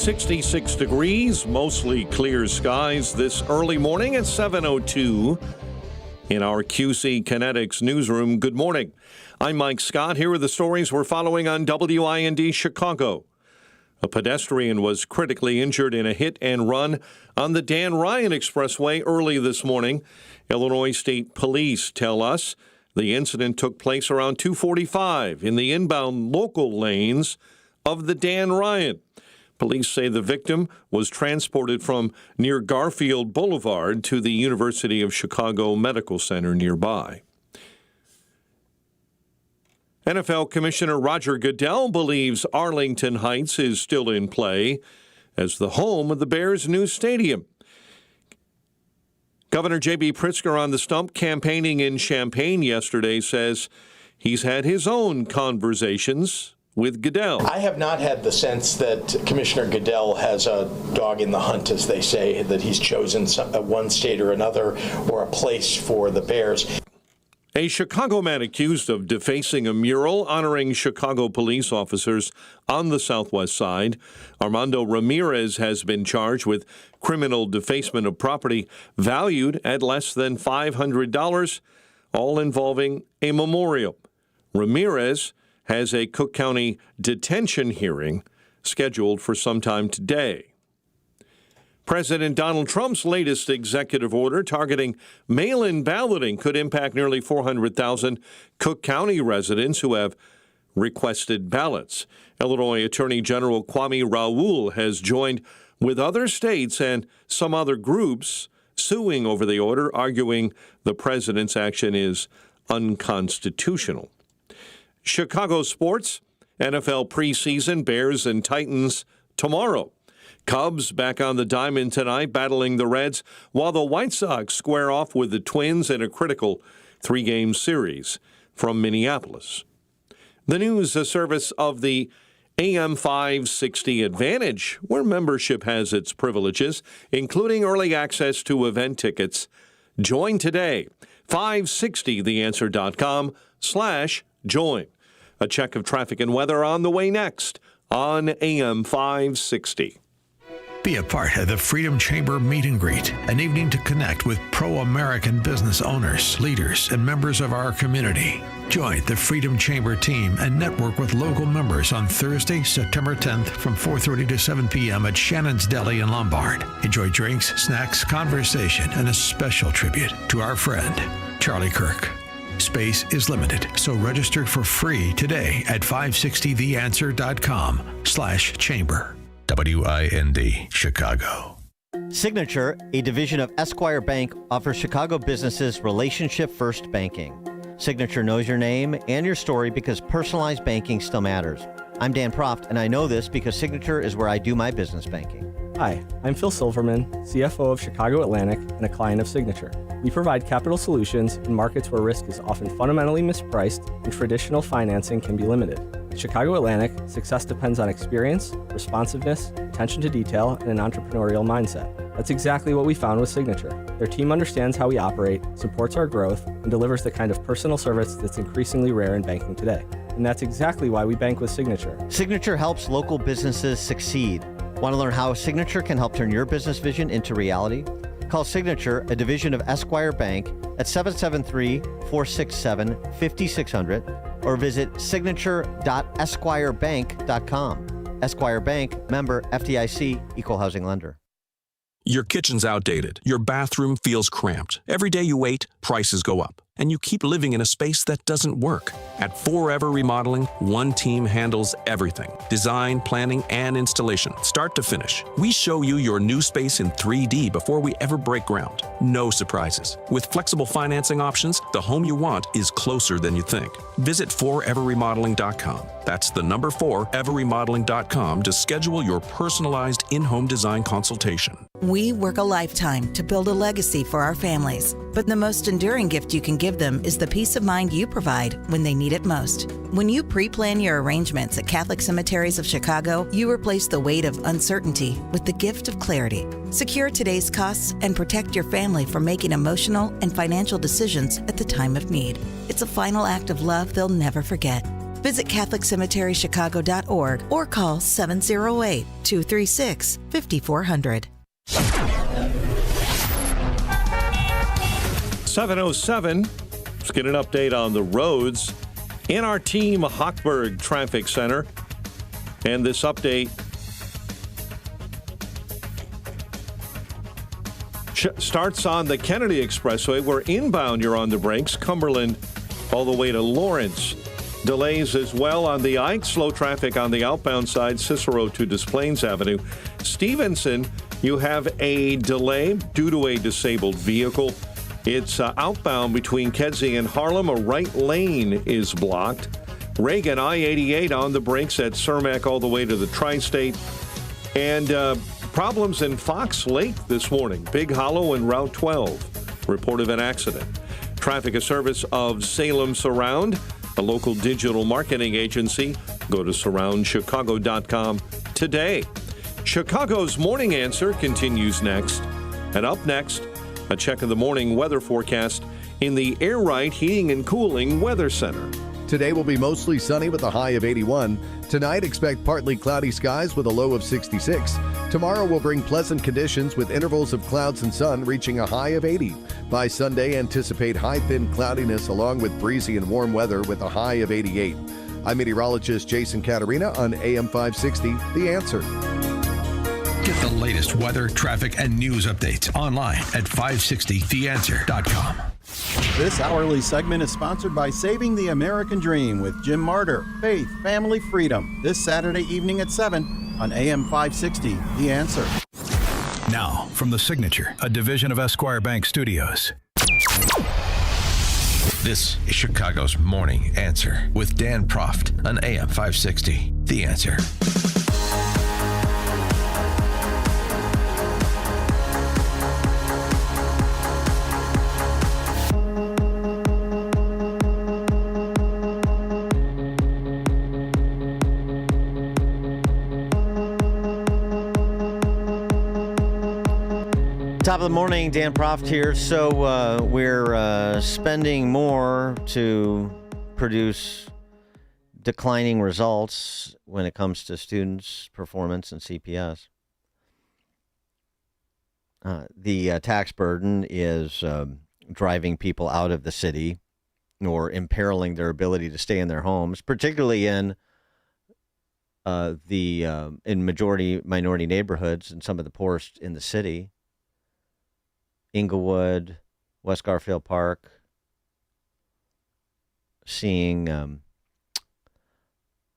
.66 degrees, mostly clear skies this early morning at 7:02 in our QC Kinetics newsroom. Good morning. I'm Mike Scott. Here are the stories we're following on WIND Chicago. A pedestrian was critically injured in a hit and run on the Dan Ryan Expressway early this morning. Illinois State Police tell us the incident took place around 2:45 in the inbound local lanes of the Dan Ryan. Police say the victim was transported from near Garfield Boulevard to the University of Chicago Medical Center nearby. NFL Commissioner Roger Goodell believes Arlington Heights is still in play as the home of the Bears' new stadium. Governor J.B. Pritzker on the stump campaigning in Champaign yesterday says he's had his own conversations with Goodell. I have not had the sense that Commissioner Goodell has a dog in the hunt, as they say, that he's chosen one state or another or a place for the Bears. A Chicago man accused of defacing a mural honoring Chicago police officers on the Southwest Side. Armando Ramirez has been charged with criminal defacement of property valued at less than $500, all involving a memorial. Ramirez has a Cook County detention hearing scheduled for sometime today. President Donald Trump's latest executive order targeting mail-in balloting could impact nearly 400,000 Cook County residents who have requested ballots. Illinois Attorney General Kwame Raoul has joined with other states and some other groups suing over the order, arguing the president's action is unconstitutional. Chicago sports, NFL preseason, Bears and Titans tomorrow. Cubs back on the diamond tonight, battling the Reds, while the White Sox square off with the Twins in a critical 3-game series from Minneapolis. The news, a service of the AM 560 Advantage, where membership has its privileges, including early access to event tickets. Join today. 560theanswer.com/join. A check of traffic and weather on the way next on AM 560. Be a part of the Freedom Chamber Meet and Greet, an evening to connect with pro-American business owners, leaders, and members of our community. Join the Freedom Chamber team and network with local members on Thursday, September 10th from 4:30 to 7 p.m. at Shannon's Deli in Lombard. Enjoy drinks, snacks, conversation, and a special tribute to our friend, Charlie Kirk. Space is limited, so register for free today at 560theanswer.com/chamber. WIND, Chicago. Signature, a division of Esquire Bank, offers Chicago businesses relationship-first banking. Signature knows your name and your story because personalized banking still matters. I'm Dan Proft, and I know this because Signature is where I do my business banking. Hi, I'm Phil Silverman, CFO of Chicago Atlantic and a client of Signature. We provide capital solutions in markets where risk is often fundamentally mispriced and traditional financing can be limited. At Chicago Atlantic, success depends on experience, responsiveness, attention to detail, and an entrepreneurial mindset. That's exactly what we found with Signature. Their team understands how we operate, supports our growth, and delivers the kind of personal service that's increasingly rare in banking today. And that's exactly why we bank with Signature. Signature helps local businesses succeed. Want to learn how Signature can help turn your business vision into reality? Call Signature, a division of Esquire Bank, at 773-467-5600 or visit signature.esquirebank.com. Esquire Bank, member FDIC, equal housing lender. Your kitchen's outdated. Your bathroom feels cramped. Every day you wait, prices go up. And you keep living in a space that doesn't work. At Forever Remodeling, one team handles everything. Design, planning, and installation, start to finish. We show you your new space in 3D before we ever break ground. No surprises. With flexible financing options, the home you want is closer than you think. Visit foreverremodeling.com. That's the number 4everremodeling.com to schedule your personalized in-home design consultation. We work a lifetime to build a legacy for our families, but the most enduring gift you can give them is the peace of mind you provide when they need it most. When you pre-plan your arrangements at Catholic Cemeteries of Chicago, you replace the weight of uncertainty with the gift of clarity. Secure today's costs and protect your family from making emotional and financial decisions at the time of need. It's a final act of love they'll never forget. Visit CatholicCemeteryChicago.org or call 708-236-5400. 7:07. Let's get an update on the roads in our Team Hochberg Traffic Center. And this update starts on the Kennedy Expressway, where inbound you're on the brakes, Cumberland all the way to Lawrence. Delays as well on the Ike, slow traffic on the outbound side, Cicero to Des Plaines Avenue. Stevenson, you have a delay due to a disabled vehicle. It's outbound between Kedzie and Harlem. A right lane is blocked. Reagan, I-88 on the brakes at Cermak all the way to the Tri-State. And problems in Fox Lake this morning. Big Hollow and Route 12. Report of an accident. Traffic, a service of Salem Surround, a local digital marketing agency. Go to surroundchicago.com today. Chicago's Morning Answer continues next. And up next, a check of the morning weather forecast in the Air Right Heating and Cooling Weather Center. Today will be mostly sunny with a high of 81. Tonight, expect partly cloudy skies with a low of 66. Tomorrow will bring pleasant conditions with intervals of clouds and sun reaching a high of 80. By Sunday, anticipate high thin cloudiness along with breezy and warm weather with a high of 88. I'm meteorologist Jason Caterina on AM 560, The Answer. Get the latest weather, traffic, and news updates online at 560theanswer.com. This hourly segment is sponsored by Saving the American Dream with Jim Martyr, Faith, Family, Freedom, this Saturday evening at 7 on AM 560, The Answer. Now, from the Signature, a division of Esquire Bank Studios. This is Chicago's Morning Answer with Dan Proft on AM 560, The Answer. Top of the morning, Dan Proft here. So we're spending more to produce declining results when it comes to students' performance and CPS. The tax burden is driving people out of the city or imperiling their ability to stay in their homes, particularly in majority minority neighborhoods and some of the poorest in the city. Inglewood, West Garfield Park, seeing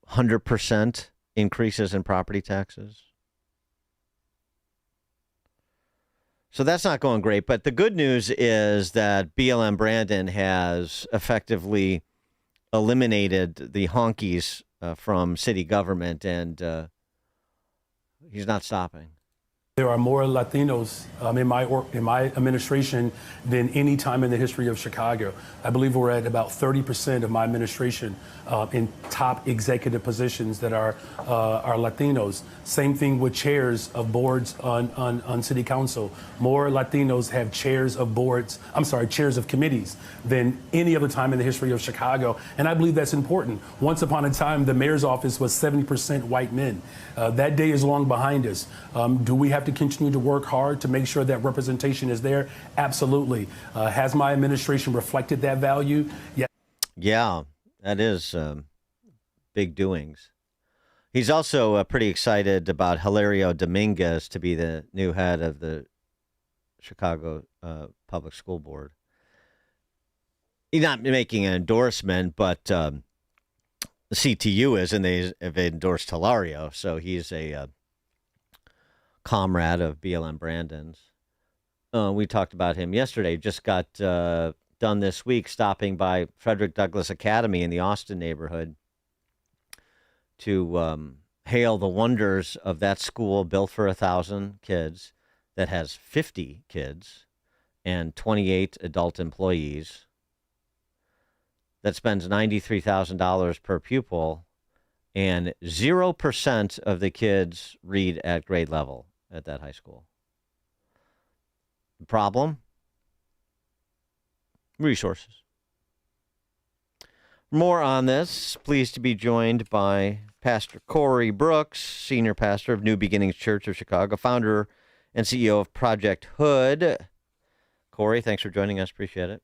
100% increases in property taxes. So that's not going great. But the good news is that BLM Brandon has effectively eliminated the honkies from city government, and he's not stopping. There are more Latinos in my administration than any time in the history of Chicago. I believe we're at about 30% of my administration in top executive positions that are Latinos. Same thing with chairs of boards on city council. More Latinos have chairs of committees than any other time in the history of Chicago. And I believe that's important. Once upon a time, the mayor's office was 70% white men. That day is long behind us. Do we have to continue to work hard to make sure that representation is there? Absolutely. Has my administration reflected that value? Yeah, that is big doings. He's also pretty excited about Hilario Dominguez to be the new head of the Chicago Public School Board. He's not making an endorsement, but the CTU is, and they have endorsed Hilario, so he's a comrade of BLM Brandon's. We talked about him yesterday. Just got done this week stopping by Frederick Douglass Academy in the Austin neighborhood to hail the wonders of that school built for 1,000 kids that has 50 kids and 28 adult employees that spends $93,000 per pupil, and 0% of the kids read at grade level at that high school. The problem? Resources. More on this. Pleased to be joined by Pastor Corey Brooks, Senior Pastor of New Beginnings Church of Chicago, founder and CEO of Project Hood. Corey, thanks for joining us. Appreciate it.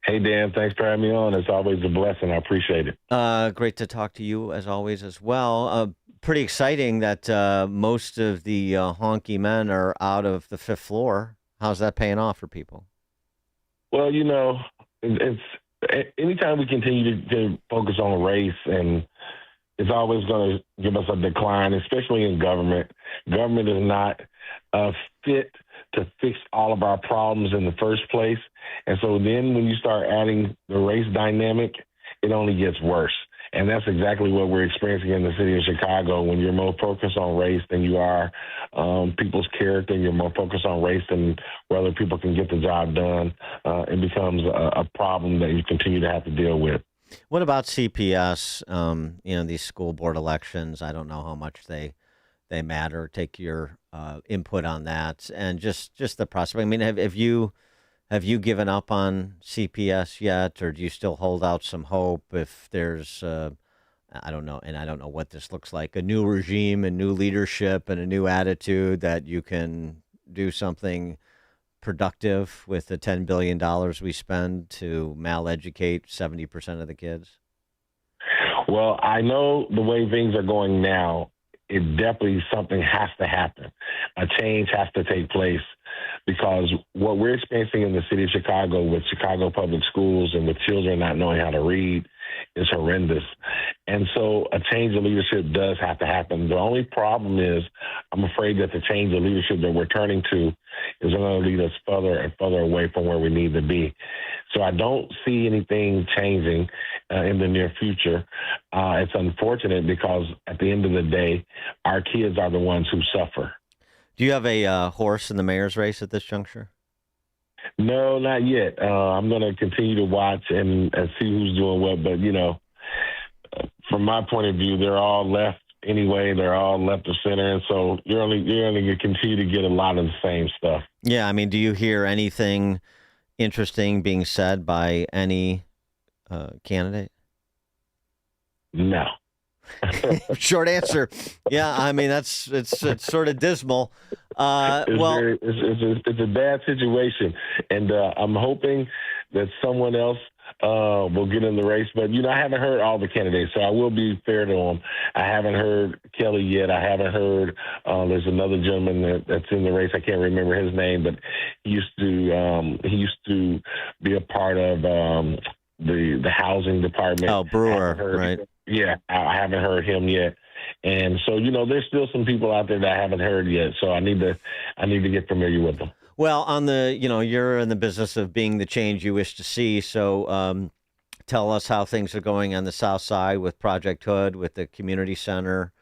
Hey, Dan. Thanks for having me on. It's always a blessing. I appreciate it. Great to talk to you, as always, as well. Pretty exciting that most of the honky men are out of the fifth floor. How's that paying off for people? Well, you know, it's anytime we continue to focus on race, and it's always going to give us a decline, especially in government. Government is not fit to fix all of our problems in the first place. And so then when you start adding the race dynamic, it only gets worse. And that's exactly what we're experiencing in the city of Chicago. When you're more focused on race than you are people's character, you're more focused on race than whether people can get the job done, it becomes a problem that you continue to have to deal with. What about CPS? These school board elections, I don't know how much they matter. Take your input on that, and just the prospect. I mean, have you given up on CPS yet, or do you still hold out some hope if there's I don't know, and I don't know what this looks like, a new regime and new leadership and a new attitude, that you can do something productive with the $10 billion we spend to maleducate 70% of the kids? Well, I know the way things are going now, it definitely something has to happen. A change has to take place, because what we're experiencing in the city of Chicago with Chicago public schools and with children not knowing how to read is horrendous. And so a change of leadership does have to happen. The only problem is I'm afraid that the change of leadership that we're turning to is going to lead us further and further away from where we need to be. So I don't see anything changing in the near future. It's unfortunate, because at the end of the day, our kids are the ones who suffer. Do you have a horse in the mayor's race at this juncture? No, not yet. I'm going to continue to watch and see who's doing what. But, from my point of view, they're all left anyway. They're all left of center, and so you're only going to continue to get a lot of the same stuff. Yeah, I mean, do you hear anything interesting being said by any candidate? No. Short answer. Yeah, I mean it's sort of dismal. It's a bad situation, and I'm hoping that someone else will get in the race. But I haven't heard all the candidates, so I will be fair to them. I haven't heard Kelly yet. I haven't heard. There's another gentleman that's in the race. I can't remember his name, but he used to be a part of the housing department. Oh, Brewer, right? Yeah, I haven't heard him yet. And so, there's still some people out there that I haven't heard yet. So I need to get familiar with them. Well, you're in the business of being the change you wish to see. So tell us how things are going on the South Side with Project Hood, with the community center,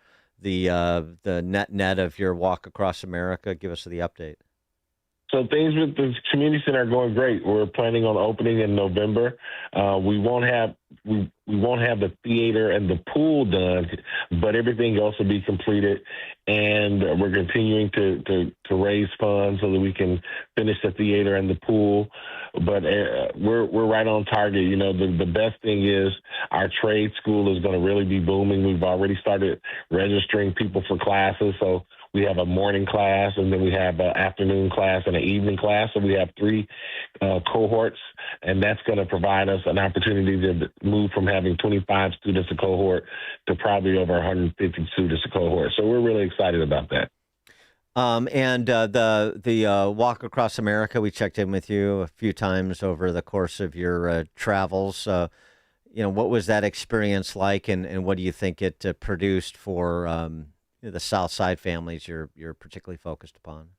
the net of your walk across America. Give us the update. So things with the community center are going great. We're planning on opening in November. We won't have the theater and the pool done, but everything else will be completed. And we're continuing to raise funds so that we can finish the theater and the pool. But we're right on target. The best thing is our trade school is going to really be booming. We've already started registering people for classes. So we have a morning class, and then we have an afternoon class and an evening class. So we have 3 cohorts, and that's going to provide us an opportunity to move from having 25 students a cohort to probably over 150 students a cohort. So we're really excited about that. And the Walk Across America, we checked in with you a few times over the course of your travels. What was that experience like, and what do you think it produced for the South Side families you're particularly focused upon?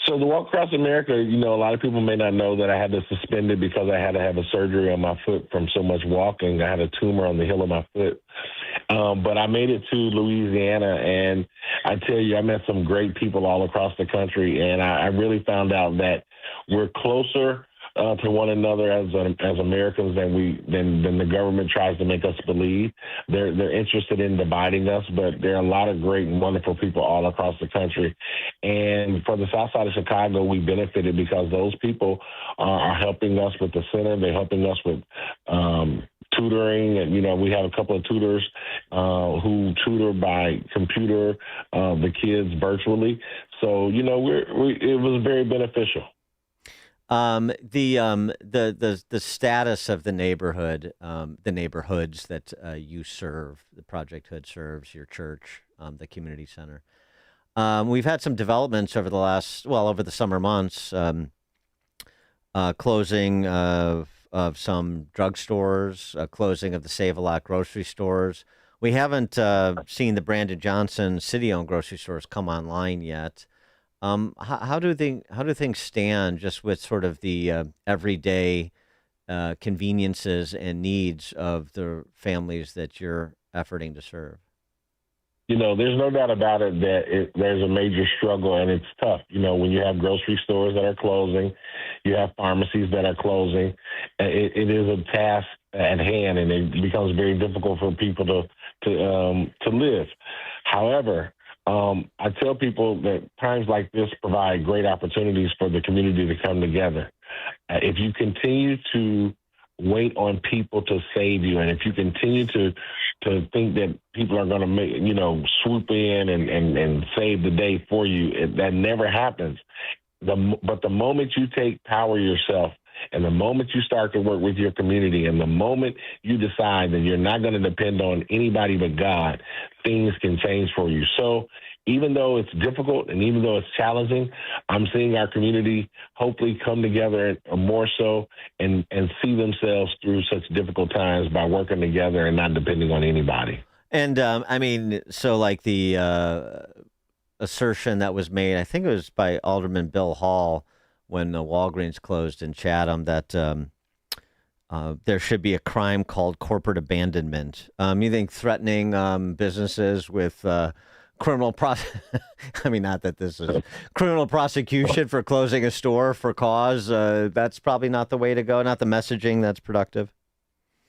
So the Walk Across America, a lot of people may not know that I had to suspend it because I had to have a surgery on my foot from so much walking. I had a tumor on the heel of my foot. But I made it to Louisiana, and I tell you, I met some great people all across the country, and I really found out that we're closer to one another as Americans than the government tries to make us believe. They're interested in dividing us, but there are a lot of great and wonderful people all across the country. And for the South Side of Chicago, we benefited because those people are helping us with the center. They're helping us with tutoring, and we have a couple of tutors who tutor by computer the kids virtually. So it was very beneficial. The status of the neighborhood, the neighborhoods that you serve, the Project Hood serves, your church, the community center. We've had some developments over the summer months, closing of some drugstores, closing of the Save-A-Lot grocery stores. We haven't seen the Brandon Johnson city-owned grocery stores come online yet. How do things stand just with sort of the everyday conveniences and needs of the families that you're efforting to serve? There's no doubt about it that there's a major struggle, and it's tough. When you have grocery stores that are closing, you have pharmacies that are closing. It is a task at hand, and it becomes very difficult for people to live. However, I tell people that times like this provide great opportunities for the community to come together. If you continue to wait on people to save you, and if you continue to think that people are going to swoop in and save the day for you, that never happens. But the moment you take power yourself, and the moment you start to work with your community, and the moment you decide that you're not going to depend on anybody but God, things can change for you. So even though it's difficult and even though it's challenging, I'm seeing our community hopefully come together more so and see themselves through such difficult times by working together and not depending on anybody. And so like the assertion that was made, I think it was by Alderman Bill Hall when the Walgreens closed in Chatham, that there should be a crime called corporate abandonment. You think threatening businesses with criminal not that this is criminal prosecution for closing a store for cause, that's probably not the way to go, not the messaging that's productive?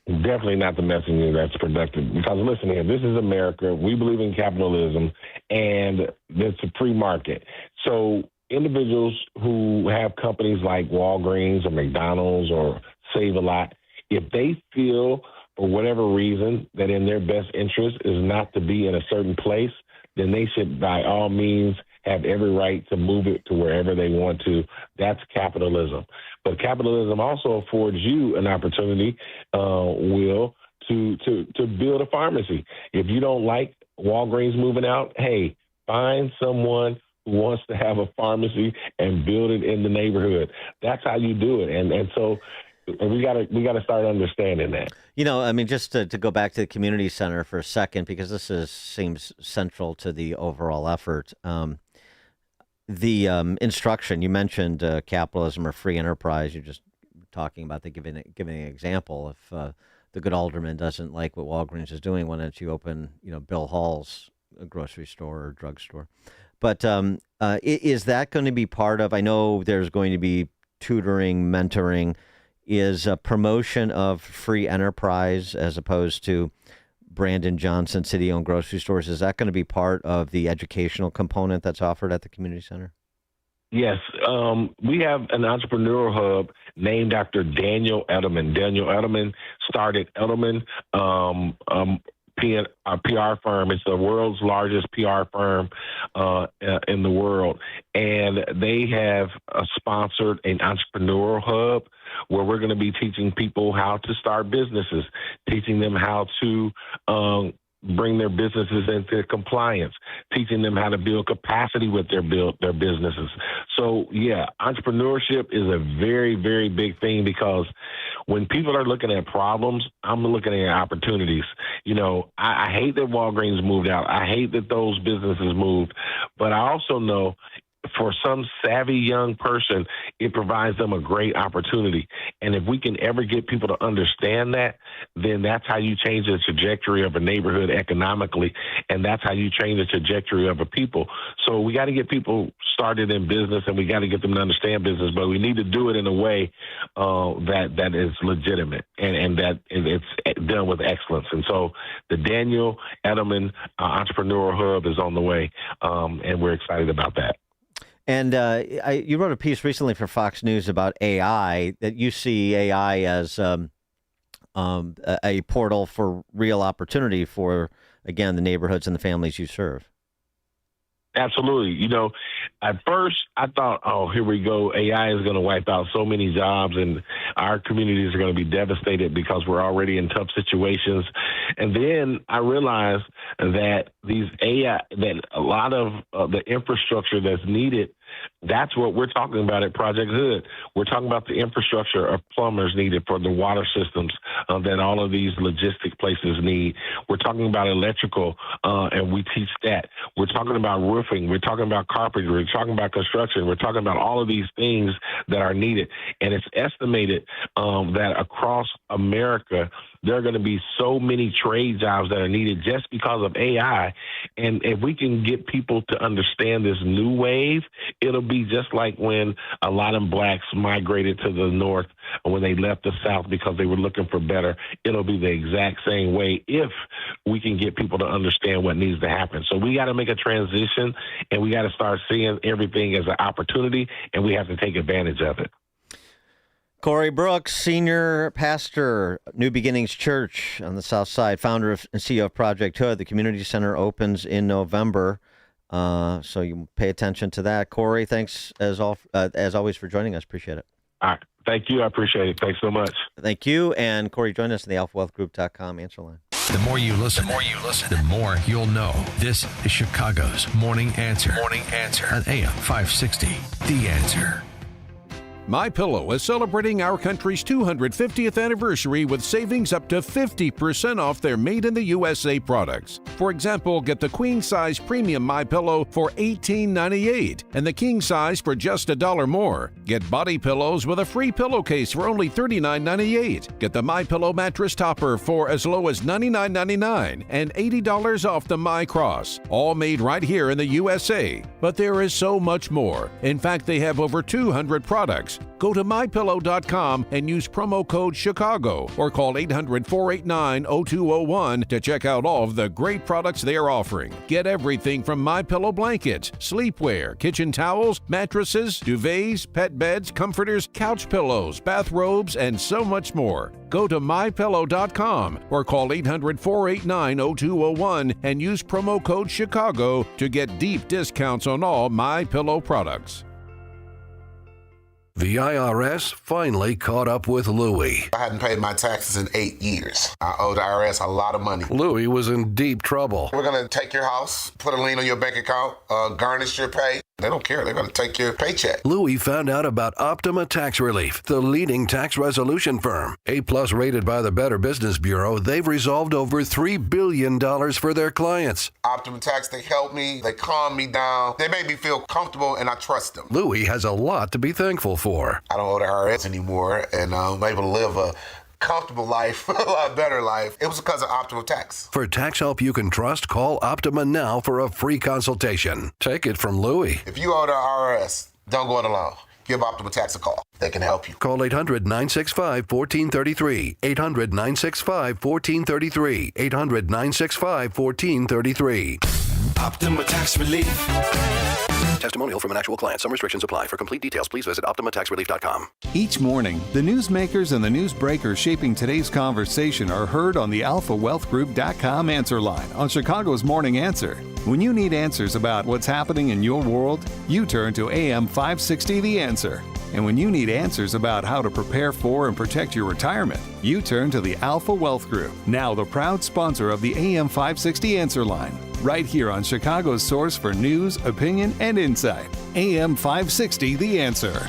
Definitely not the messaging that's productive. Because listen here, this is America. We believe in capitalism, and it's a free market. So individuals who have companies like Walgreens or McDonald's or Save-A-Lot, if they feel for whatever reason that in their best interest is not to be in a certain place, then they should by all means have every right to move it to wherever they want to. That's capitalism. But capitalism also affords you an opportunity, Will, to build a pharmacy. If you don't like Walgreens moving out, hey, find someone who wants to have a pharmacy and build it in the neighborhood. That's how you do it. And so we got to start understanding that. You know, I mean, just to go back to the community center for a second, because this seems central to the overall effort. The instruction, you mentioned capitalism or free enterprise. You're just talking about giving an example. If the good alderman doesn't like what Walgreens is doing, why don't you open, Bill Hall's grocery store or drugstore? But is that going to be part of, I know there's going to be tutoring, mentoring, is a promotion of free enterprise as opposed to Brandon Johnson city-owned grocery stores. Is that going to be part of the educational component that's offered at the community center? Yes. We have an entrepreneurial hub named after Daniel Edelman. Daniel Edelman started Edelman PR firm. It's the world's largest PR firm in the world. And they have sponsored an entrepreneurial hub where we're going to be teaching people how to start businesses, teaching them how to bring their businesses into compliance, teaching them how to build capacity with their businesses. So, yeah, entrepreneurship is a very, very big thing because when people are looking at problems, I'm looking at opportunities. I hate that Walgreens moved out. I hate that those businesses moved. But I also know for some savvy young person, it provides them a great opportunity. And if we can ever get people to understand that, then that's how you change the trajectory of a neighborhood economically. And that's how you change the trajectory of a people. So we got to get people started in business and we got to get them to understand business, but we need to do it in a way that is legitimate and that it's done with excellence. And so the Daniel Edelman Entrepreneurial Hub is on the way, and we're excited about that. And you wrote a piece recently for Fox News about AI, that you see AI as a portal for real opportunity for, again, the neighborhoods and the families you serve. Absolutely. At first I thought, oh, here we go. AI is going to wipe out so many jobs and our communities are going to be devastated because we're already in tough situations. And then I realized that that a lot of the infrastructure that's needed, that's what we're talking about at Project Hood. We're talking about the infrastructure of plumbers needed for the water systems that all of these logistic places need. We're talking about electrical, and we teach that. We're talking about roofing. We're talking about carpentry. We're talking about construction. We're talking about all of these things that are needed. And it's estimated that across America, there are going to be so many trade jobs that are needed just because of AI. And if we can get people to understand this new wave, it'll be just like when a lot of blacks migrated to the North or when they left the South because they were looking for better. It'll be the exact same way if we can get people to understand what needs to happen. So we got to make a transition and we got to start seeing everything as an opportunity, and we have to take advantage of it. Corey Brooks, senior pastor, New Beginnings Church on the South Side, founder and CEO of Project Hood. The community center opens in November, so you pay attention to that. Corey, thanks as always for joining us. Appreciate it. All right. Thank you. I appreciate it. Thanks so much. Thank you. And Corey, join us in the alphawealthgroup.com answer line. The more you listen, the more you'll know. This is Chicago's Morning Answer. Morning Answer on AM 560. The Answer. MyPillow is celebrating our country's 250th anniversary with savings up to 50% off their Made in the USA products. For example, get the queen size premium MyPillow for $18.98 and the king size for just $1 more. Get body pillows with a free pillowcase for only $39.98. Get the MyPillow mattress topper for as low as $99.99 and $80 off the MyCross. All made right here in the USA. But there is so much more. In fact, they have over 200 products products. Go to MyPillow.com and use promo code Chicago or call 800-489-0201 to check out all of the great products they are offering. Get everything from MyPillow blankets, sleepwear, kitchen towels, mattresses, duvets, pet beds, comforters, couch pillows, bathrobes, and so much more. Go to MyPillow.com or call 800-489-0201 and use promo code Chicago to get deep discounts on all MyPillow products. The IRS finally caught up with Louie. I hadn't paid my taxes in 8 years. I owed the IRS a lot of money. Louie was in deep trouble. We're going to take your house, put a lien on your bank account, garnish your pay. They don't care. They're going to take your paycheck. Louie found out about Optima Tax Relief, the leading tax resolution firm. A-plus rated by the Better Business Bureau, they've resolved over $3 billion for their clients. Optima Tax, they helped me. They calmed me down. They made me feel comfortable, and I trust them. Louie has a lot to be thankful for. I don't owe the IRS anymore, and I'm able to live a comfortable life, a lot better life. It was because of Optima Tax. For tax help you can trust, call Optima now for a free consultation. Take it from Louie. If you owe the IRS, don't go it alone. Give Optima Tax a call. They can help you. Call 800-965-1433. 800-965-1433. 800-965-1433. Optima Tax Relief. Testimonial from an actual client. Some restrictions apply. For complete details, please visit OptimaTaxRelief.com. Each morning, the newsmakers and the newsbreakers shaping today's conversation are heard on the AlphaWealthGroup.com answer line on Chicago's Morning Answer. When you need answers about what's happening in your world, you turn to AM 560 The Answer. And when you need answers about how to prepare for and protect your retirement, you turn to the Alpha Wealth Group, now the proud sponsor of the AM 560 Answer line. Right here on Chicago's source for news, opinion, and insight. AM 560 The Answer.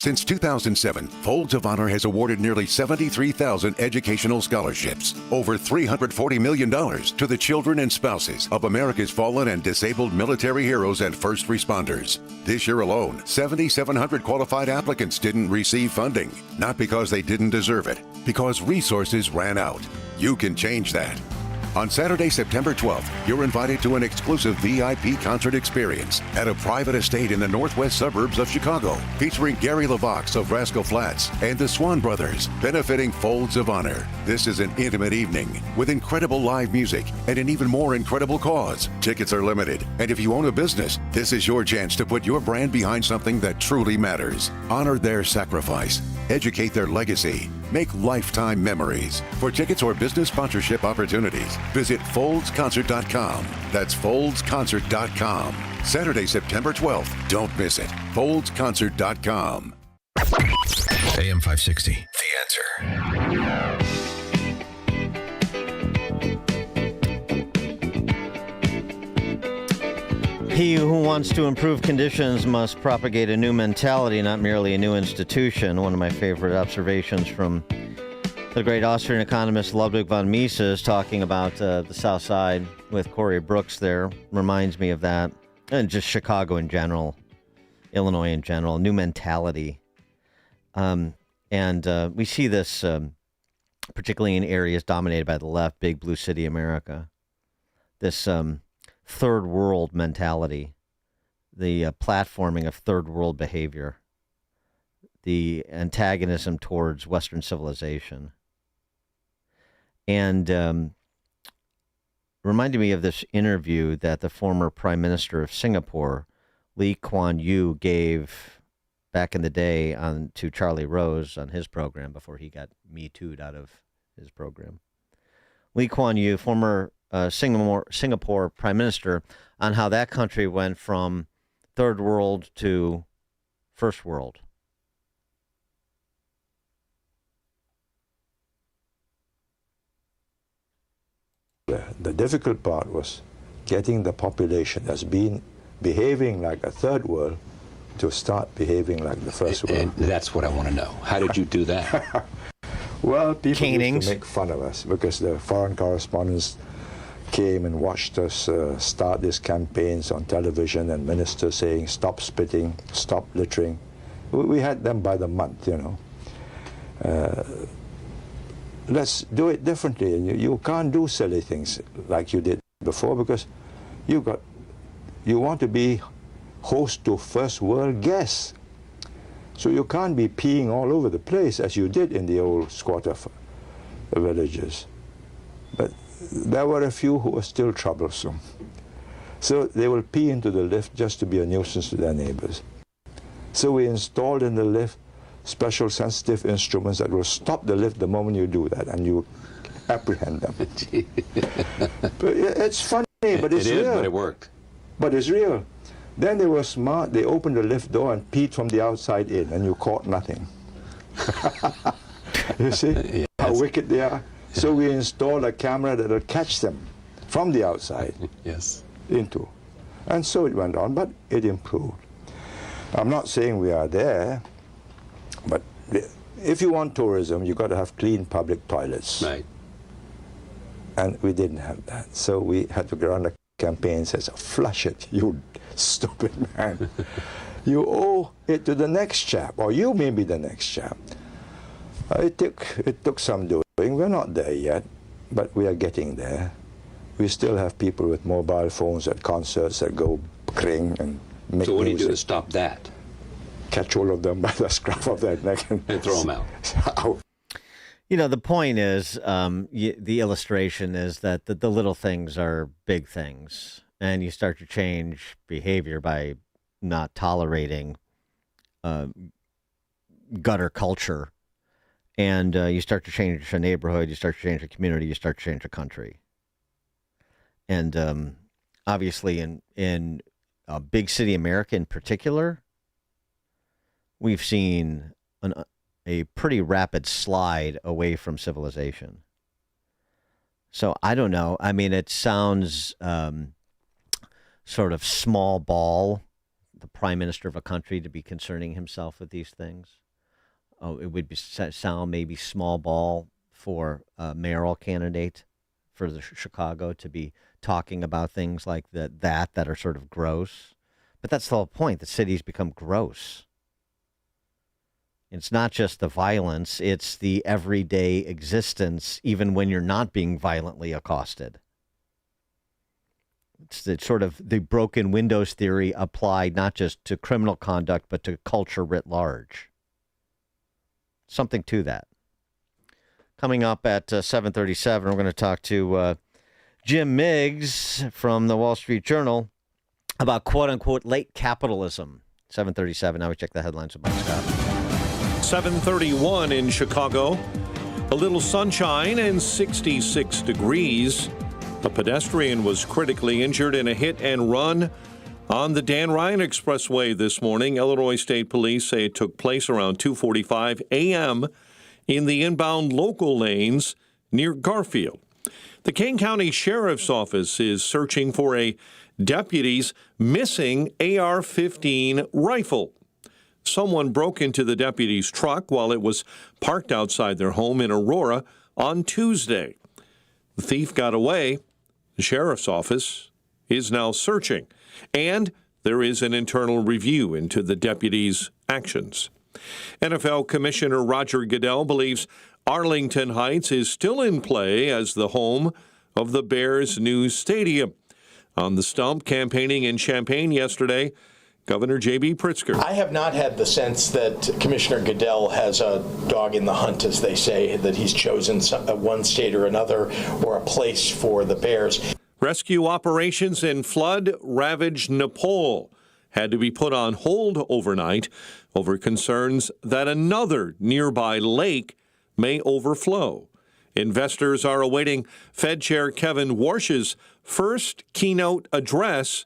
Since 2007, Folds of Honor has awarded nearly 73,000 educational scholarships, over $340 million to the children and spouses of America's fallen and disabled military heroes and first responders. This year alone, 7,700 qualified applicants didn't receive funding, not because they didn't deserve it, because resources ran out. You can change that. On Saturday, September 12th, you're invited to an exclusive VIP concert experience at a private estate in the northwest suburbs of Chicago, featuring Gary LaVox of Rascal Flatts and the Swan Brothers, benefiting Folds of Honor. This is an intimate evening with incredible live music and an even more incredible cause. Tickets are limited, and if you own a business, this is your chance to put your brand behind something that truly matters. Honor their sacrifice, educate their legacy, make lifetime memories. For tickets or business sponsorship opportunities, visit foldsconcert.com. That's foldsconcert.com. Saturday, September 12th. Don't miss it. foldsconcert.com. AM 560, The Answer. He who wants to improve conditions must propagate a new mentality, not merely a new institution. One of my favorite observations from the great Austrian economist Ludwig von Mises talking about the South Side with Corey Brooks there reminds me of that. And just Chicago in general, Illinois in general, new mentality. And we see this particularly in areas dominated by the left, big blue city America. This third world mentality, the platforming of third world behavior, the antagonism towards Western civilization. And reminded me of this interview that the former Prime Minister of Singapore, Lee Kuan Yew, gave back in the day to Charlie Rose on his program before he got Me Too'd out of his program. Lee Kuan Yew, former Singapore Prime Minister, on how that country went from third world to first world. The difficult part was getting the population that's been behaving like a third world to start behaving like the first world. And that's what I want to know. How did you do that? Well, people used to make fun of us because the foreign correspondents came and watched us start these campaigns on television, and ministers saying, stop spitting, stop littering. We had them by the month, you know. Let's do it differently. You can't do silly things like you did before because you want to be host to first world guests. So you can't be peeing all over the place as you did in the old squatter villages. But there were a few who were still troublesome. So they will pee into the lift just to be a nuisance to their neighbors. So we installed in the lift special sensitive instruments that will stop the lift the moment you do that, and you apprehend them. But it's funny, but it's real. But it worked. But it's real. Then they were smart. They opened the lift door and peed from the outside in, and you caught nothing. You see how wicked they are? So we installed a camera that will catch them from the outside into. And so it went on, but it improved. I'm not saying we are there, but if you want tourism, you've got to have clean public toilets. Right. And we didn't have that. So we had to run a campaign that says, flush it, you stupid man. You owe it to the next chap, or you may be the next chap. It took some doing. We're not there yet, but we are getting there. We still have people with mobile phones at concerts that go kring and make music. So what do you do to stop that? Catch all of them by the scruff of their neck and throw them out. You know, the point is, the illustration is that the little things are big things, and you start to change behavior by not tolerating gutter culture, and you start to change a neighborhood, you start to change a community, you start to change a country. And obviously in big city America in particular, we've seen a pretty rapid slide away from civilization. So I don't know. I mean, it sounds sort of small ball, the prime minister of a country to be concerning himself with these things. Oh, it would sound maybe small ball for a mayoral candidate for the Chicago to be talking about things like that are sort of gross. But that's the whole point. The city's become gross. It's not just the violence, it's the everyday existence, even when you're not being violently accosted. It's sort of the broken windows theory applied not just to criminal conduct, but to culture writ large. Something to that. Coming up at 7:37, we're going to talk to Jim Miggs from the Wall Street Journal about quote-unquote late capitalism. 7:37, now we check the headlines with Mike Scott. 7:31 in Chicago. A little sunshine and 66 degrees. A pedestrian was critically injured in a hit and run on the Dan Ryan Expressway this morning. Illinois State Police say it took place around 2:45 a.m. in the inbound local lanes near Garfield. The Kane County Sheriff's Office is searching for a deputy's missing AR-15 rifle. Someone broke into the deputy's truck while it was parked outside their home in Aurora on Tuesday. The thief got away. The sheriff's office is now searching, and there is an internal review into the deputy's actions. NFL Commissioner Roger Goodell believes Arlington Heights is still in play as the home of the Bears' new stadium. On the stump, campaigning in Champaign yesterday, Governor J.B. Pritzker. I have not had the sense that Commissioner Goodell has a dog in the hunt, as they say, that he's chosen one state or another or a place for the Bears. Rescue operations in flood-ravaged Nepal had to be put on hold overnight over concerns that another nearby lake may overflow. Investors are awaiting Fed Chair Kevin Warsh's first keynote address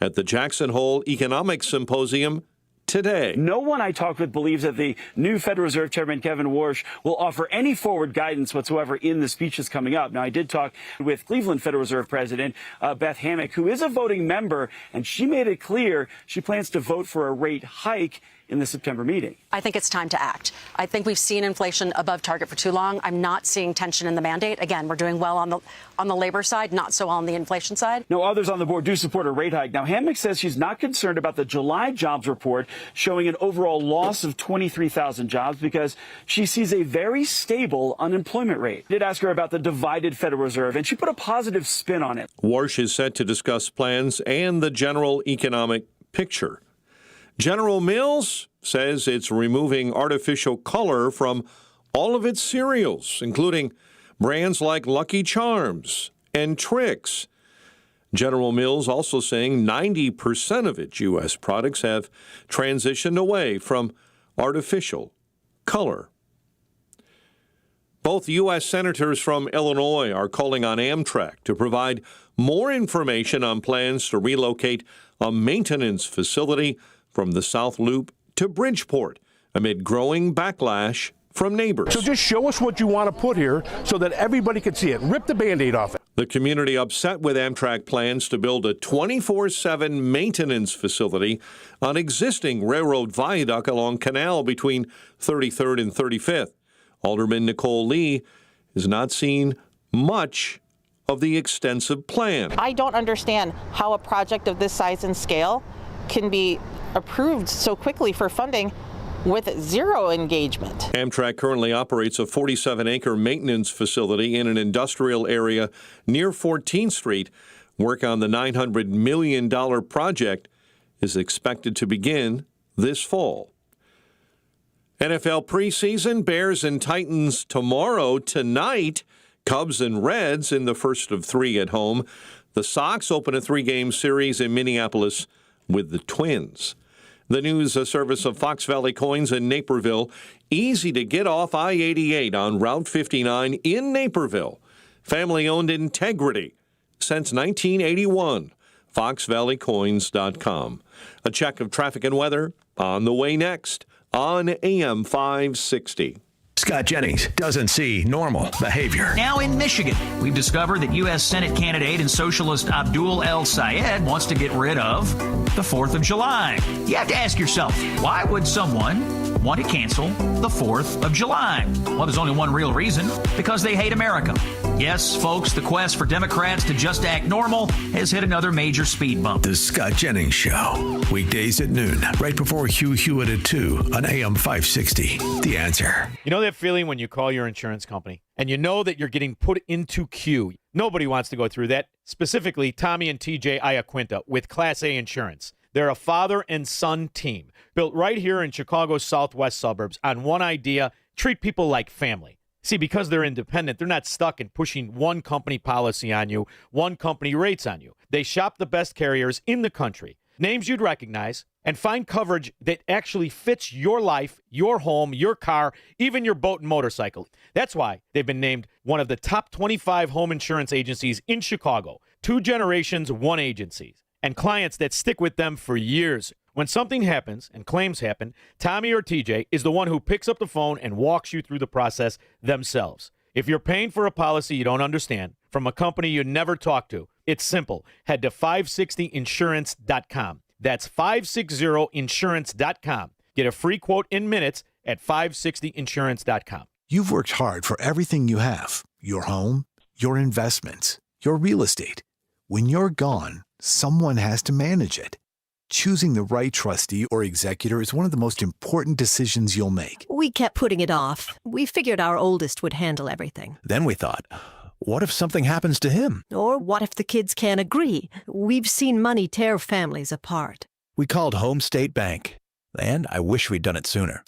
at the Jackson Hole Economics Symposium today. No one I talked with believes that the new Federal Reserve Chairman Kevin Warsh will offer any forward guidance whatsoever in the speeches coming up. Now, I did talk with Cleveland Federal Reserve President Beth Hammack, who is a voting member, and she made it clear she plans to vote for a rate hike in the September meeting. I think it's time to act. I think we've seen inflation above target for too long. I'm not seeing tension in the mandate. Again, we're doing well on the labor side, not so well on the inflation side. No, others on the board do support a rate hike. Now, Hammack says she's not concerned about the July jobs report showing an overall loss of 23,000 jobs because she sees a very stable unemployment rate. I did ask her about the divided Federal Reserve, and she put a positive spin on it. Warsh is set to discuss plans and the general economic picture. General Mills says it's removing artificial color from all of its cereals, including brands like Lucky Charms and Trix. General Mills also saying 90% of its U.S. products have transitioned away from artificial color. Both U.S. senators from Illinois are calling on Amtrak to provide more information on plans to relocate a maintenance facility from the South Loop to Bridgeport amid growing backlash from neighbors. So just show us what you want to put here so that everybody can see it. Rip the Band-Aid off it. The community upset with Amtrak plans to build a 24/7 maintenance facility on existing railroad viaduct along Canal between 33rd and 35th. Alderman Nicole Lee has not seen much of the extensive plan. I don't understand how a project of this size and scale can be approved so quickly for funding with zero engagement. Amtrak currently operates a 47-acre maintenance facility in an industrial area near 14th Street. Work on the $900 million project is expected to begin this fall. NFL preseason, Bears and Titans tomorrow. Tonight, Cubs and Reds in the first of three at home. The Sox open a three-game series in Minneapolis with the Twins. The news service of Fox Valley Coins in Naperville. Easy to get off I-88 on Route 59 in Naperville. Family-owned integrity since 1981. FoxValleyCoins.com. A check of traffic and weather on the way next on AM 560. Scott Jennings doesn't see normal behavior. Now in Michigan, we've discovered that U.S. Senate candidate and socialist Abdul El Sayed wants to get rid of the 4th of July. You have to ask yourself, why would someone want to cancel the 4th of July? Well, there's only one real reason, because they hate America. Yes, folks, the quest for Democrats to just act normal has hit another major speed bump. The Scott Jennings Show, weekdays at noon, right before Hugh Hewitt at 2 on AM 560. The Answer. You know that feeling when you call your insurance company and you know that you're getting put into queue? Nobody wants to go through that, specifically Tommy and TJ Iaquinta with Class A Insurance. They're a father and son team built right here in Chicago's southwest suburbs on one idea: treat people like family. See, because they're independent, they're not stuck in pushing one company policy on you, one company rates on you. They shop the best carriers in the country, names you'd recognize, and find coverage that actually fits your life, your home, your car, even your boat and motorcycle. That's why they've been named one of the top 25 home insurance agencies in Chicago. 2 generations, 1 agency. And clients that stick with them for years. When something happens and claims happen, Tommy or TJ is the one who picks up the phone and walks you through the process themselves. If you're paying for a policy you don't understand from a company you never talked to, it's simple. Head to 560insurance.com. That's 560insurance.com. Get a free quote in minutes at 560insurance.com. You've worked hard for everything you have: your home, your investments, your real estate. When you're gone, someone has to manage it. Choosing the right trustee or executor is one of the most important decisions you'll make. We kept putting it off. We figured our oldest would handle everything. Then we thought, what if something happens to him? Or what if the kids can't agree? We've seen money tear families apart. We called Home State Bank, and I wish we'd done it sooner.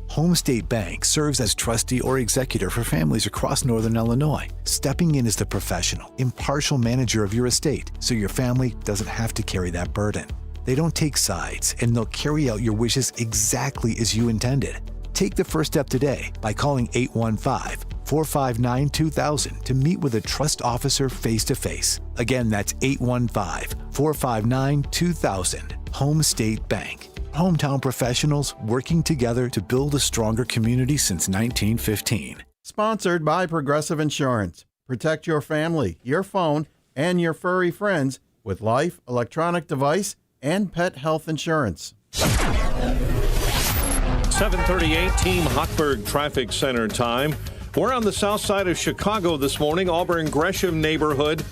Home State Bank serves as trustee or executor for families across Northern Illinois, stepping in as the professional, impartial manager of your estate so your family doesn't have to carry that burden. They don't take sides, and they'll carry out your wishes exactly as you intended. Take the first step today by calling 815-459-2000 to meet with a trust officer face-to-face. Again, that's 815-459-2000. Home State Bank. Hometown professionals working together to build a stronger community since 1915. Sponsored by Progressive Insurance. Protect your family, your phone, and your furry friends with life, electronic device, and pet health insurance. 7:38 Team Hochberg Traffic Center time. We're on the south side of Chicago this morning, Auburn Gresham neighborhood,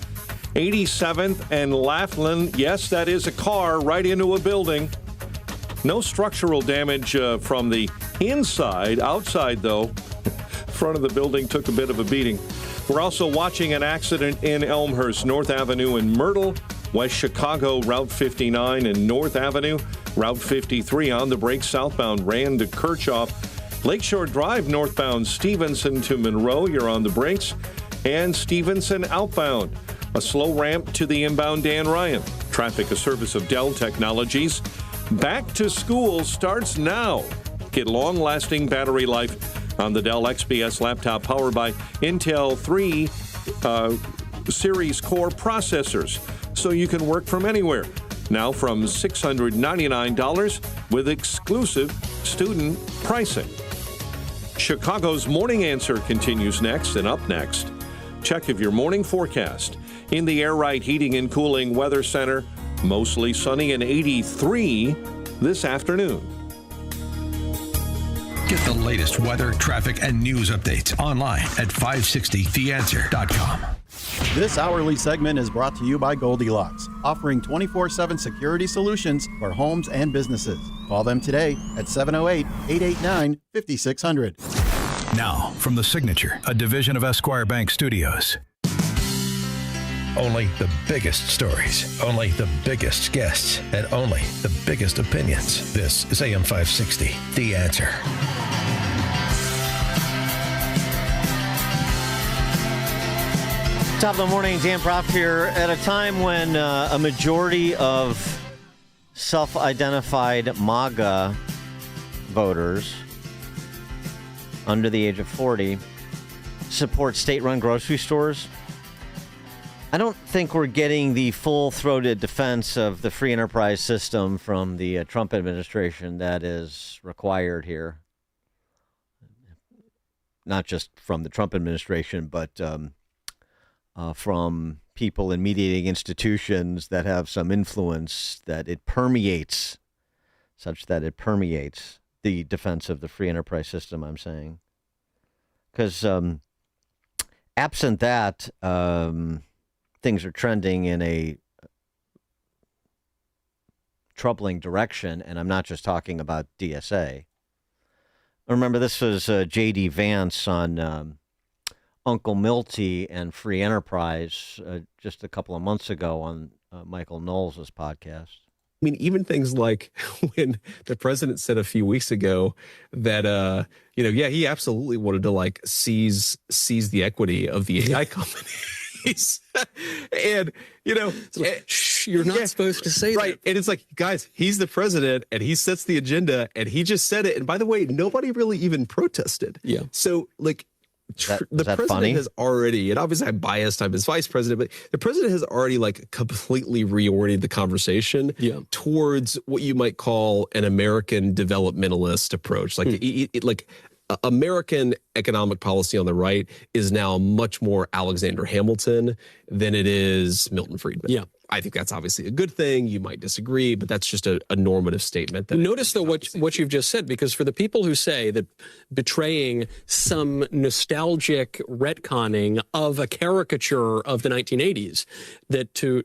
87th and Laughlin. Yes, that is a car right into a building. No structural damage from the inside. Outside, though, front of the building took a bit of a beating. We're also watching an accident in Elmhurst, North Avenue in Myrtle, West Chicago, Route 59 and North Avenue. Route 53 on the brakes southbound Rand to Kirchhoff. Lakeshore Drive northbound Stevenson to Monroe, you're on the brakes. And Stevenson outbound. A slow ramp to the inbound Dan Ryan. Traffic, a service of Dell Technologies. Back to school starts now. Get long-lasting battery life on the Dell XPS laptop powered by Intel 3 series core processors, so you can work from anywhere. Now from $699 with exclusive student pricing. Chicago's Morning Answer continues next, and up next, check of your morning forecast. In the Air Right Heating and Cooling Weather Center, mostly sunny and 83 this afternoon. Get the latest weather, traffic, and news updates online at 560theanswer.com. This hourly segment is brought to you by Goldilocks, offering 24/7 security solutions for homes and businesses. Call them today at 708-889-5600. Now, from The Signature, a division of Esquire Bank Studios. Only the biggest stories, only the biggest guests, and only the biggest opinions. This is AM 560, The Answer. Top of the morning, Dan Proft here. At a time when a majority of self-identified MAGA voters under the age of 40 support state-run grocery stores, I don't think we're getting the full-throated defense of the free enterprise system from the Trump administration that is required here. Not just from the Trump administration, but from people in mediating institutions that have some influence, that it permeates, such that it permeates the defense of the free enterprise system, I'm saying. Because absent that, things are trending in a troubling direction, and I'm not just talking about DSA. Remember, this was J.D. Vance on Uncle Milty and free enterprise just a couple of months ago on Michael Knowles' podcast. I mean, even things like when the president said a few weeks ago that, he absolutely wanted to seize the equity of the AI companies. And, you're not supposed to say that. Right. And it's like, guys, he's the president and he sets the agenda and he just said it. And by the way, nobody really even protested. Yeah. So the president funny? Has already, and obviously I'm biased, I'm his vice president, but the president has already completely reoriented the conversation towards what you might call an American developmentalist approach. American economic policy on the right is now much more Alexander Hamilton than it is Milton Friedman. Yeah. I think that's obviously a good thing. You might disagree, but that's just a normative statement. Notice, though, what you've just said, because for the people who say that betraying some nostalgic retconning of a caricature of the 1980s, that to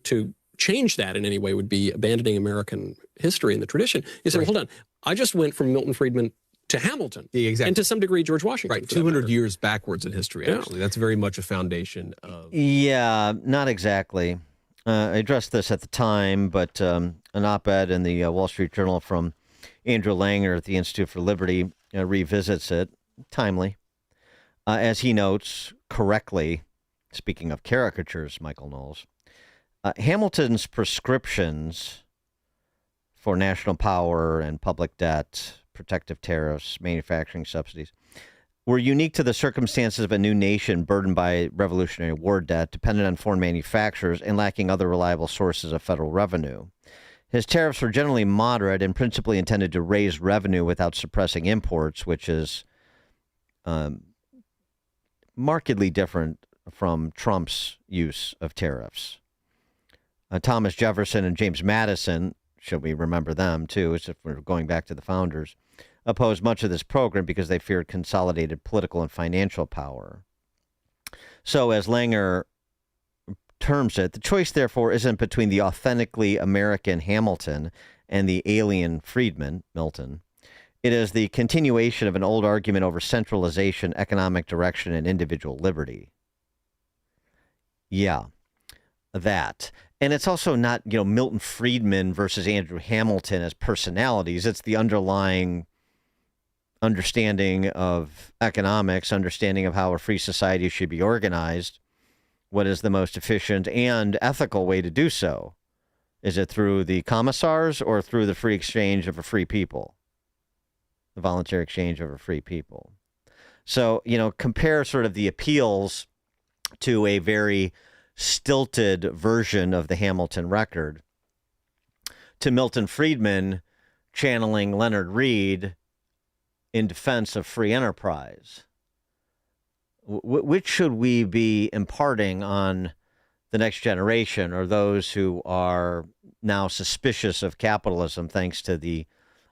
change that in any way would be abandoning American history and the tradition, you say, well, hold on, I just went from Milton Friedman to Hamilton, and to some degree George Washington. Right, 200 years backwards in history, actually. That's very much a foundation of... Yeah, not exactly. I addressed this at the time, but an op-ed in the Wall Street Journal from Andrew Langer at the Institute for Liberty revisits it, timely. As he notes correctly, speaking of caricatures, Michael Knowles, Hamilton's prescriptions for national power and public debt, protective tariffs, manufacturing subsidies, were unique to the circumstances of a new nation burdened by Revolutionary War debt, dependent on foreign manufacturers, and lacking other reliable sources of federal revenue. His tariffs were generally moderate and principally intended to raise revenue without suppressing imports, which is markedly different from Trump's use of tariffs. Thomas Jefferson and James Madison, should we remember them too, as if we're going back to the founders, opposed much of this program because they feared consolidated political and financial power. So, as Langer terms it, the choice, therefore, isn't between the authentically American Hamilton and the alien Friedman, Milton. It is the continuation of an old argument over centralization, economic direction, and individual liberty. Yeah, that. And it's also not, Milton Friedman versus Andrew Hamilton as personalities. It's the underlying understanding of economics, understanding of how a free society should be organized, what is the most efficient and ethical way to do so. Is it through the commissars or through the free exchange of a free people? The voluntary exchange of a free people. So, compare sort of the appeals to a very stilted version of the Hamilton record to Milton Friedman channeling Leonard Read in defense of free enterprise. Which should we be imparting on the next generation, or those who are now suspicious of capitalism thanks to the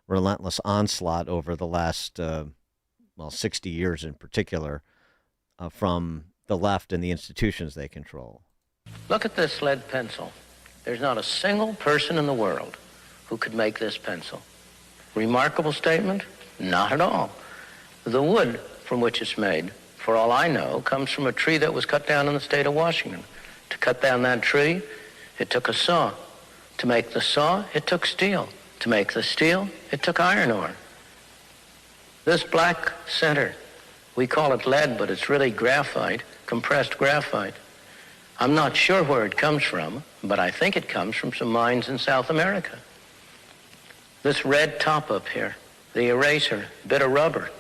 relentless onslaught over the last 60 years in particular from the left and the institutions they control? Look at this lead pencil. There's not a single person in the world who could make this pencil. Remarkable statement? Not at all. The wood from which it's made, for all I know, comes from a tree that was cut down in the state of Washington. To cut down that tree, it took a saw. To make the saw, it took steel. To make the steel, it took iron ore. This black center, we call it lead, but it's really graphite, compressed graphite. I'm not sure where it comes from, but I think it comes from some mines in South America. This red top up here, the eraser, bit of rubber,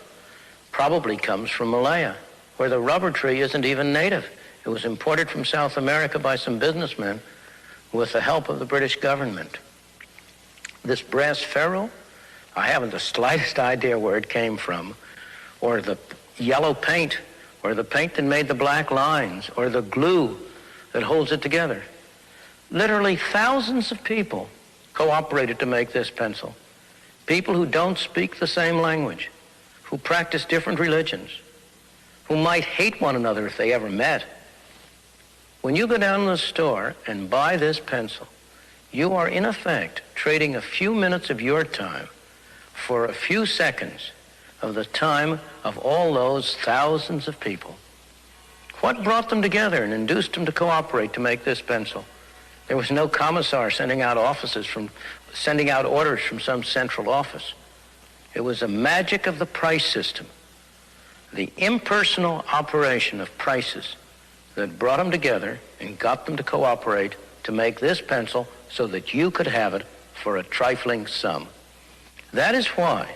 probably comes from Malaya, where the rubber tree isn't even native. It was imported from South America by some businessmen with the help of the British government. This brass ferrule, I haven't the slightest idea where it came from, or the yellow paint, or the paint that made the black lines, or the glue that holds it together. Literally thousands of people cooperated to make this pencil. People who don't speak the same language, who practice different religions, who might hate one another if they ever met. When you go down to the store and buy this pencil, you are in effect trading a few minutes of your time for a few seconds of the time of all those thousands of people. What brought them together and induced them to cooperate to make this pencil? There was no commissar sending out orders from some central office. It was the magic of the price system, the impersonal operation of prices that brought them together and got them to cooperate to make this pencil so that you could have it for a trifling sum. That is why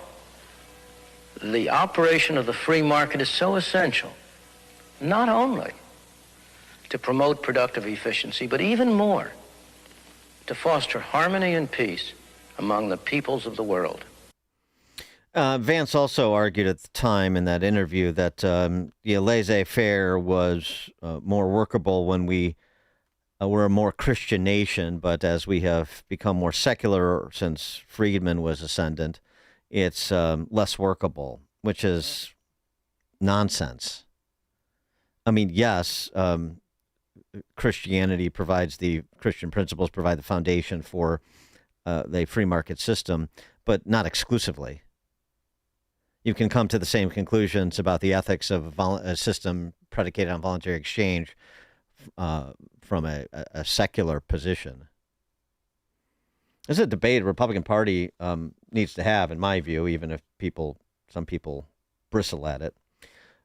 the operation of the free market is so essential, not only to promote productive efficiency, but even more, to foster harmony and peace among the peoples of the world. Vance also argued at the time in that interview that the laissez-faire was more workable when we were a more Christian nation, but as we have become more secular since Friedman was ascendant, it's less workable, which is nonsense. I mean, yes, Christian principles provide the foundation for the free market system, but not exclusively. You can come to the same conclusions about the ethics of a system predicated on voluntary exchange from a secular position. This is a debate the Republican Party needs to have, in my view, even if some people bristle at it.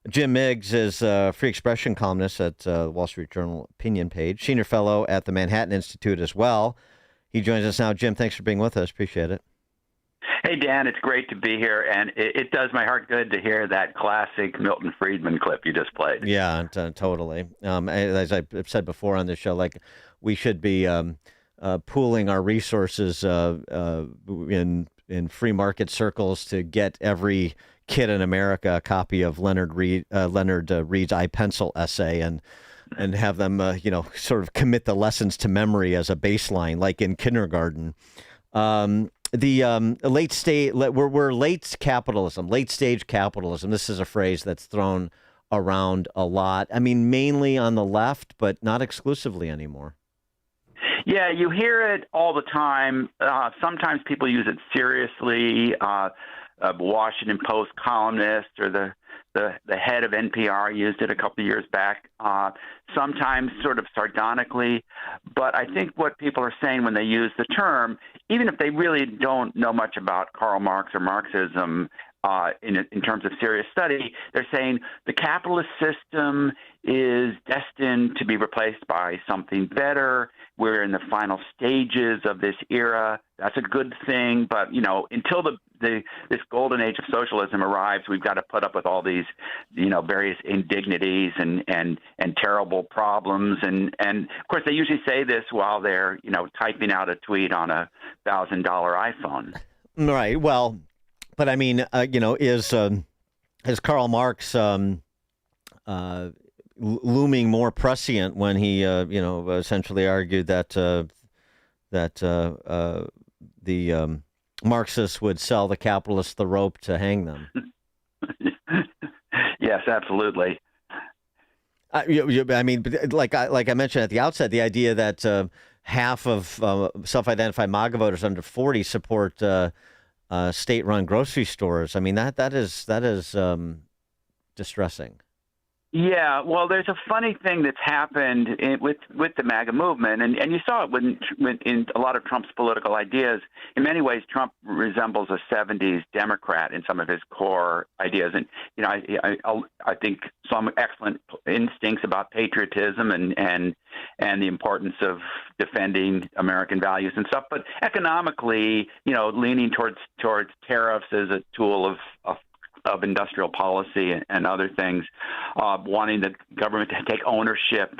Jim Miggs is a free expression columnist at Wall Street Journal opinion page, senior fellow at the Manhattan Institute as well. He joins us now. Jim, thanks for being with us. Appreciate it. Hey, Dan, it's great to be here, and it does my heart good to hear that classic Milton Friedman clip you just played. Yeah, totally. As I've said before on this show, we should be pooling our resources in free market circles to get every kid in America a copy of Leonard Read's I, Pencil essay and have them, sort of commit the lessons to memory as a baseline, like in kindergarten. The late stage, we're late stage capitalism. This is a phrase that's thrown around a lot. I mean, mainly on the left, but not exclusively anymore. Yeah, you hear it all the time. Sometimes people use it seriously. Washington Post columnist or the The head of NPR used it a couple of years back, sometimes sort of sardonically. But I think what people are saying when they use the term, even if they really don't know much about Karl Marx or Marxism in terms of serious study, they're saying the capitalist system is destined to be replaced by something better. We're in the final stages of this era. That's a good thing. But, until this golden age of socialism arrives, we've got to put up with all these, various indignities and terrible problems. And of course, they usually say this while they're, typing out a tweet on a $1,000 iPhone. Right. Well, but I mean, is Karl Marx looming more prescient when he, essentially argued that the Marxists would sell the capitalists the rope to hang them? Yes, absolutely. I mean, like I mentioned at the outset, the idea that half of self-identified MAGA voters under 40 support state-run grocery stores. I mean, that is distressing. Yeah, well, there's a funny thing that's happened with the MAGA movement, and you saw it when in a lot of Trump's political ideas. In many ways, Trump resembles a 70s Democrat in some of his core ideas, and I think some excellent instincts about patriotism and the importance of defending American values and stuff. But economically, leaning towards tariffs as a tool of industrial policy and other things, wanting the government to take ownership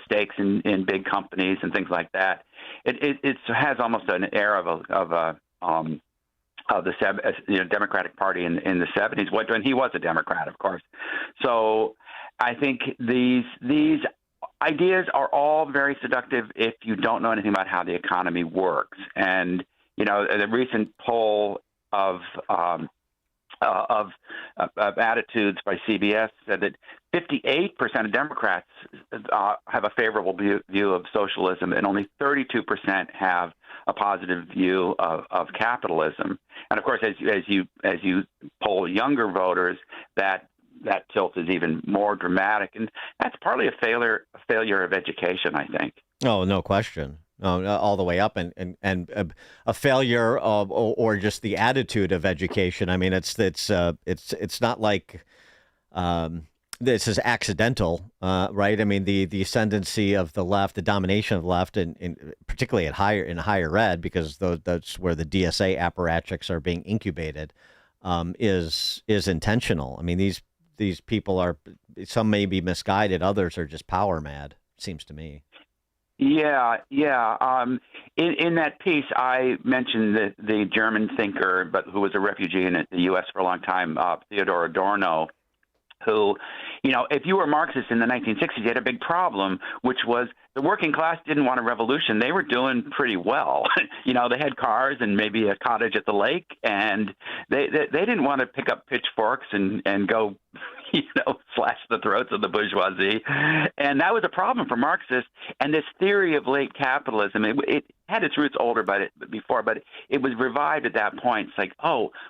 stakes in big companies and things like that. It has almost an air of the Democratic Party in the 70s, when he was a Democrat, of course. So I think these ideas are all very seductive if you don't know anything about how the economy works. And the recent poll of attitudes by CBS said that 58% of Democrats have a favorable view of socialism, and only 32% have a positive view of capitalism. And of course, as you poll younger voters, that tilt is even more dramatic, and that's partly a failure of education, I think. Oh, no question. All the way up, and a failure of or just the attitude of education. I mean, it's not like this is accidental, right? I mean, the ascendancy of the left, the domination of the left, and particularly in higher ed, because that's where the DSA apparatchiks are being incubated, is intentional. I mean, these people are, some may be misguided, others are just power mad. Seems to me. Yeah. In that piece, I mentioned the German thinker, but who was a refugee in the U.S. for a long time, Theodor Adorno, who, if you were Marxist in the 1960s, you had a big problem, which was the working class didn't want a revolution. They were doing pretty well. They had cars and maybe a cottage at the lake, and they didn't want to pick up pitchforks and go, slash the throats of the bourgeoisie. And that was a problem for Marxists. And this theory of late capitalism, it had its roots before, but it was revived at that point. It's like,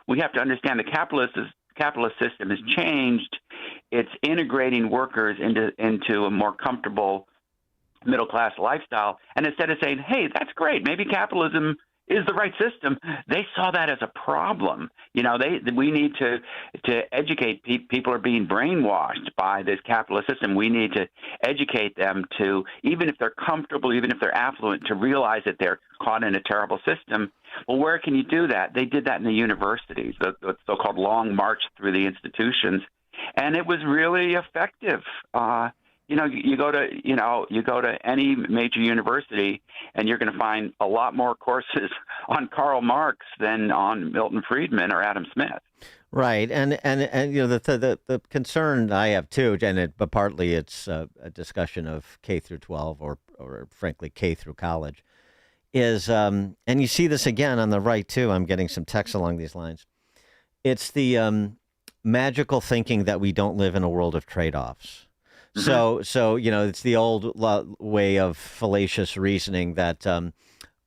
we have to understand the capitalist system has changed. It's integrating workers into a more comfortable middle-class lifestyle. And instead of saying, hey, that's great, maybe capitalism is the right system, they saw that as a problem. We need to educate people are being brainwashed by this capitalist system. We need to educate them to, even if they're comfortable, even if they're affluent, to realize that they're caught in a terrible system. Well, where can you do that? They did that in the universities, the so-called long march through the institutions, and it was really effective. You go to any major university, and you're going to find a lot more courses on Karl Marx than on Milton Friedman or Adam Smith. Right, and the concern I have too, but partly it's a discussion of K through 12 or frankly K through college, is and you see this again on the right too. I'm getting some text along these lines. It's the magical thinking that we don't live in a world of trade-offs. So it's the old way of fallacious reasoning that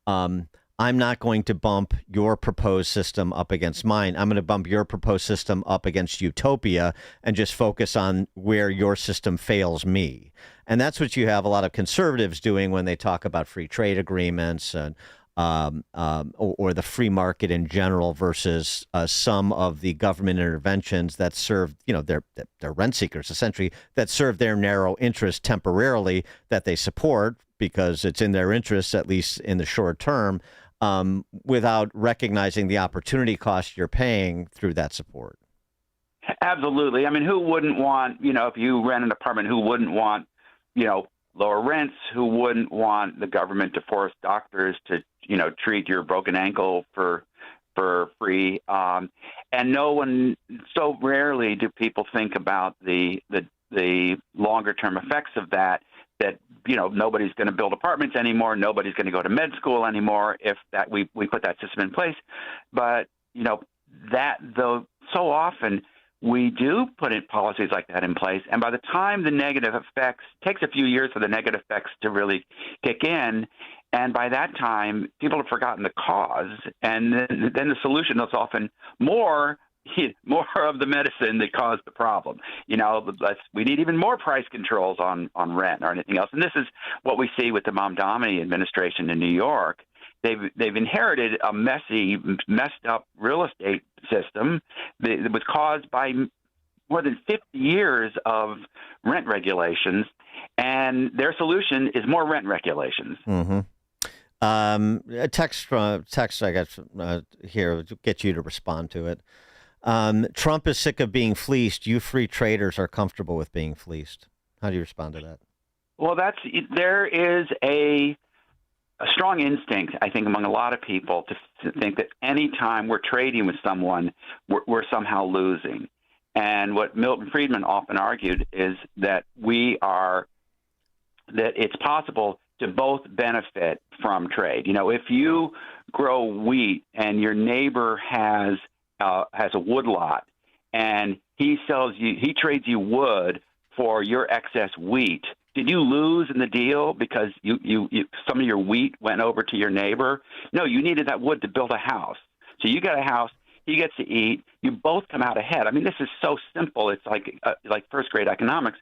on I'm not going to bump your proposed system up against mine. I'm going to bump your proposed system up against utopia and just focus on where your system fails me. And that's what you have a lot of conservatives doing when they talk about free trade agreements and or the free market in general versus some of the government interventions that serve, they're rent seekers, essentially, that serve their narrow interest temporarily, that they support because it's in their interests, at least in the short term, without recognizing the opportunity cost you're paying through that support. Absolutely. I mean, who wouldn't want, if you rent an apartment, who wouldn't want, lower rents? Who wouldn't want the government to force doctors to, treat your broken ankle for free? And so rarely do people think about the longer term effects of that, nobody's going to build apartments anymore. Nobody's going to go to med school anymore if that we put that system in place. But, that though so often we do put in policies like that in place. And by the time the negative effects, takes a few years for the negative effects to really kick in. And by that time, people have forgotten the cause. And then the solution is often more of the medicine that caused the problem. We need even more price controls on rent or anything else. And this is what we see with the Mamdani administration in New York. They've inherited a messed up real estate system that was caused by more than 50 years of rent regulations, and their solution is more rent regulations. Mm-hmm. A text I got here to get you to respond to it. Trump is sick of being fleeced. You free traders are comfortable with being fleeced. How do you respond to that? Well, there is a strong instinct, I think, among a lot of people to think that any time we're trading with someone, we're somehow losing. And what Milton Friedman often argued is that that it's possible to both benefit from trade. If you grow wheat and your neighbor has a wood lot and he trades you wood for your excess wheat, did you lose in the deal because you some of your wheat went over to your neighbor? No, you needed that wood to build a house. So you got a house, he gets to eat, you both come out ahead. I mean, this is so simple. It's like first grade economics.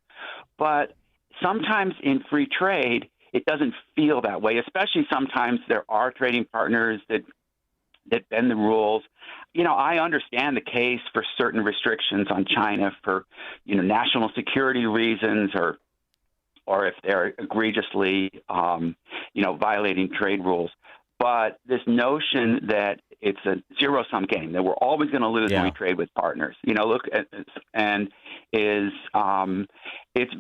But sometimes in free trade, it doesn't feel that way, especially sometimes there are trading partners that bend the rules. I understand the case for certain restrictions on China for, national security reasons or if they're egregiously, violating trade rules. But this notion that it's a zero-sum game, that we're always going to lose when we trade with partners, it's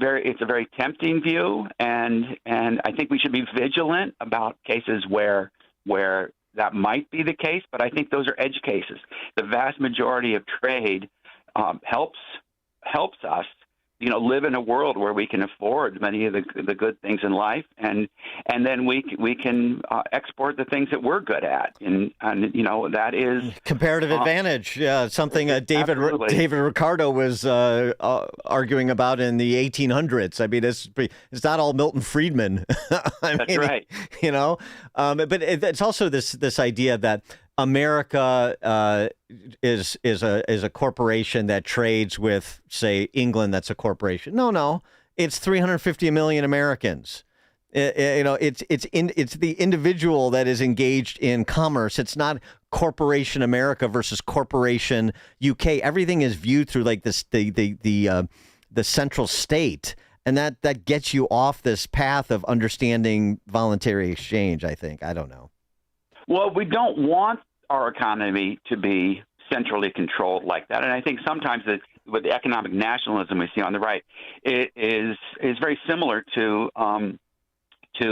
a very tempting view, and I think we should be vigilant about cases where that might be the case. But I think those are edge cases. The vast majority of trade helps us, live in a world where we can afford many of the good things in life, and then we can export the things that we're good at, and that is comparative advantage. Yeah, something David Ricardo was arguing about in the 1800s. I mean, it's not all Milton Friedman. That's right. But it's also this idea that America is a corporation that trades with, say, England. That's a corporation. No, it's 350 million Americans. It's the individual that is engaged in commerce. It's not corporation America versus corporation UK. Everything is viewed through like this the central state, and that gets you off this path of understanding voluntary exchange. I think. I don't know. Well, we don't want our economy to be centrally controlled like that. And I think sometimes with the economic nationalism we see on the right, it is very similar to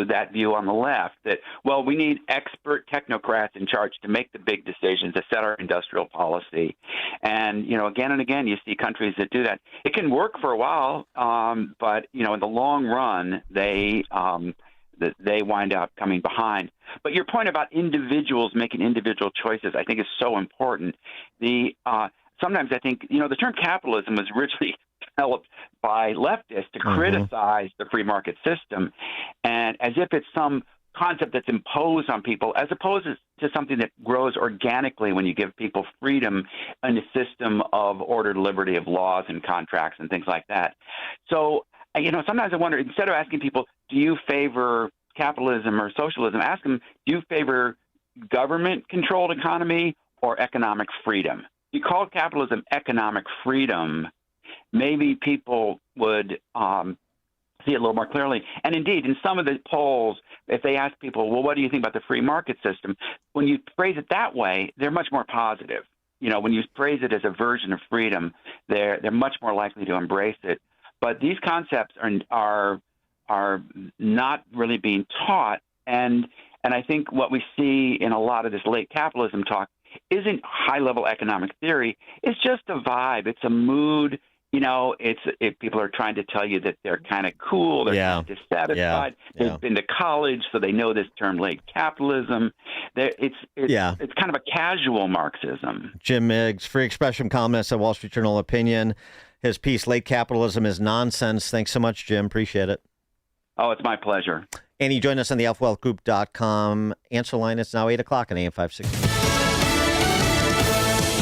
that view on the left that, well, we need expert technocrats in charge to make the big decisions, to set our industrial policy. And, again and again, you see countries that do that. It can work for a while, but, in the long run, they wind up coming behind. But your point about individuals making individual choices, I think, is so important. Sometimes I think, the term capitalism was originally developed by leftists to criticize the free market system, and as if it's some concept that's imposed on people as opposed to something that grows organically when you give people freedom in a system of ordered liberty of laws and contracts and things like that. So, sometimes I wonder, instead of asking people, do you favor capitalism or socialism, ask them, do you favor government-controlled economy or economic freedom? If you call capitalism economic freedom, maybe people would see it a little more clearly. And indeed, in some of the polls, if they ask people, well, what do you think about the free market system? When you phrase it that way, they're much more positive. When you phrase it as a version of freedom, they're much more likely to embrace it. But these concepts are not really being taught. And I think what we see in a lot of this late capitalism talk isn't high-level economic theory. It's just a vibe. It's a mood. If people are trying to tell you that they're kind of cool, they're kind of dissatisfied. They've been to college, so they know this term late capitalism. It's kind of a casual Marxism. Jim Miggs, free expression columnist at Wall Street Journal Opinion. His piece, Late Capitalism is Nonsense. Thanks so much, Jim. Appreciate it. Oh, it's my pleasure. And you join us on the alphawealthgroup.com answer line. It's now 8 o'clock on AM 560.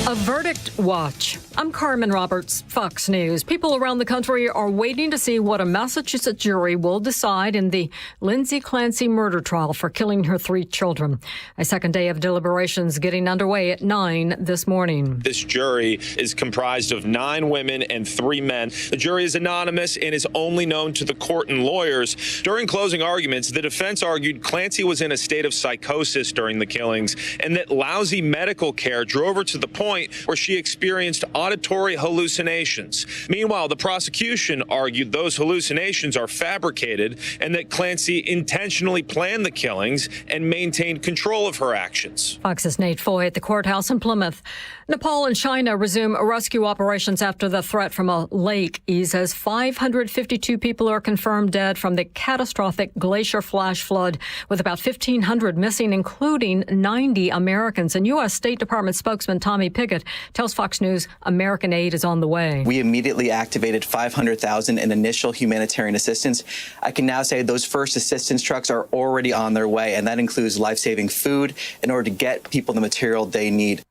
A verdict watch. I'm Carmen Roberts, Fox News. People around the country are waiting to see what a Massachusetts jury will decide in the Lindsay Clancy murder trial for killing her 3 children. A second day of deliberations getting underway at 9 this morning. This jury is comprised of 9 women and 3 men. The jury is anonymous and is only known to the court and lawyers. During closing arguments, the defense argued Clancy was in a state of psychosis during the killings and that lousy medical care drove her to the point where she experienced auditory hallucinations. Meanwhile, the prosecution argued those hallucinations are fabricated and that Clancy intentionally planned the killings and maintained control of her actions. Fox's Nate Foy at the courthouse in Plymouth. Nepal and China resume rescue operations after the threat from a lake eases. 552 people are confirmed dead from the catastrophic glacier flash flood, with about 1,500 missing, including 90 Americans. And U.S. State Department spokesman Tommy Pigott tells Fox News American aid is on the way. We immediately activated $500,000 in initial humanitarian assistance. I can now say those first assistance trucks are already on their way, and that includes life-saving food in order to get people the material they need.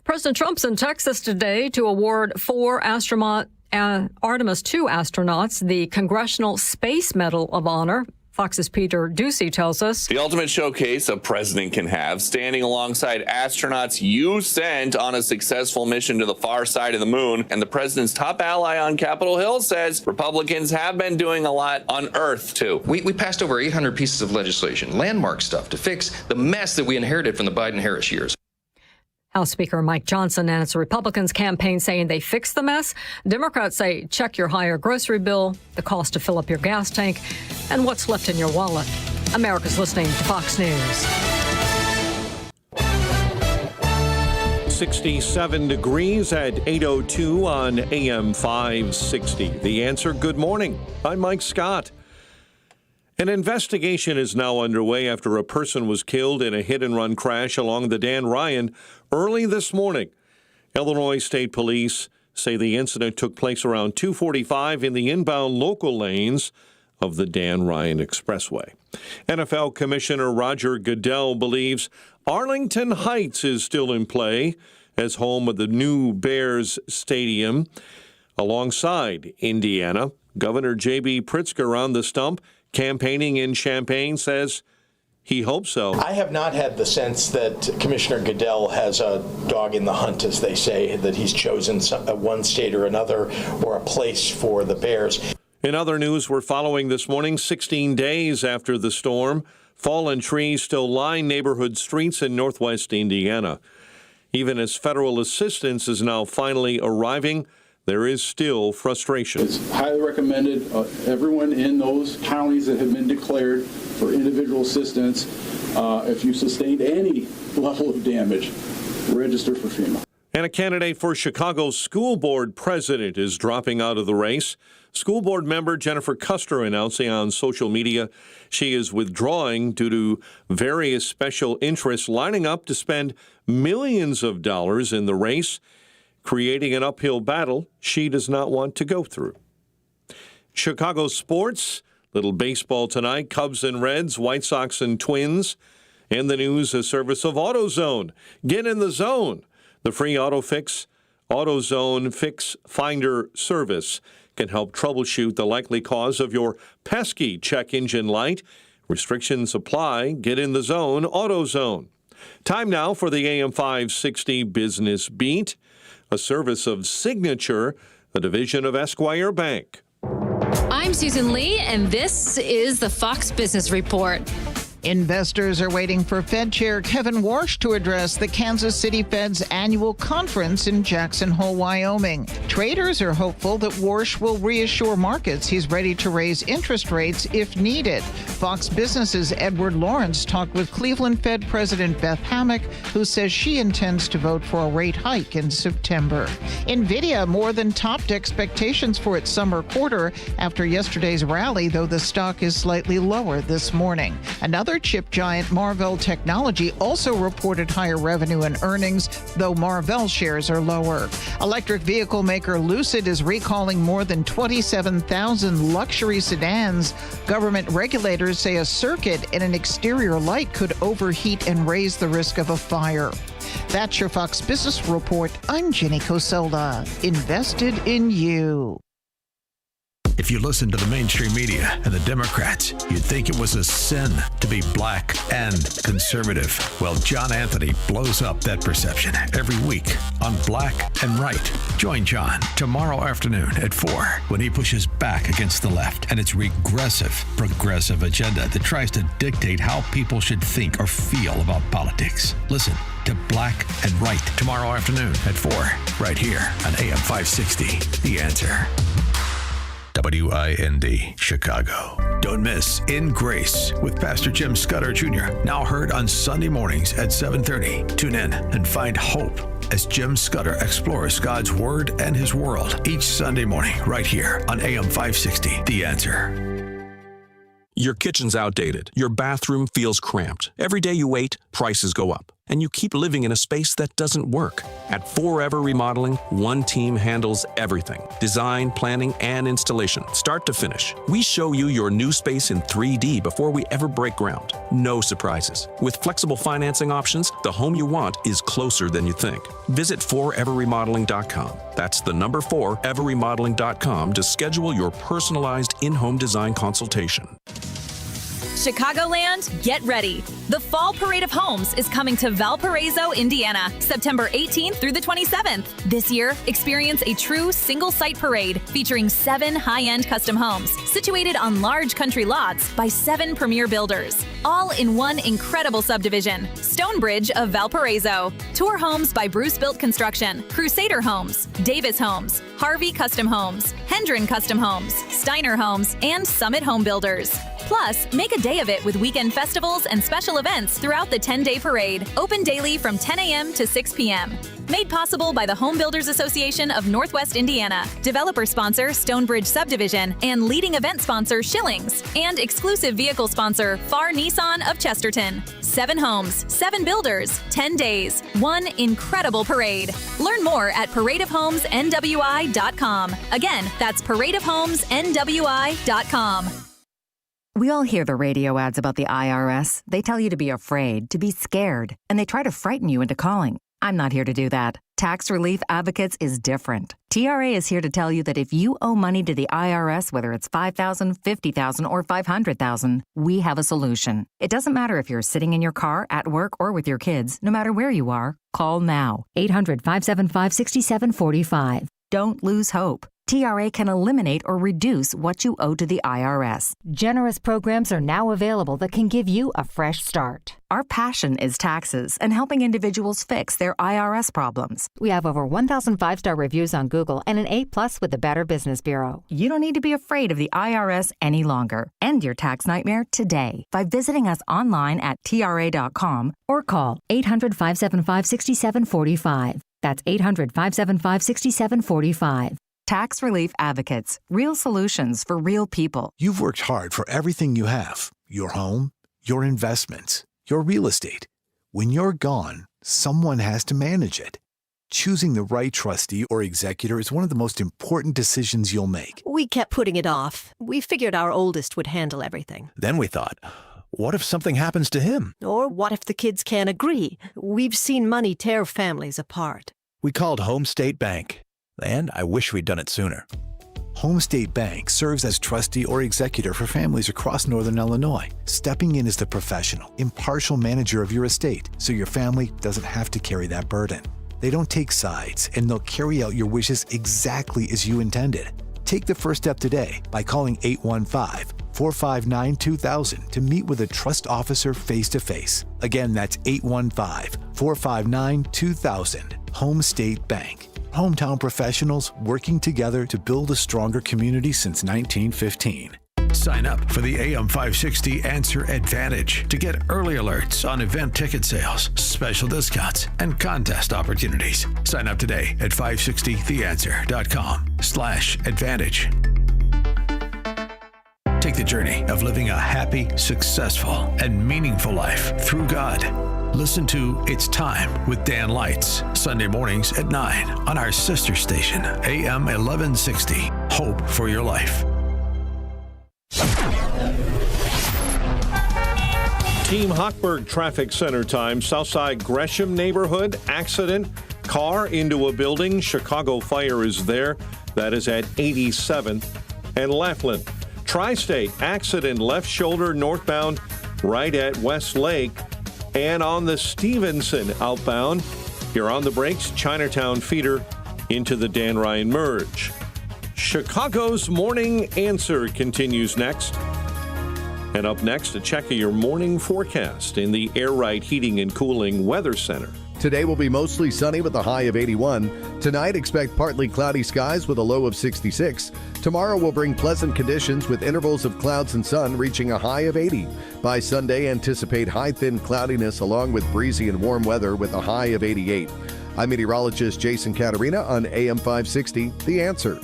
President Trump's in Texas today to award 4 Artemis II astronauts the Congressional Space Medal of Honor. Fox's Peter Ducey tells us. The ultimate showcase a president can have, standing alongside astronauts you sent on a successful mission to the far side of the moon. And the president's top ally on Capitol Hill says Republicans have been doing a lot on Earth, too. We passed over 800 pieces of legislation, landmark stuff, to fix the mess that we inherited from the Biden-Harris years. House Speaker Mike Johnson and its Republicans campaign saying they fixed the mess. Democrats say check your higher grocery bill, the cost to fill up your gas tank, and what's left in your wallet. America's listening to Fox News. 67 degrees at 8:02 on AM 560. The Answer. Good morning. I'm Mike Scott. An investigation is now underway after a person was killed in a hit-and-run crash along the Dan Ryan early this morning. Illinois State Police say the incident took place around 2:45 in the inbound local lanes of the Dan Ryan Expressway. NFL Commissioner Roger Goodell believes Arlington Heights is still in play as home of the new Bears Stadium. Alongside Indiana, Governor J.B. Pritzker on the stump, campaigning in Champaign, says he hopes so. I have not had the sense that Commissioner Goodell has a dog in the hunt, as they say, that he's chosen one state or another or a place for the Bears. In other news we're following this morning, 16 days after the storm, fallen trees still line neighborhood streets in northwest Indiana. Even as federal assistance is now finally arriving, there is still frustration. It's highly recommended everyone in those counties that have been declared for individual assistance, if you sustained any level of damage, register for FEMA. And a candidate for Chicago's school board president is dropping out of the race. School board member Jennifer Custer announcing on social media she is withdrawing due to various special interests lining up to spend millions of dollars in the race, creating an uphill battle she does not want to go through. Chicago sports, Little baseball tonight, Cubs and Reds, White Sox and Twins. And the news, a service of AutoZone. Get in the zone. The free AutoZone Fix Finder service can help troubleshoot the likely cause of your pesky check engine light. Restrictions apply. Get in the zone, AutoZone. Time now for the AM 560 Business Beat, a service of Signature, a division of Esquire Bank. I'm Susan Lee, and this is the Fox Business Report. Investors are waiting for Fed Chair Kevin Warsh to address the Kansas City Fed's annual conference in Jackson Hole, Wyoming. Traders are hopeful that Warsh will reassure markets he's ready to raise interest rates if needed. Fox Business's Edward Lawrence talked with Cleveland Fed President Beth Hammack, who says she intends to vote for a rate hike in September. NVIDIA more than topped expectations for its summer quarter after yesterday's rally, though the stock is slightly lower this morning. Another chip giant, Marvell Technology, also reported higher revenue and earnings, though Marvell shares are lower. Electric vehicle maker Lucid is recalling more than 27,000 luxury sedans. Government regulators say a circuit in an exterior light could overheat and raise the risk of a fire. That's your Fox Business Report. I'm Jenny Cosola. Invested in you. If you listen to the mainstream media and the Democrats, you'd think it was a sin to be black and conservative. Well, John Anthony blows up that perception every week on Black and Right. Join John tomorrow afternoon at 4 when he pushes back against the left and its progressive agenda that tries to dictate how people should think or feel about politics. Listen to Black and Right tomorrow afternoon at 4 right here on AM 560. The Answer. WIND, Chicago. Don't miss In Grace with Pastor Jim Scudder Jr., now heard on Sunday mornings at 7:30. Tune in and find hope as Jim Scudder explores God's Word and His world each Sunday morning right here on AM 560, The Answer. Your kitchen's outdated. Your bathroom feels cramped. Every day you wait, prices go up. And you keep living in a space that doesn't work. At Forever Remodeling, one team handles everything. Design, planning, and installation, start to finish. We show you your new space in 3D before we ever break ground. No surprises. With flexible financing options, the home you want is closer than you think. Visit foreverremodeling.com. That's the number 4, everremodeling.com to schedule your personalized in-home design consultation. Chicagoland, get ready. The Fall Parade of Homes is coming to Valparaiso, Indiana, September 18th through the 27th. This year, experience a true single-site parade featuring 7 high-end custom homes situated on large country lots by 7 premier builders, all in one incredible subdivision, Stonebridge of Valparaiso. Tour homes by Bruce Built Construction, Crusader Homes, Davis Homes, Harvey Custom Homes, Hendren Custom Homes, Steiner Homes, and Summit Home Builders. Plus, make a day of it with weekend festivals and special events throughout the 10-day parade, open daily from 10 a.m. to 6 p.m. Made possible by the Home Builders Association of Northwest Indiana, developer sponsor Stonebridge Subdivision, and leading event sponsor Schillings, and exclusive vehicle sponsor Far Nissan of Chesterton. 7 homes, 7 builders, 10 days, one incredible parade. Learn more at paradeofhomesnwi.com. Again, that's paradeofhomesnwi.com. We all hear the radio ads about the IRS. They tell you to be afraid, to be scared, and they try to frighten you into calling. I'm not here to do that. Tax Relief Advocates is different. TRA is here to tell you that if you owe money to the IRS, whether it's $5,000, $50,000, or $500,000, we have a solution. It doesn't matter if you're sitting in your car, at work, or with your kids. No matter where you are, call now. 800-575-6745. Don't lose hope. TRA can eliminate or reduce what you owe to the IRS. Generous programs are now available that can give you a fresh start. Our passion is taxes and helping individuals fix their IRS problems. We have over 1,000 5-star reviews on Google and an A+ with the Better Business Bureau. You don't need to be afraid of the IRS any longer. End your tax nightmare today by visiting us online at TRA.com or call 800-575-6745. That's 800-575-6745. Tax Relief Advocates. Real solutions for real people. You've worked hard for everything you have. Your home, your investments, your real estate. When you're gone, someone has to manage it. Choosing the right trustee or executor is one of the most important decisions you'll make. We kept putting it off. We figured our oldest would handle everything. Then we thought, what if something happens to him? Or what if the kids can't agree? We've seen money tear families apart. We called Home State Bank, and I wish we'd done it sooner. Home State Bank serves as trustee or executor for families across Northern Illinois, stepping in as the professional, impartial manager of your estate so your family doesn't have to carry that burden. They don't take sides, and they'll carry out your wishes exactly as you intended. Take the first step today by calling 815-459-2000 to meet with a trust officer face-to-face. Again, that's 815-459-2000. Home State Bank. Hometown professionals working together to build a stronger community since 1915. Sign up for the AM 560 Answer Advantage to get early alerts on event ticket sales, special discounts, and contest opportunities. Sign up today at 560theanswer.com/advantage. Take the journey of living a happy, successful, and meaningful life through God. Listen to It's Time with Dan Lights, Sunday mornings at 9 on our sister station, AM 1160. Hope for your life. Team Hochberg Traffic Center time. Southside Gresham neighborhood accident. Car into a building. Chicago Fire is there. That is at 87th and Laughlin. Tri-State accident left shoulder northbound right at Westlake. And on the Stevenson outbound, you're on the brakes. Chinatown feeder into the Dan Ryan merge. Chicago's Morning Answer continues next. And up next, a check of your morning forecast in the Air Right Heating and Cooling Weather Center. Today will be mostly sunny with a high of 81. Tonight, expect partly cloudy skies with a low of 66. Tomorrow will bring pleasant conditions with intervals of clouds and sun reaching a high of 80. By Sunday, anticipate high thin cloudiness along with breezy and warm weather with a high of 88. I'm meteorologist Jason Caterina on AM 560, The Answer.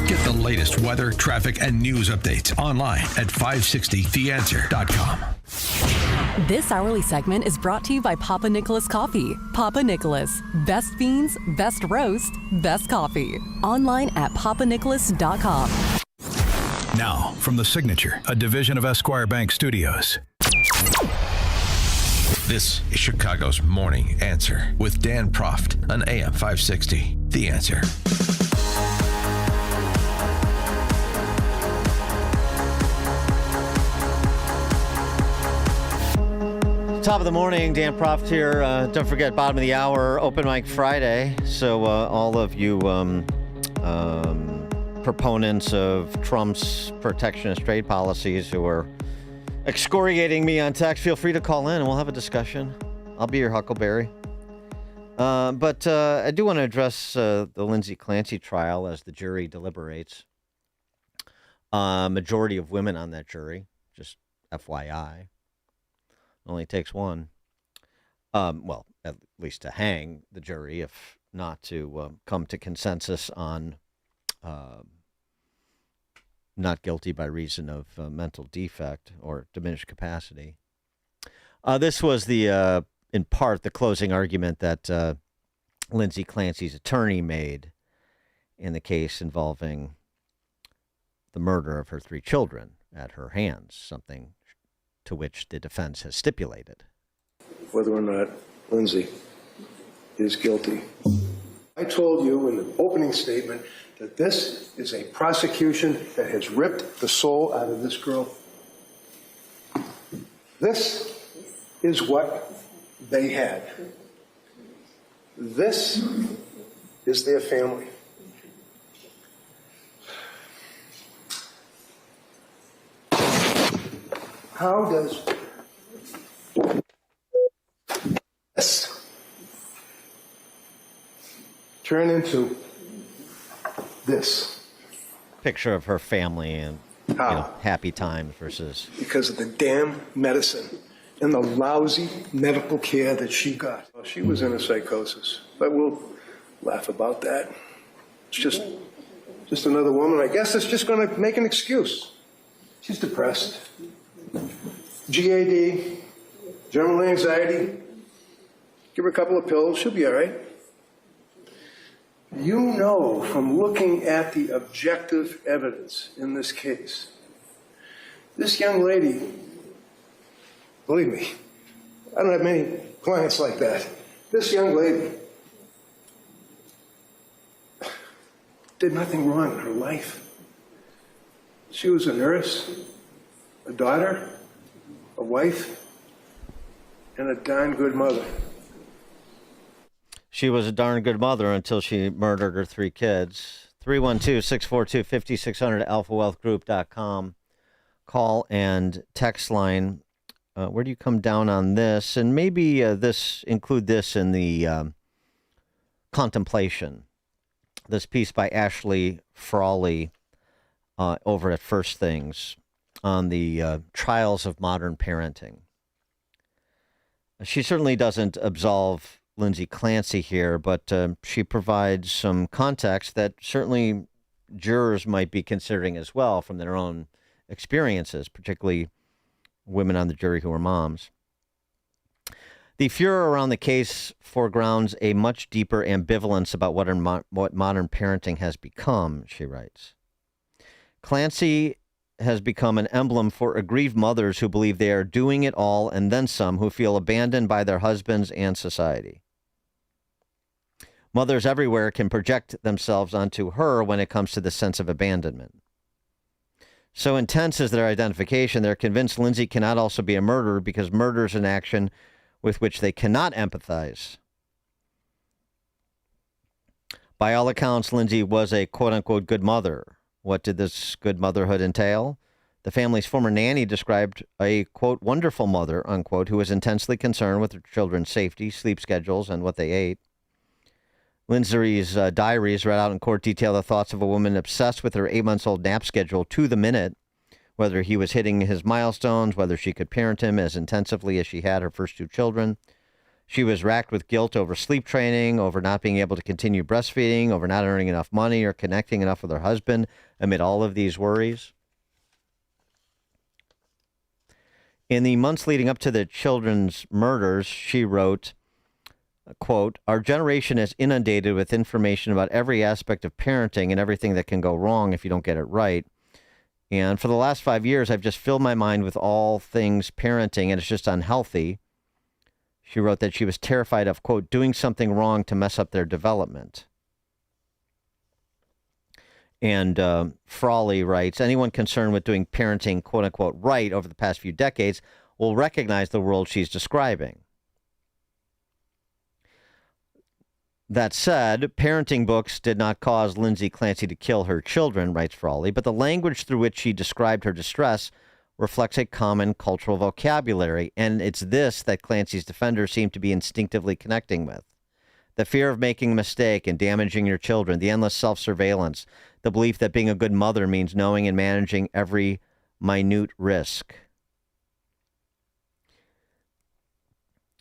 Get the latest weather, traffic, and news updates online at 560theanswer.com. This hourly segment is brought to you by Papa Nicholas Coffee. Papa Nicholas, best beans, best roast, best coffee. Online at papanicholas.com. Now, from the Signature, a division of Esquire Bank Studios. This is Chicago's Morning Answer with Dan Proft on AM 560. The Answer. Top of the morning, Dan Proft here. Don't forget, bottom of the hour, Open Mic Friday. So all of you proponents of Trump's protectionist trade policies who are excoriating me on text, feel free to call in and we'll have a discussion. I'll be your Huckleberry. But I do want to address the Lindsay Clancy trial as the jury deliberates. Majority of women on that jury, just FYI. Only takes one. Well, at least to hang the jury, if not to come to consensus on not guilty by reason of mental defect or diminished capacity. This was the, in part, the closing argument that Lindsay Clancy's attorney made in the case involving the murder of her 3 children at her hands, something to which the defense has stipulated. Whether or not Lindsay is guilty. I told you in the opening statement that this is a prosecution that has ripped the soul out of this girl. This is what they had. This is their family. How does this turn into this? Picture of her family and happy times versus... Because of the damn medicine and the lousy medical care that she got. Well, she was in a psychosis, but we'll laugh about that. It's just another woman. I guess it's just going to make an excuse. She's depressed. GAD, general anxiety, Give her a couple of pills, she'll be all right. You know from looking at the objective evidence in this case, this young lady, believe me, I don't have many clients like that. This young lady did nothing wrong in her life. She was a nurse, a daughter, a wife, and a darn good mother. She was a darn good mother until she murdered her 3 kids. 312-642-5600 alphawealthgroup.com. Call and text line. Where do you come down on this? And maybe include this in the contemplation. This piece by Ashley Frawley over at First Things on the trials of modern parenting. She certainly doesn't absolve Lindsay Clancy here, but she provides some context that certainly jurors might be considering as well from their own experiences, particularly women on the jury who are moms. The furor around the case foregrounds a much deeper ambivalence about what modern parenting has become, she writes. Clancy has become an emblem for aggrieved mothers who believe they are doing it all and then some, who feel abandoned by their husbands and society. Mothers everywhere can project themselves onto her when it comes to the sense of abandonment. So intense is their identification, they're convinced Lindsay cannot also be a murderer because murder is an action with which they cannot empathize. By all accounts, Lindsay was a quote-unquote good mother. What did this good motherhood entail? The family's former nanny described a, quote, wonderful mother, unquote, who was intensely concerned with her children's safety, sleep schedules, and what they ate. Lindsay's diaries read out in court detail the thoughts of a woman obsessed with her 8-month-old nap schedule to the minute, whether he was hitting his milestones, whether she could parent him as intensively as she had her first 2 children. She was racked with guilt over sleep training, over not being able to continue breastfeeding, over not earning enough money or connecting enough with her husband amid all of these worries. In the months leading up to the children's murders, she wrote, quote, our generation is inundated with information about every aspect of parenting and everything that can go wrong if you don't get it right. And for the last 5 years, I've just filled my mind with all things parenting, and it's just unhealthy. She wrote that she was terrified of, quote, doing something wrong to mess up their development. And Frawley writes, anyone concerned with doing parenting, quote unquote, right over the past few decades will recognize the world she's describing. That said, parenting books did not cause Lindsay Clancy to kill her children, writes Frawley, but the language through which she described her distress reflects a common cultural vocabulary, and it's this that Clancy's defenders seem to be instinctively connecting with. The fear of making a mistake and damaging your children, the endless self-surveillance, the belief that being a good mother means knowing and managing every minute risk.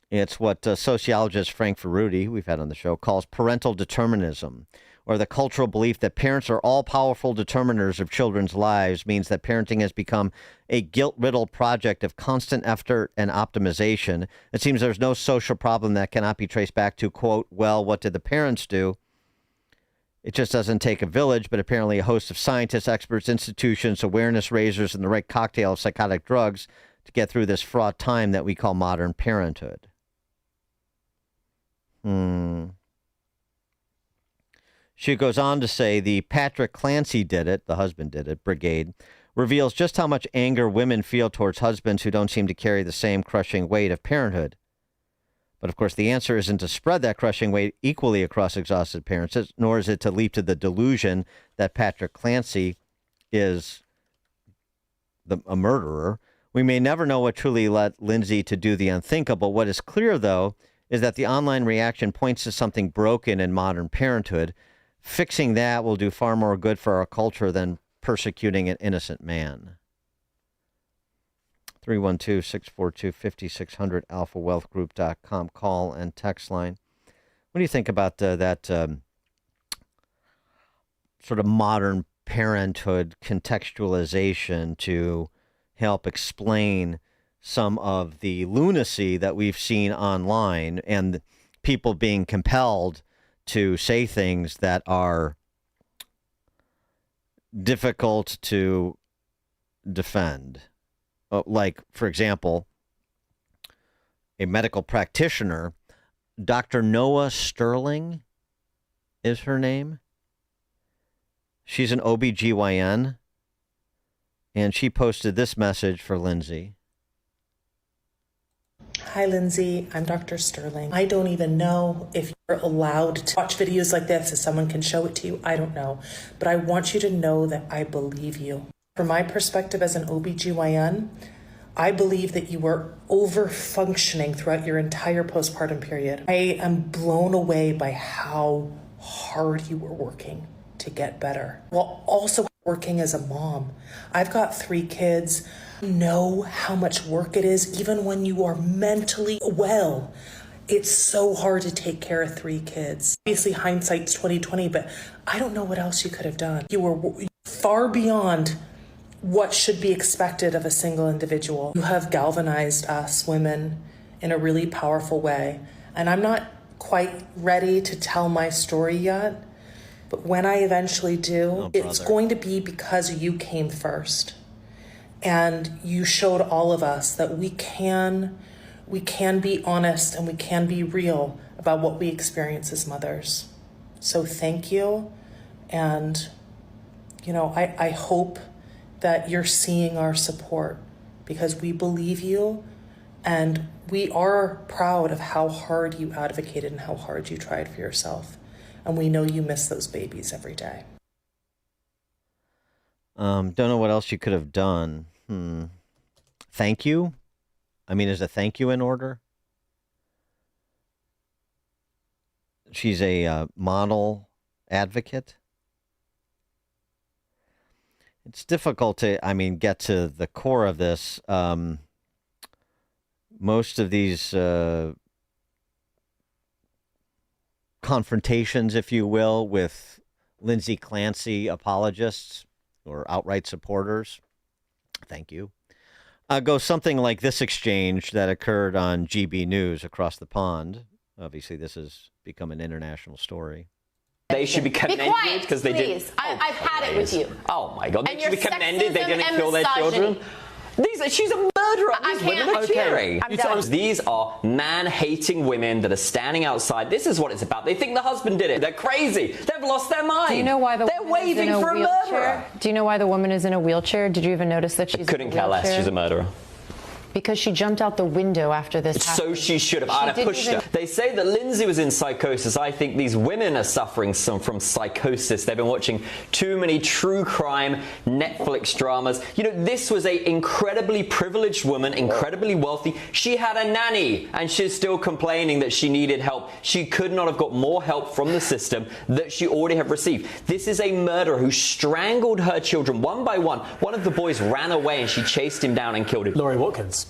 It's what sociologist Frank Ferruti, who we've had on the show, calls parental determinism, or the cultural belief that parents are all-powerful determiners of children's lives means that parenting has become a guilt-riddled project of constant effort and optimization. It seems there's no social problem that cannot be traced back to, quote, well, what did the parents do? It just doesn't take a village, but apparently a host of scientists, experts, institutions, awareness raisers, and the right cocktail of psychotic drugs to get through this fraught time that we call modern parenthood. She goes on to say the Patrick Clancy did it, the husband did it, brigade, reveals just how much anger women feel towards husbands who don't seem to carry the same crushing weight of parenthood. But of course, the answer isn't to spread that crushing weight equally across exhausted parents, nor is it to leap to the delusion that Patrick Clancy is a murderer. We may never know what truly led Lindsay to do the unthinkable. What is clear, though, is that the online reaction points to something broken in modern parenthood. Fixing that will do far more good for our culture than persecuting an innocent man. 312-642-5600, alphawealthgroup.com, call and text line. What do you think about that sort of modern parenthood contextualization to help explain some of the lunacy that we've seen online? And people being compelled to say things that are difficult to defend. Like, for example, a medical practitioner, Dr. Noah Sterling is her name. She's an OBGYN, and she posted this message for Lindsay. Hi, Lindsay. I'm Dr. Sterling. I don't even know if you're allowed to watch videos like this, if someone can show it to you. I don't know. But I want you to know that I believe you. From my perspective as an OBGYN, I believe that you were over-functioning throughout your entire postpartum period. I am blown away by how hard you were working to get better, while also working as a mom. I've got 3 kids. I know how much work it is, even when you are mentally well. It's so hard to take care of 3 kids. Obviously, hindsight's 2020, but I don't know what else you could have done. You were far beyond what should be expected of a single individual. You have galvanized us women in a really powerful way. And I'm not quite ready to tell my story yet, but when I eventually do, it's going to be because you came first. And you showed all of us that we can be honest and we can be real about what we experience as mothers. So thank you. And, I hope that you're seeing our support, because we believe you and we are proud of how hard you advocated and how hard you tried for yourself. And we know you miss those babies every day. Don't know what else you could have done. Thank you? I mean, is a thank you in order? She's a model advocate. It's difficult to, get to the core of this. Most of these confrontations, if you will, with Lindsay Clancy apologists or outright supporters, thank you, go something like this exchange that occurred on GB News across the pond. Obviously, this has become an international story. They should be commended because they did. I've had it with you. Oh my God! They should be commended. They didn't kill their children. She's a murderer. These women are cheering. These are man-hating women that are standing outside. This is what it's about. They think the husband did it. They're crazy. They've lost their mind. Do you know why they're waving for a murderer? Do you know why the woman is in a wheelchair? Did you even notice that she's couldn't care less. She's a murderer. Because she jumped out the window after this happened. So she should have. I'd have pushed her. They say that Lindsay was in psychosis. I think these women are suffering from psychosis. They've been watching too many true crime Netflix dramas. This was an incredibly privileged woman, incredibly wealthy. She had a nanny, and she's still complaining that she needed help. She could not have got more help from the system that she already have received. This is a murderer who strangled her children one by one. One of the boys ran away, and she chased him down and killed him. Laurie Watkins.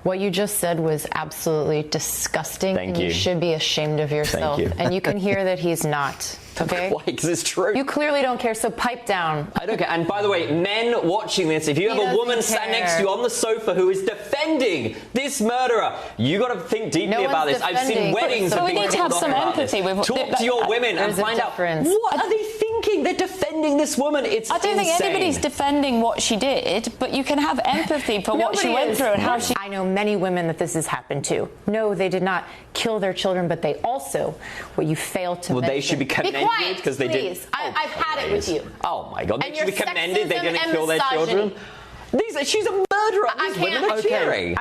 What you just said was absolutely disgusting. Thank and you. You should be ashamed of yourself. Thank you. And you can hear that he's not. Okay? Why? Because it's true. You clearly don't care, so pipe down. I don't care. And by the way, men watching this, if you have a woman sat next to you on the sofa who is defending this murderer, you got to think deeply about this. I've seen weddings. So we need to have some empathy. Talk to your women and find out what are they thinking. They're defending this woman. It's I don't think insane. anybody's defending what she did, but you can have empathy for what she went through and how she. I know many women that this has happened to. No, they did not kill their children, but they also, what you failed to mention. They should be commended because they did. I've had it with you. Oh my God! They should be commended. They didn't kill their children. She's a murderer. These women are cheering.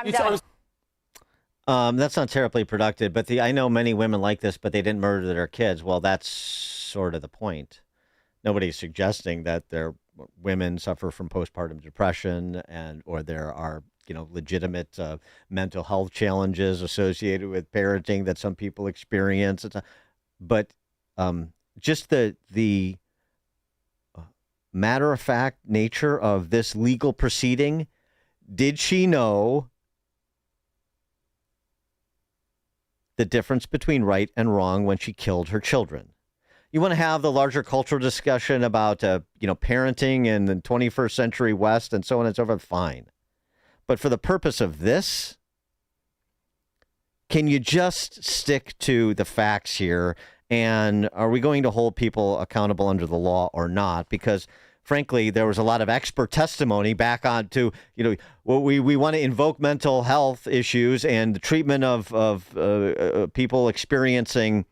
That's not terribly productive, but I know many women like this, but they didn't murder their kids. Well, that's sort of the point. Nobody's suggesting that their women suffer from postpartum depression or there are legitimate mental health challenges associated with parenting that some people experience. But just the matter-of-fact nature of this legal proceeding, did she know the difference between right and wrong when she killed her children? You want to have the larger cultural discussion about, parenting in the 21st century West and so on and so forth, fine. But for the purpose of this, Can you just stick to the facts here? And are we going to hold people accountable under the law or not? Because frankly, there was a lot of expert testimony back on to, we want to invoke mental health issues and the treatment of people experiencing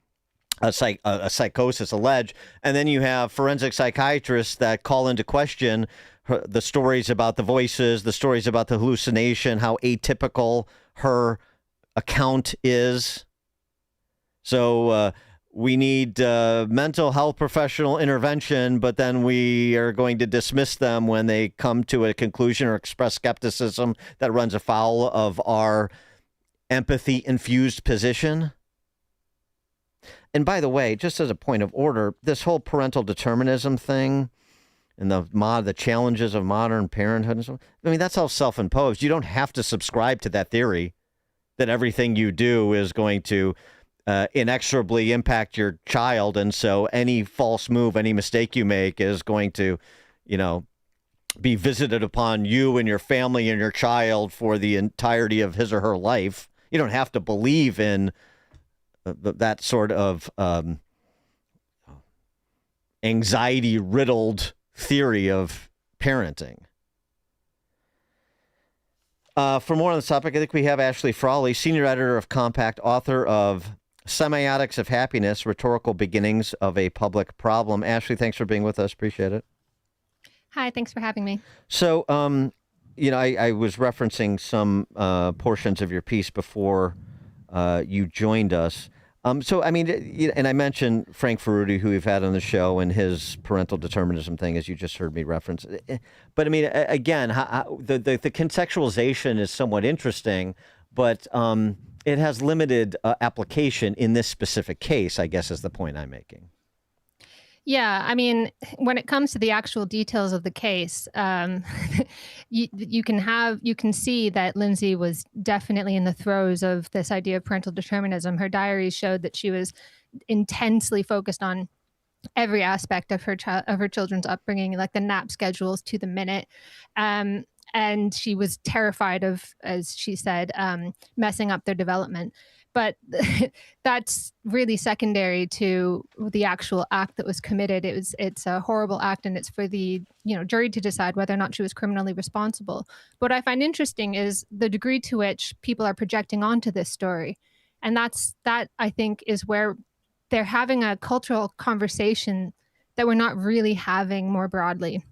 a psychosis alleged. And then you have forensic psychiatrists that call into question the stories about the voices, the stories about the hallucination, how atypical her account is. So we need mental health professional intervention, but then we are going to dismiss them when they come to a conclusion or express skepticism that runs afoul of our empathy-infused position. And by the way, just as a point of order, this whole parental determinism thing and the challenges of modern parenthood and so on, I mean, that's all self-imposed. You don't have to subscribe to that theory that everything you do is going to inexorably impact your child. And so any false move, any mistake you make is going to, be visited upon you and your family and your child for the entirety of his or her life. You don't have to believe in that sort of anxiety-riddled theory of parenting. For more on this topic, I think we have Ashley Frawley, senior editor of Compact, author of Semiotics of Happiness, Rhetorical Beginnings of a Public Problem. Ashley, thanks for being with us. Appreciate it. Hi, thanks for having me. So, I was referencing some portions of your piece before you joined us. And I mentioned Frank Ferruti, who we've had on the show, and his parental determinism thing, as you just heard me reference. But I mean, again, the contextualization is somewhat interesting, but it has limited application in this specific case, I guess, is the point I'm making. Yeah, I mean, when it comes to the actual details of the case, you can see that Lindsay was definitely in the throes of this idea of parental determinism. Her diaries showed that she was intensely focused on every aspect of her children's upbringing, like the nap schedules to the minute. And she was terrified of, as she said, messing up their development. But that's really secondary to the actual act that was committed. It's a horrible act, and it's for the jury to decide whether or not she was criminally responsible. What I find interesting is the degree to which people are projecting onto this story, and that I think is where they're having a cultural conversation that we're not really having more broadly.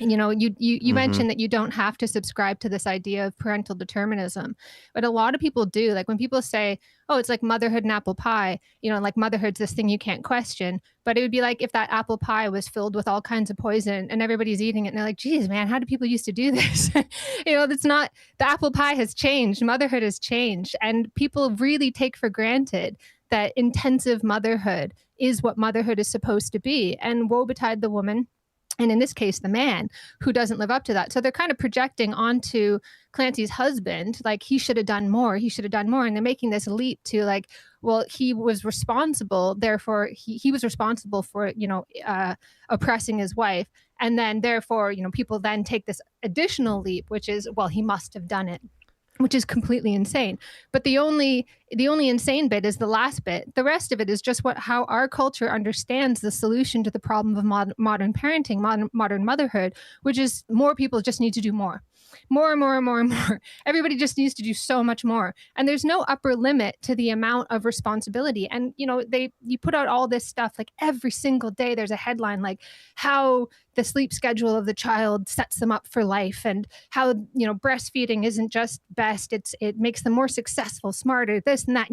You mentioned that you don't have to subscribe to this idea of parental determinism, but a lot of people do. Like when people say, oh, it's like motherhood and apple pie, like motherhood's this thing you can't question. But it would be like if that apple pie was filled with all kinds of poison and everybody's eating it and they're like, geez, man, how do people used to do this? That's not, the apple pie has changed. Motherhood has changed. And people really take for granted that intensive motherhood is what motherhood is supposed to be. And woe betide the woman, and in this case, the man, who doesn't live up to that. So they're kind of projecting onto Clancy's husband, like he should have done more. He should have done more. And they're making this leap to like, well, he was responsible. Therefore, he was responsible for, oppressing his wife. And then therefore, people then take this additional leap, which is, well, he must have done it, which is completely insane. But the only insane bit is the last bit. The rest of it is just how our culture understands the solution to the problem of modern parenting, modern motherhood, which is more people just need to do more. More and more and more and more. Everybody just needs to do so much more. And there's no upper limit to the amount of responsibility. And, you put out all this stuff, like every single day there's a headline, like how the sleep schedule of the child sets them up for life, and how, breastfeeding isn't just best. It makes them more successful, smarter, this and that.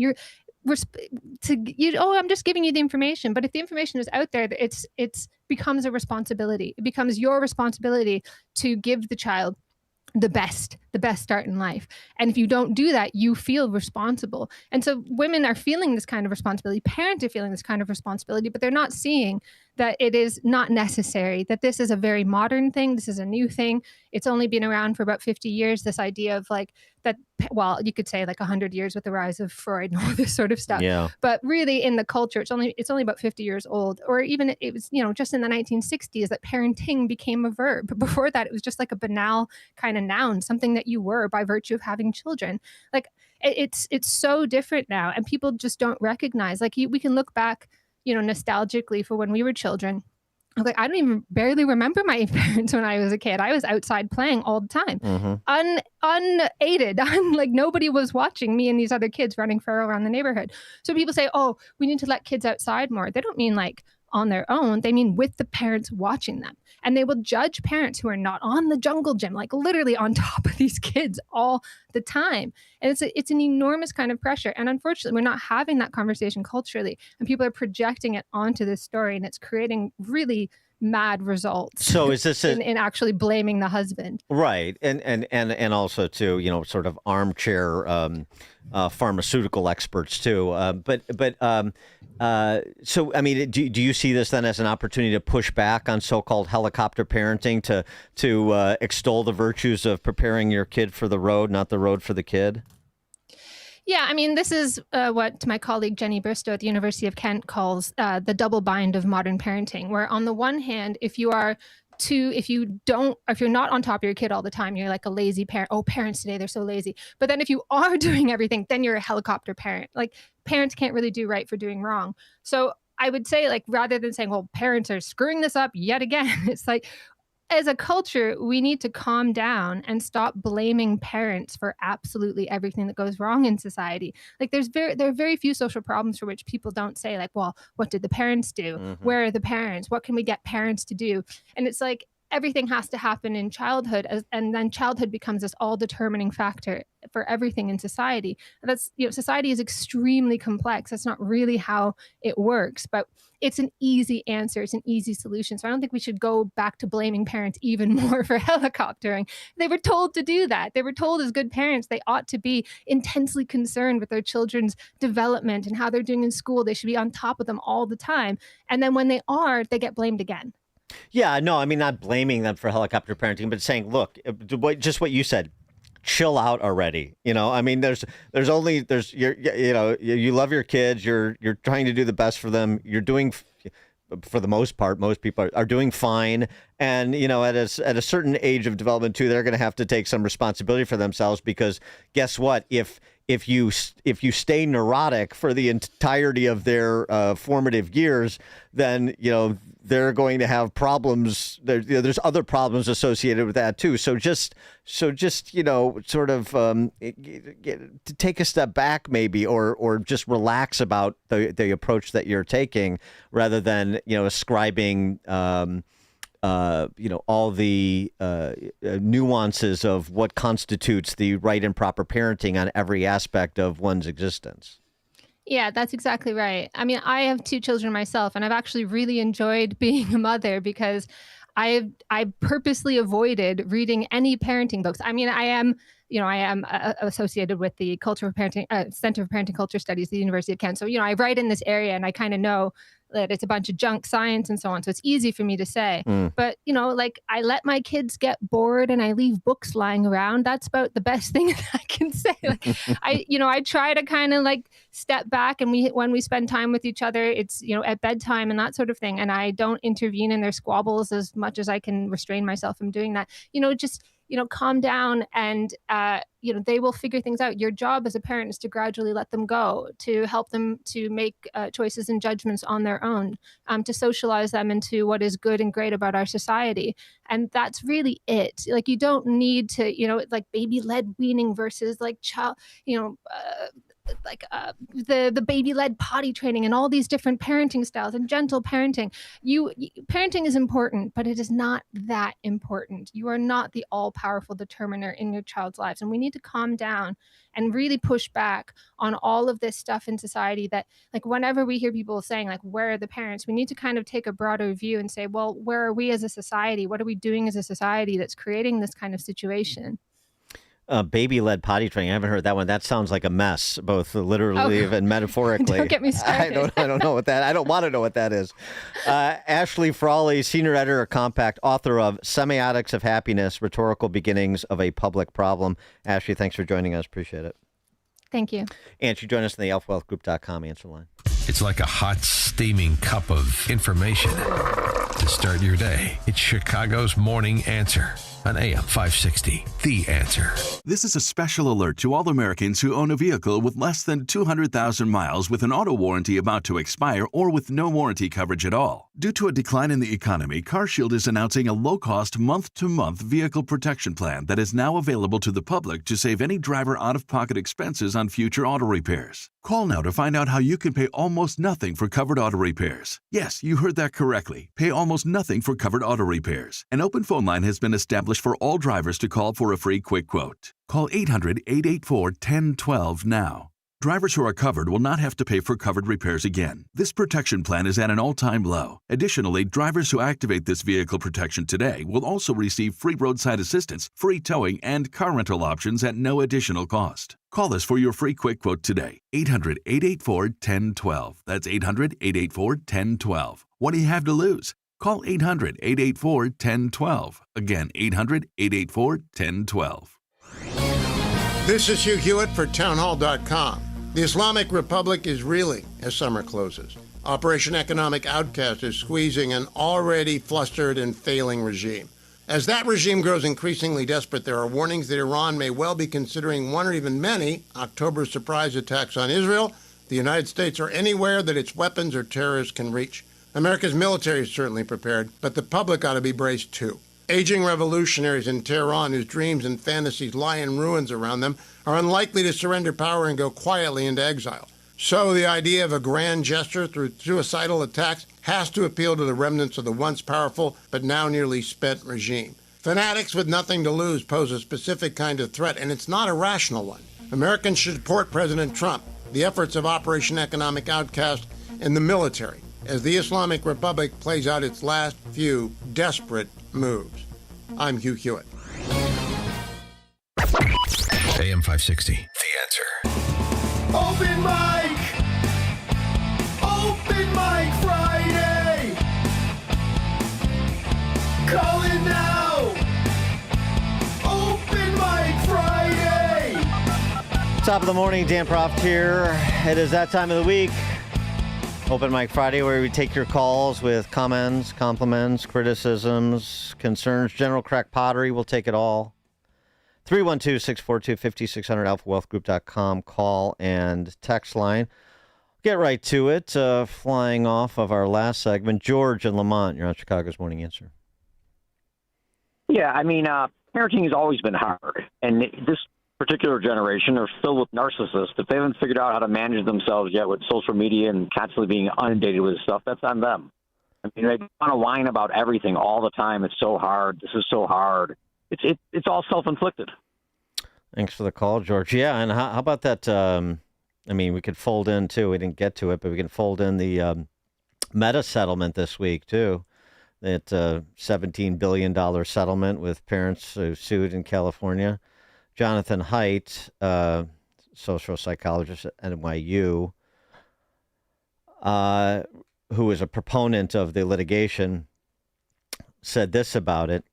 I'm just giving you the information. But if the information is out there, it's becomes a responsibility. It becomes your responsibility to give the child the best start in life. And if you don't do that, you feel responsible. And so women are feeling this kind of responsibility. Parents are feeling this kind of responsibility, but they're not seeing that it is not necessary, that this is a very modern thing. This is a new thing. It's only been around for about 50 years, this idea of like that, well, you could say like 100 years with the rise of Freud and all this sort of stuff. Yeah. But really in the culture, it's only about 50 years old. Or even it was, just in the 1960s that parenting became a verb. Before that, it was just like a banal kind of noun, something that that you were by virtue of having children. Like it's so different now, and people just don't recognize. Like we can look back, nostalgically for when we were children. Like I don't even barely remember my parents when I was a kid. I was outside playing all the time, unaided. Like nobody was watching me and these other kids running feral around the neighborhood. So people say, "Oh, we need to let kids outside more." They don't mean like on their own. They mean with the parents watching them. And they will judge parents who are not on the jungle gym, like literally on top of these kids all the time. And it's an enormous kind of pressure. And unfortunately, we're not having that conversation culturally. And people are projecting it onto this story. And it's creating really mad results. So is this in actually blaming the husband? Right. And also too, sort of armchair pharmaceutical experts too. So, I mean, do you see this then as an opportunity to push back on so-called helicopter parenting, to extol the virtues of preparing your kid for the road, not the road for the kid? Yeah, I mean, this is what my colleague Jenny Bristow at the University of Kent calls the double bind of modern parenting, where on the one hand, if you're not on top of your kid all the time, you're like a lazy parent. Oh, parents today, they're so lazy. But then if you are doing everything, then you're a helicopter parent. Like parents can't really do right for doing wrong. So I would say, like, rather than saying, well, parents are screwing this up yet again, it's like, as a culture, we need to calm down and stop blaming parents for absolutely everything that goes wrong in society. Like there are very few social problems for which people don't say like, well, what did the parents do? Mm-hmm. Where are the parents? What can we get parents to do? And it's like everything has to happen in childhood, and then childhood becomes this all determining factor for everything in society. That's, society is extremely complex. That's not really how it works, but it's an easy answer. It's an easy solution. So I don't think we should go back to blaming parents even more for helicoptering. They were told to do that. They were told as good parents, they ought to be intensely concerned with their children's development and how they're doing in school. They should be on top of them all the time. And then when they are, they get blamed again. Yeah, no, I mean, not blaming them for helicopter parenting, but saying, look, just what you said, chill out already. I mean, you love your kids. You're trying to do the best for them. You're doing, for the most part, most people are doing fine. And, at a certain age of development too, they're going to have to take some responsibility for themselves, because guess what? If you stay neurotic for the entirety of their formative years, then, they're going to have problems. There's other problems associated with that too. So just sort of to take a step back maybe, or just relax about the approach that you're taking, rather than ascribing all the nuances of what constitutes the right and proper parenting on every aspect of one's existence. Yeah, that's exactly right. I mean, I have 2 children myself, and I've actually really enjoyed being a mother because I purposely avoided reading any parenting books. I mean, I am associated with the Center for Parenting Culture Studies at the University of Kent. So, I write in this area, and I kind of know that it's a bunch of junk science and so on. So it's easy for me to say. But, like I let my kids get bored and I leave books lying around. That's about the best thing that I can say. Like, I try to kind of like step back, and when we spend time with each other, it's, at bedtime and that sort of thing. And I don't intervene in their squabbles as much as I can restrain myself from doing that. Just calm down, and, they will figure things out. Your job as a parent is to gradually let them go, to help them to make choices and judgments on their own, to socialize them into what is good and great about our society. And that's really it. Like, you don't need to, like baby-led weaning versus like child, the baby-led potty training and all these different parenting styles and gentle parenting. Parenting is important, but it is not that important. You are not the all-powerful determiner in your child's lives, and we need to calm down and really push back on all of this stuff in society that, like, whenever we hear people saying, like, where are the parents, we need to kind of take a broader view and say, well, where are we as a society? What are we doing as a society that's creating this kind of situation? Baby-led potty training. I haven't heard that one. That sounds like a mess, both literally and metaphorically. Don't get me started. I don't know what that. I don't want to know what that is. Ashley Frawley, senior editor of Compact, author of Semiotics of Happiness: Rhetorical Beginnings of a Public Problem. Ashley, thanks for joining us. Appreciate it. Thank you. And you join us in the elfwealthgroup.com answer line. It's like a hot, steaming cup of information to start your day. It's Chicago's Morning Answer on AM 560. The Answer. This is a special alert to all Americans who own a vehicle with less than 200,000 miles with an auto warranty about to expire or with no warranty coverage at all. Due to a decline in the economy, CarShield is announcing a low-cost month-to-month vehicle protection plan that is now available to the public to save any driver out-of-pocket expenses on future auto repairs. Call now to find out how you can pay almost nothing for covered auto repairs. Yes, you heard that correctly. Pay almost nothing for covered auto repairs. An open phone line has been established for all drivers to call for a free quick quote. Call 800-884-1012 now. Drivers who are covered will not have to pay for covered repairs again. This protection plan is at an all-time low. Additionally, drivers who activate this vehicle protection today will also receive free roadside assistance, free towing, and car rental options at no additional cost. Call us for your free quick quote today. 800-884-1012. That's 800-884-1012. What do you have to lose? Call 800-884-1012. Again, 800-884-1012. This is Hugh Hewitt for townhall.com. The Islamic Republic is reeling as summer closes. Operation Economic Outcast is squeezing an already flustered and failing regime. As that regime grows increasingly desperate, there are warnings that Iran may well be considering one or even many October surprise attacks on Israel, the United States, or anywhere that its weapons or terrorists can reach. America's military is certainly prepared, but the public ought to be braced too. Aging revolutionaries in Tehran whose dreams and fantasies lie in ruins around them are unlikely to surrender power and go quietly into exile. So the idea of a grand gesture through suicidal attacks has to appeal to the remnants of the once powerful but now nearly spent regime. Fanatics with nothing to lose pose a specific kind of threat, and it's not a rational one. Americans should support President Trump, the efforts of Operation Economic Outcast, and the military as the Islamic Republic plays out its last few desperate moves. I'm Hugh Hewitt. AM 560. The Answer. Open mic! Open mic Friday! Call it now! Open mic Friday! Top of the morning, Dan Proft here. It is that time of the week. Open Mic Friday, where we take your calls with comments, compliments, criticisms, concerns, general crack pottery. We'll take it all. 312-642-5600, alphawealthgroup.com, call and text line. Get right to it. Flying off of our last segment, George in Lamont, you're on Chicago's Morning Answer. Yeah, I mean, parenting has always been hard, and this particular generation are filled with narcissists. If they haven't figured out how to manage themselves yet with social media and constantly being inundated with stuff, that's on them. I mean, they want to whine about everything all the time. It's so hard. This is so hard. It's all self-inflicted. Thanks for the call, George. Yeah, and how about that? I mean, we could fold in, too. We didn't get to it, but we can fold in the Meta settlement this week, too. That $17 billion settlement with parents who sued in California. Jonathan Haidt, social psychologist at NYU, who is a proponent of the litigation, said this about it.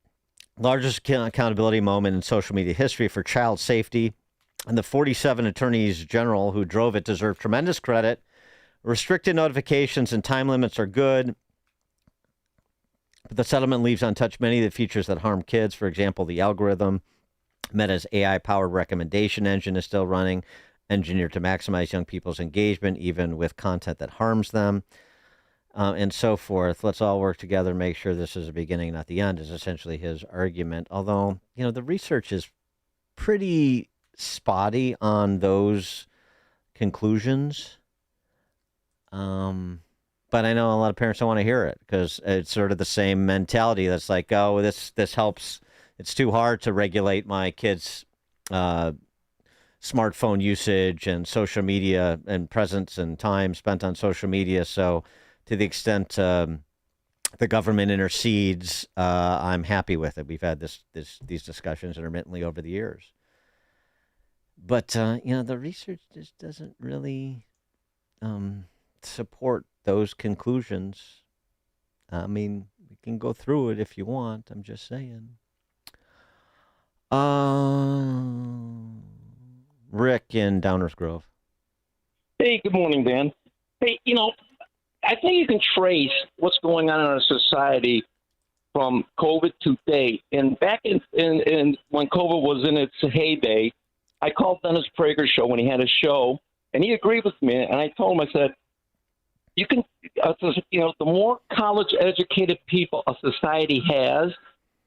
Largest accountability moment in social media history for child safety, and the 47 attorneys general who drove it deserve tremendous credit. Restricted notifications and time limits are good, but the settlement leaves untouched many of the features that harm kids. For example, the algorithm. Meta's AI-powered recommendation engine is still running, engineered to maximize young people's engagement, even with content that harms them, and so forth. Let's all work together and make sure this is the beginning, not the end, is essentially his argument. Although, you know, the research is pretty spotty on those conclusions. But I know a lot of parents don't want to hear it because it's sort of the same mentality that's like, oh, this helps. It's too hard to regulate my kids' smartphone usage and social media and presence and time spent on social media. So to the extent the government intercedes, I'm happy with it. We've had these discussions intermittently over the years. But, the research just doesn't really support those conclusions. I mean, we can go through it if you want. I'm just saying. Rick in Downers Grove. Hey, good morning, Dan. Hey, I think you can trace what's going on in our society from COVID to date. And back in when COVID was in its heyday, I called Dennis Prager's show when he had a show, and he agreed with me. And I told him, I said, you can, the more college-educated people a society has,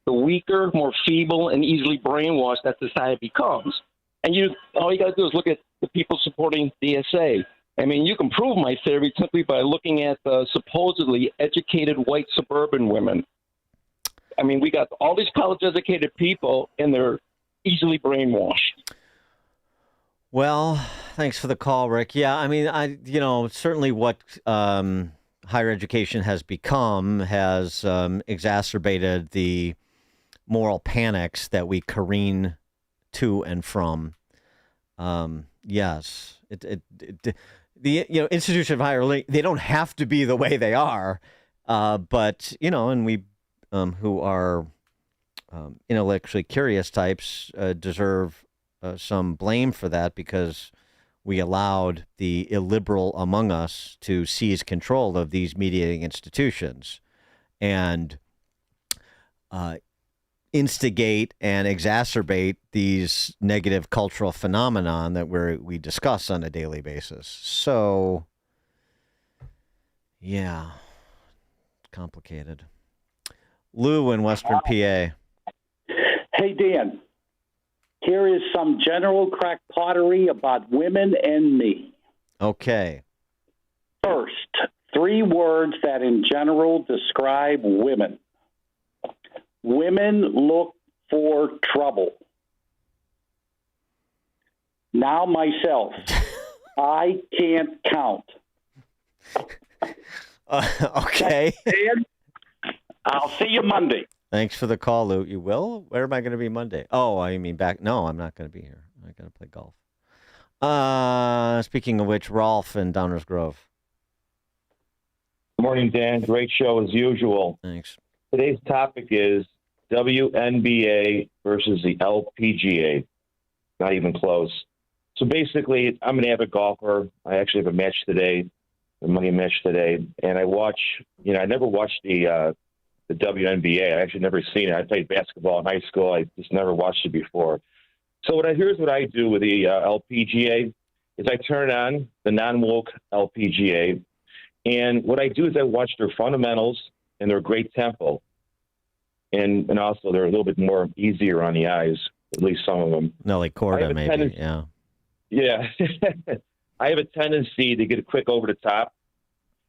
the weaker, more feeble, and easily brainwashed that society becomes. And all you got to do is look at the people supporting DSA. I mean, you can prove my theory simply by looking at the supposedly educated white suburban women. I mean, we got all these college-educated people, and they're easily brainwashed. Well, thanks for the call, Rick. Yeah, I mean, certainly what higher education has become has exacerbated the moral panics that we careen to and from. Yes, the institution of higher learning, they don't have to be the way they are, but and we who are intellectually curious types deserve some blame for that, because we allowed the illiberal among us to seize control of these mediating institutions and instigate and exacerbate these negative cultural phenomenon that we discuss on a daily basis. So, yeah, it's complicated. Lou in Western PA. Hey, Dan. Here is some general crackpottery about women and me. Okay. First, 3 words that in general describe women. Women look for trouble. Now myself, I can't count. Okay. Dan, I'll see you Monday. Thanks for the call, Lou. You will? Where am I going to be Monday? Oh, I mean back. No, I'm not going to be here. I'm going to play golf. Speaking of which, Rolf in Downers Grove. Good morning, Dan. Great show as usual. Thanks. Today's topic is WNBA versus the LPGA. Not even close. So basically, I'm an avid golfer. I actually have a match today, a money match today, and I watch. I never watched the WNBA. I actually never seen it. I played basketball in high school. I just never watched it before. So here's what I do with the LPGA is I turn on the non-woke LPGA, and what I do is I watch their fundamentals and their great tempo, and also they're a little bit more easier on the eyes, at least some of them. Nelly Korda, maybe. Yeah. Yeah. I have a tendency to get quick over the top,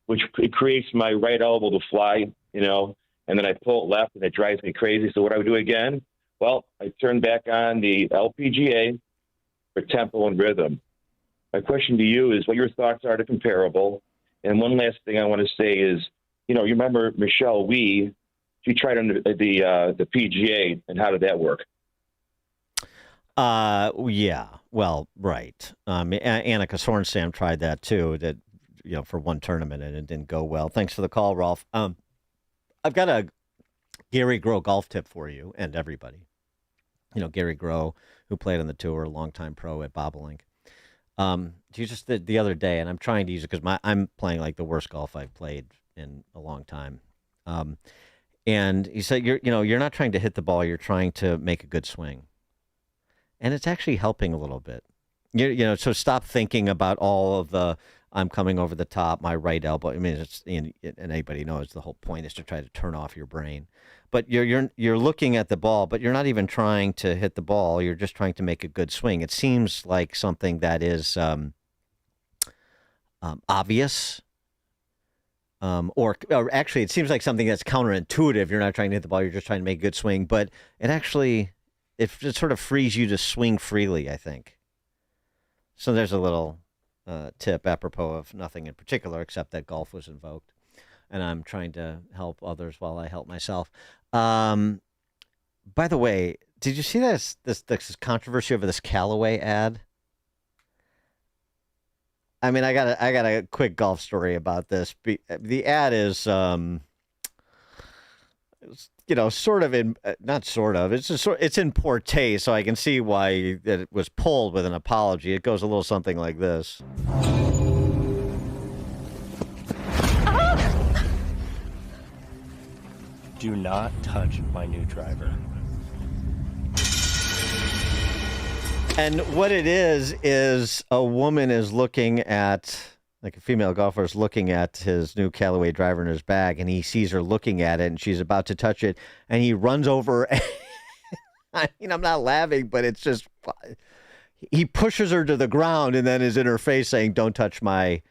which it creates my right elbow to fly, and then I pull it left, and it drives me crazy. So what I would do again, well, I turn back on the LPGA for tempo and rhythm. My question to you is what your thoughts are to comparable. And one last thing I want to say is, you remember Michelle Wie, she tried on the PGA, and how did that work? Yeah, well, right. Annika Sorenstam tried that too, for one tournament, and it didn't go well. Thanks for the call, Rolf. I've got a Gary Groh golf tip for you and everybody. Gary Groh, who played on the tour, longtime pro at Bobolink. He just did the other day, and I'm trying to use it because I'm playing like the worst golf I've played in a long time. And he said, you're not trying to hit the ball, you're trying to make a good swing. And it's actually helping a little bit. So stop thinking about all of the I'm coming over the top, my right elbow. I mean, and anybody knows the whole point is to try to turn off your brain. But you're looking at the ball, but you're not even trying to hit the ball. You're just trying to make a good swing. It seems like something that is obvious, or actually, it seems like something that's counterintuitive. You're not trying to hit the ball. You're just trying to make a good swing. But it sort of frees you to swing freely, I think. So there's a little tip apropos of nothing in particular, except that golf was invoked, and I'm trying to help others while I help myself. By the way, did you see this controversy over this Callaway ad? I mean, I got a quick golf story about this. The ad is, sort of in, not sort of, it's in poor taste, so I can see why that it was pulled with an apology. It goes a little something like this. Do not touch my new driver. And what it is a woman is looking at, like a female golfer is looking at his new Callaway driver in his bag, and he sees her looking at it, and she's about to touch it, and he runs over. I mean, I'm not laughing, but it's just, he pushes her to the ground and then is in her face saying, "Don't touch my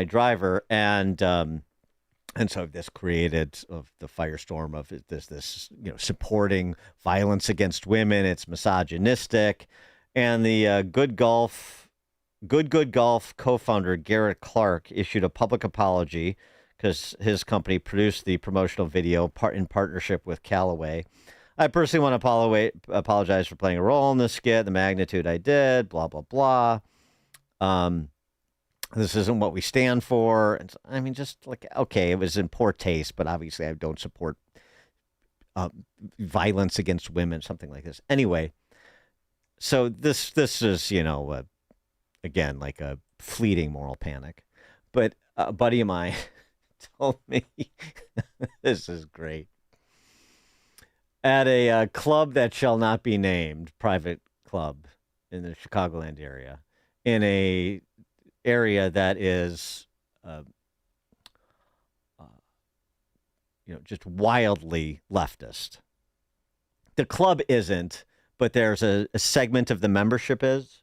driver." And so this created the firestorm of this supporting violence against women. It's misogynistic. And the Good Golf co-founder Garrett Clark issued a public apology because his company produced the promotional video in partnership with Callaway. "I personally want to apologize for playing a role in this skit, the magnitude I did, blah, blah, blah. This isn't what we stand for." And so, I mean, just like, okay, it was in poor taste, but obviously I don't support violence against women, something like this. Anyway, so this is, again, like a fleeting moral panic. But a buddy of mine told me, this is great. At a club that shall not be named, private club in the Chicagoland area, in a area that is, just wildly leftist. The club isn't, but there's a segment of the membership is.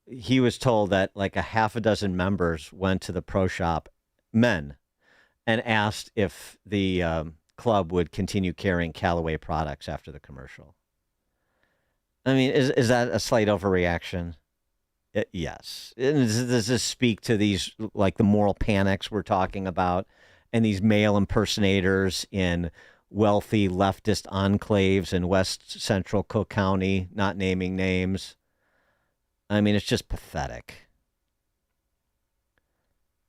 He was told that like a half a dozen members went to the pro shop, men, and asked if the club would continue carrying Callaway products after the commercial. I mean, is that a slight overreaction? Yes. Does this speak to these, like the moral panics we're talking about, and these male impersonators in wealthy leftist enclaves in West Central Cook County, not naming names? I mean, it's just pathetic.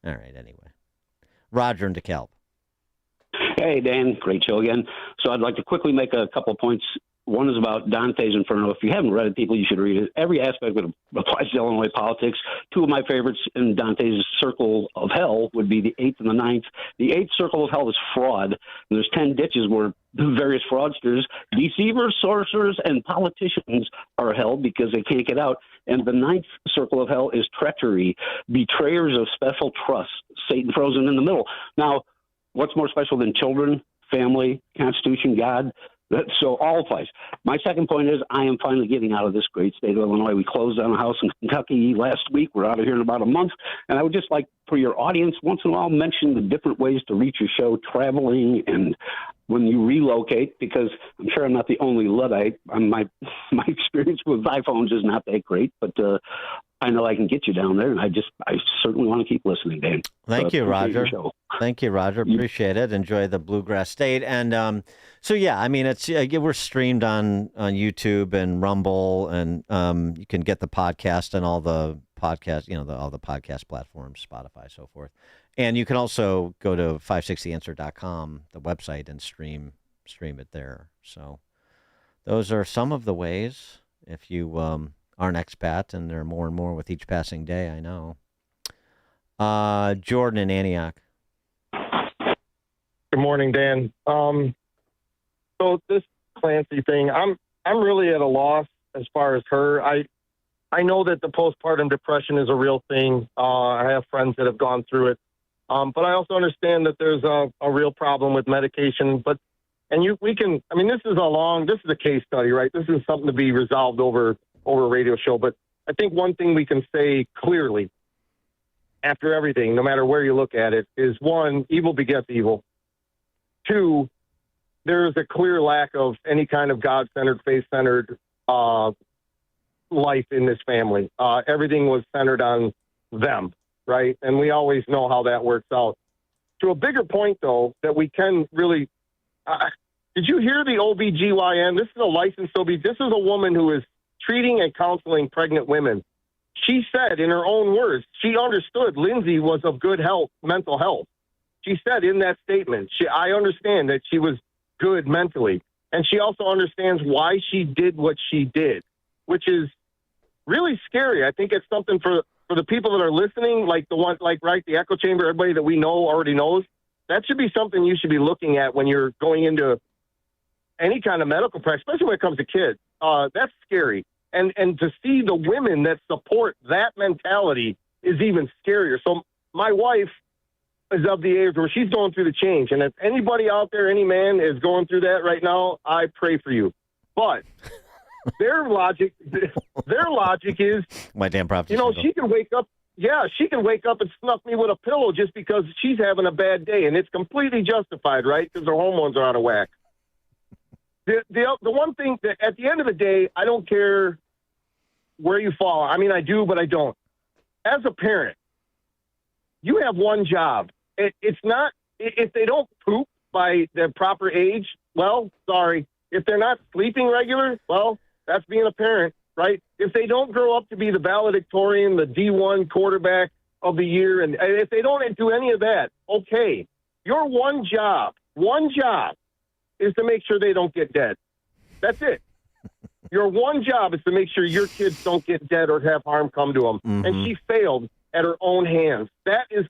All right, anyway. Roger in DeKalb. Hey, Dan. Great show again. So I'd like to quickly make a couple of points. One is about Dante's Inferno. If you haven't read it, people, you should read it. Every aspect of it applies to Illinois politics. Two of my favorites in Dante's Circle of Hell would be the 8th and the 9th. The 8th Circle of Hell is fraud. And there's 10 ditches where various fraudsters, deceivers, sorcerers, and politicians are held because they can't get out. And the 9th Circle of Hell is treachery, betrayers of special trust, Satan frozen in the middle. Now, what's more special than children, family, Constitution, God? So all applies. My second point is I am finally getting out of this great state of Illinois. We closed on a house in Kentucky last week. We're out of here in about a month. And I would just like for your audience once in a while mention the different ways to reach your show, traveling and when you relocate, because I'm sure I'm not the only Luddite. My experience with iPhones is not that great, but I know I can get you down there, and I certainly want to keep listening, Dan. Thank you, Roger. Thank you, Roger. Appreciate it. Enjoy the Bluegrass State. And so, yeah, I mean, it's we're streamed on YouTube and Rumble, and you can get the podcast and all the podcast, all the podcast platforms, Spotify, so forth. And you can also go to 560answer.com, the website, and stream it there. So those are some of the ways. If you are an expat, and there are more and more with each passing day, I know. Jordan in Antioch. Good morning, Dan. So this Clancy thing, I'm really at a loss as far as her. I know that the postpartum depression is a real thing. I have friends that have gone through it. But I also understand that there's a real problem with medication. This is a case study, right? This is something to be resolved over a radio show. But I think one thing we can say clearly after everything, no matter where you look at it, is one, evil begets evil. Two, there is a clear lack of any kind of God-centered, faith-centered life in this family. Everything was centered on them, right? And we always know how that works out. To a bigger point, though, that we can really did you hear the OBGYN? This is a licensed OB. This is a woman who is treating and counseling pregnant women. She said in her own words, she understood Lindsay was of good health, mental health. She said in that statement, I understand that she was good mentally. And she also understands why she did what she did, which is really scary. I think it's something for the people that are listening, the echo chamber, everybody that we know already knows. That should be something you should be looking at when you're going into any kind of medical practice, especially when it comes to kids. That's scary. And to see the women that support that mentality is even scarier. So my wife is of the age where she's going through the change. And if anybody out there, any man is going through that right now, I pray for you. But their logic is, My damn property. you know, she can wake up. Yeah, she can wake up and snuff me with a pillow just because she's having a bad day, and it's completely justified, right? Because her hormones are out of whack. The one thing that at the end of the day, I don't care where you fall. I mean, I do, but I don't. As a parent, you have one job. It's not if they don't poop by their proper age. Well, sorry. If they're not sleeping regular, well, that's being a parent, right? If they don't grow up to be the valedictorian, the D1 quarterback of the year, and if they don't do any of that, okay. Your one job is to make sure they don't get dead. That's it. Your one job is to make sure your kids don't get dead or have harm come to them. Mm-hmm. And she failed at her own hands. That is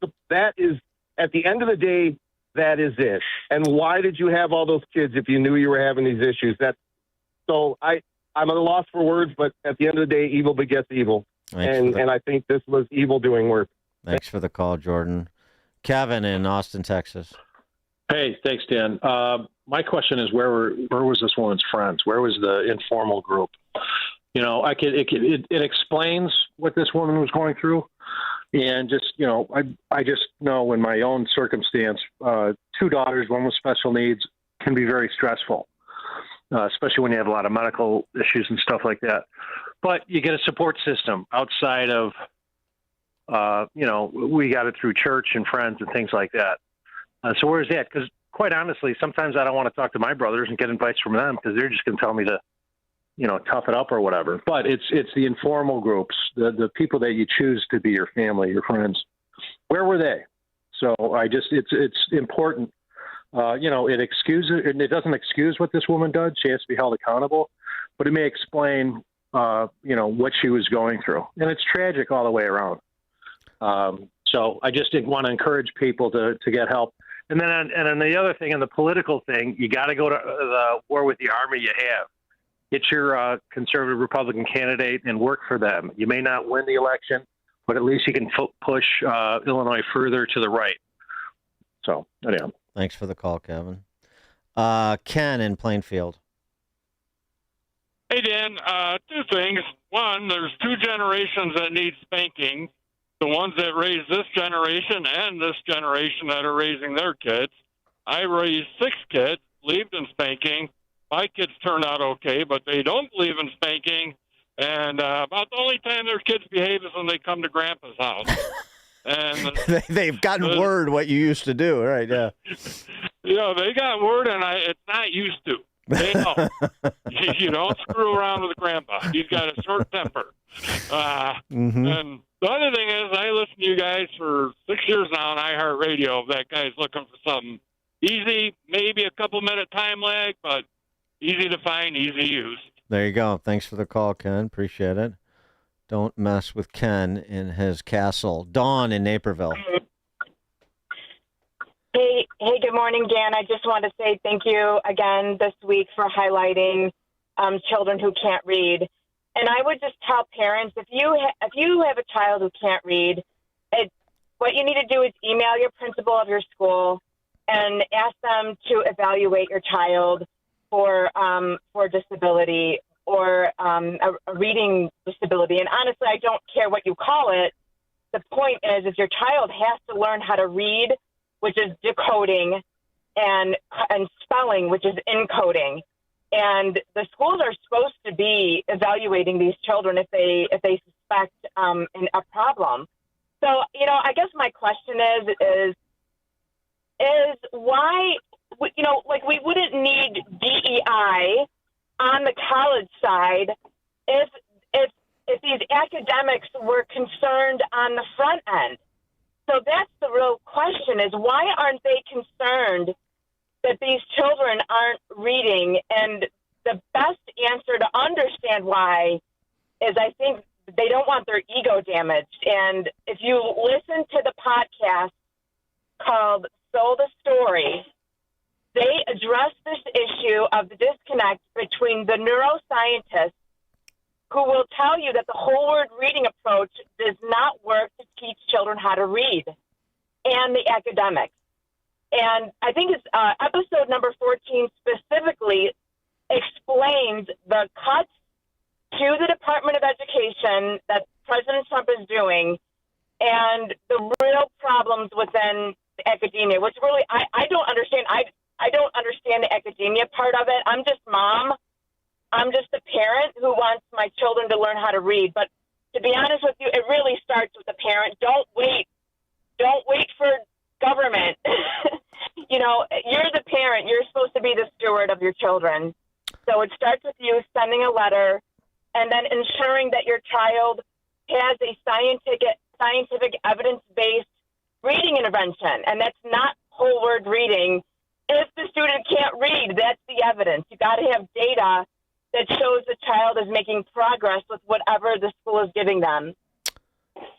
at the end of the day, that is it. And why did you have all those kids if you knew you were having these issues? I'm at a loss for words, but at the end of the day, evil begets evil. And I think this was evil doing work. Thanks for the call, Jordan. Kevin in Austin, Texas. Hey, thanks, Dan. My question is, where was this woman's friends? Where was the informal group? You know, it explains what this woman was going through, and just, you know, I just know in my own circumstance, 2 daughters, one with special needs, can be very stressful, especially when you have a lot of medical issues and stuff like that. But you get a support system outside of, you know, we got it through church and friends and things like that. So where's that? Because quite honestly, sometimes I don't want to talk to my brothers and get advice from them because they're just going to tell me to, you know, tough it up or whatever. But it's the informal groups, the people that you choose to be your family, your friends. Where were they? So it's important. You know, it doesn't excuse what this woman did. She has to be held accountable, but it may explain, you know, what she was going through, and it's tragic all the way around. So I just didn't want to encourage people to get help. And then the other thing, and the political thing, you got to go to the war with the army you have. Get your conservative Republican candidate and work for them. You may not win the election, but at least you can push Illinois further to the right. So, anyhow. Thanks for the call, Kevin. Ken in Plainfield. Hey, Dan. 2 things. One, there's 2 generations that need spanking. The ones that raised this generation and this generation that are raising their kids. I raised 6 kids, believed in spanking. My kids turned out okay, but they don't believe in spanking. And about the only time their kids behave is when they come to Grandpa's house. And They've gotten word what you used to do, right? Yeah. You know, they got word, and it's not used to. They know. You don't screw around with Grandpa. He's got a short temper. And the other thing is, I listen to you guys for 6 years now on iHeartRadio. If that guy's looking for something easy, maybe a couple-minute time lag, but easy to find, easy to use. There you go. Thanks for the call, Ken. Appreciate it. Don't mess with Ken in his castle. Dawn in Naperville. Hey, good morning, Dan. I just want to say thank you again this week for highlighting children who can't read. And I would just tell parents, if you have a child who can't read, what you need to do is email your principal of your school and ask them to evaluate your child for disability or a reading disability. And honestly, I don't care what you call it. The point is your child has to learn how to read, which is decoding, and spelling, which is encoding. And the schools are supposed to be evaluating these children if they suspect a problem. So, you know, I guess my question is why, you know, like we wouldn't need DEI on the college side if these academics were concerned on the front end. So that's the real question, is why aren't they concerned that these children aren't reading? And the best answer to understand why is I think they don't want their ego damaged. And if you listen to the podcast called sold a story, they address this issue of the disconnect between the neuroscientists who will tell you that the whole word reading approach does not work to teach children how to read, and the academics. And I think it's episode number 14 specifically explains the cuts to the Department of Education that President Trump is doing and the real problems within academia, which really I don't understand. I don't understand the academia part of it. I'm just mom. I'm just a parent who wants my children to learn how to read. But to be honest with you, it really starts with the parent. Don't wait for government. You know, you're the parent. You're supposed to be the steward of your children. So it starts with you sending a letter and then ensuring that your child has a scientific evidence-based reading intervention. And that's not whole word reading. If the student can't read, that's the evidence. You got to have data that shows the child is making progress with whatever the school is giving them.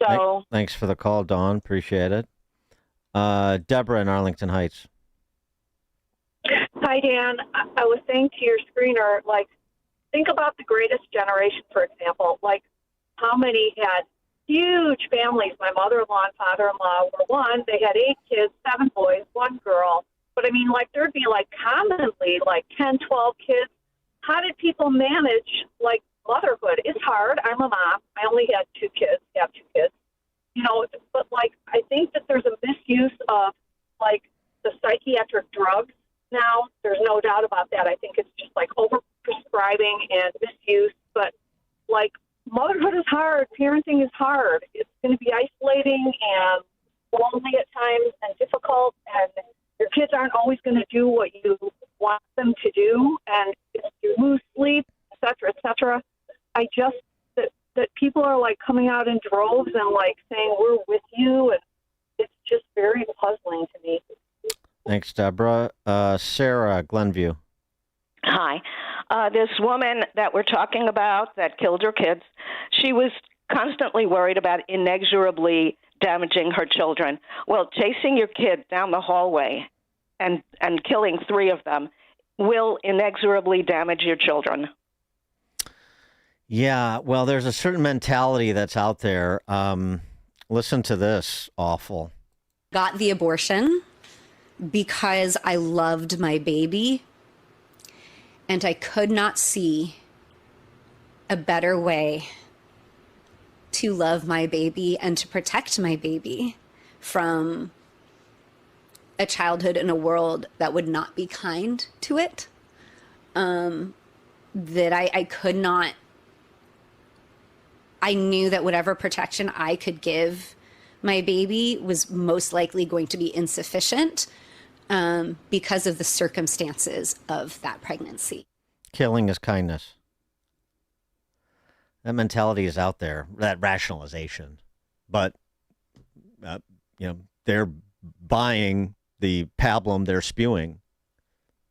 So Thanks for the call, Dawn. Appreciate it. Deborah in Arlington Heights. Hi, Dan. I was saying to your screener, like, think about the Greatest Generation, for example. Like, how many had huge families? My mother-in-law and father-in-law were one. They had 8 kids, 7 boys, 1 girl. But, I mean, like, there'd be, like, commonly, like, 10, 12 kids. How did people manage, like, motherhood? It's hard. I'm a mom. I only had 2 kids, have 2 kids. You know, but, like, I think that there's a misuse of, like, the psychiatric drugs now. There's no doubt about that. I think it's just, like, over-prescribing and misuse. But, like, motherhood is hard. Parenting is hard. It's going to be isolating and lonely at times and difficult. And your kids aren't always going to do what you want them to do. And if you lose sleep, et cetera, I just, that people are, like, coming out in droves and, like, saying, we're with you. And it's just very puzzling to me. Thanks, Deborah. Sarah, Glenview. Hi. This woman that we're talking about that killed her kids, she was constantly worried about inexorably damaging her children. Well, chasing your kid down the hallway and killing 3 of them will inexorably damage your children. Yeah, well, there's a certain mentality that's out there. Listen to this, awful. Got the abortion because I loved my baby, and I could not see a better way to love my baby and to protect my baby from a childhood in a world that would not be kind to it. That I could not. I knew that whatever protection I could give my baby was most likely going to be insufficient because of the circumstances of that pregnancy. Killing is kindness. That mentality is out there, that rationalization. But, they're buying the pablum they're spewing.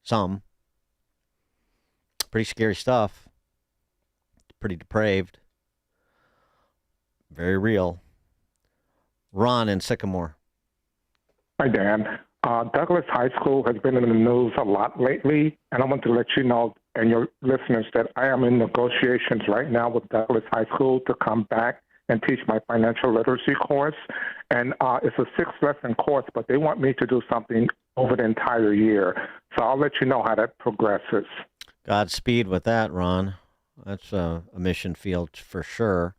Some. Pretty scary stuff. Pretty depraved. Very real. Ron in Sycamore. Hi, Dan. Douglas High School has been in the news a lot lately, and I want to let you know and your listeners that I am in negotiations right now with Douglas High School to come back and teach my financial literacy course. And it's a 6-lesson course, but they want me to do something over the entire year. So I'll let you know how that progresses. Godspeed with that, Ron. That's a mission field for sure.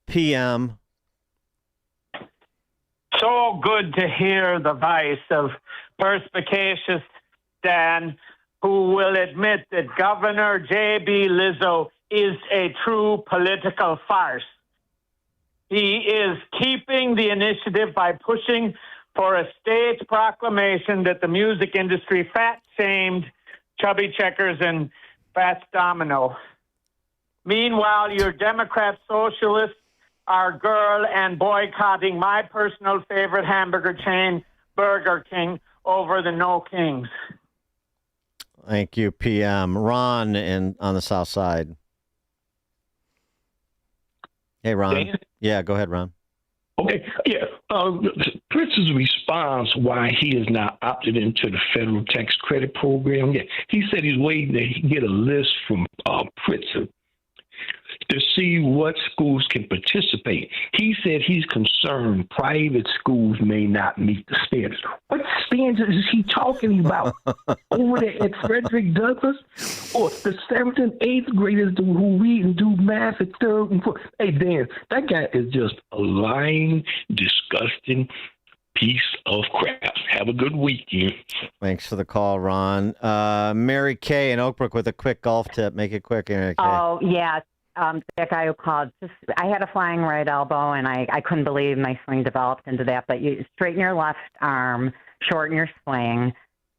PM. So good to hear the voice of perspicacious Dan, who will admit that Governor J.B. Lizzo is a true political farce. He is keeping the initiative by pushing for a state proclamation that the music industry fat-shamed Chubby Checkers and Fats Domino. Meanwhile, your Democrat socialists are girl and boycotting my personal favorite hamburger chain, Burger King, over the No Kings. Thank you, PM. Ron on the South Side. Hey, Ron. Dan? Yeah, go ahead, Ron. Okay. Yeah, Pritz's response why he has now opted into the federal tax credit program. Yeah, he said he's waiting to get a list from Pritzker to see what schools can participate. He said he's concerned private schools may not meet the standards. What standards is he talking about? Over there at Frederick Douglass? Or the 7th and 8th graders who read and do math at 3rd and 4th? Hey, Dan, that guy is just a lying, disgusting piece of crap. Have a good weekend. Thanks for the call, Ron. Mary Kay in Oakbrook with a quick golf tip. Make it quick, Mary Kay. Oh, yeah. That guy who called, I had a flying right elbow, and I couldn't believe my swing developed into that. But you straighten your left arm, shorten your swing,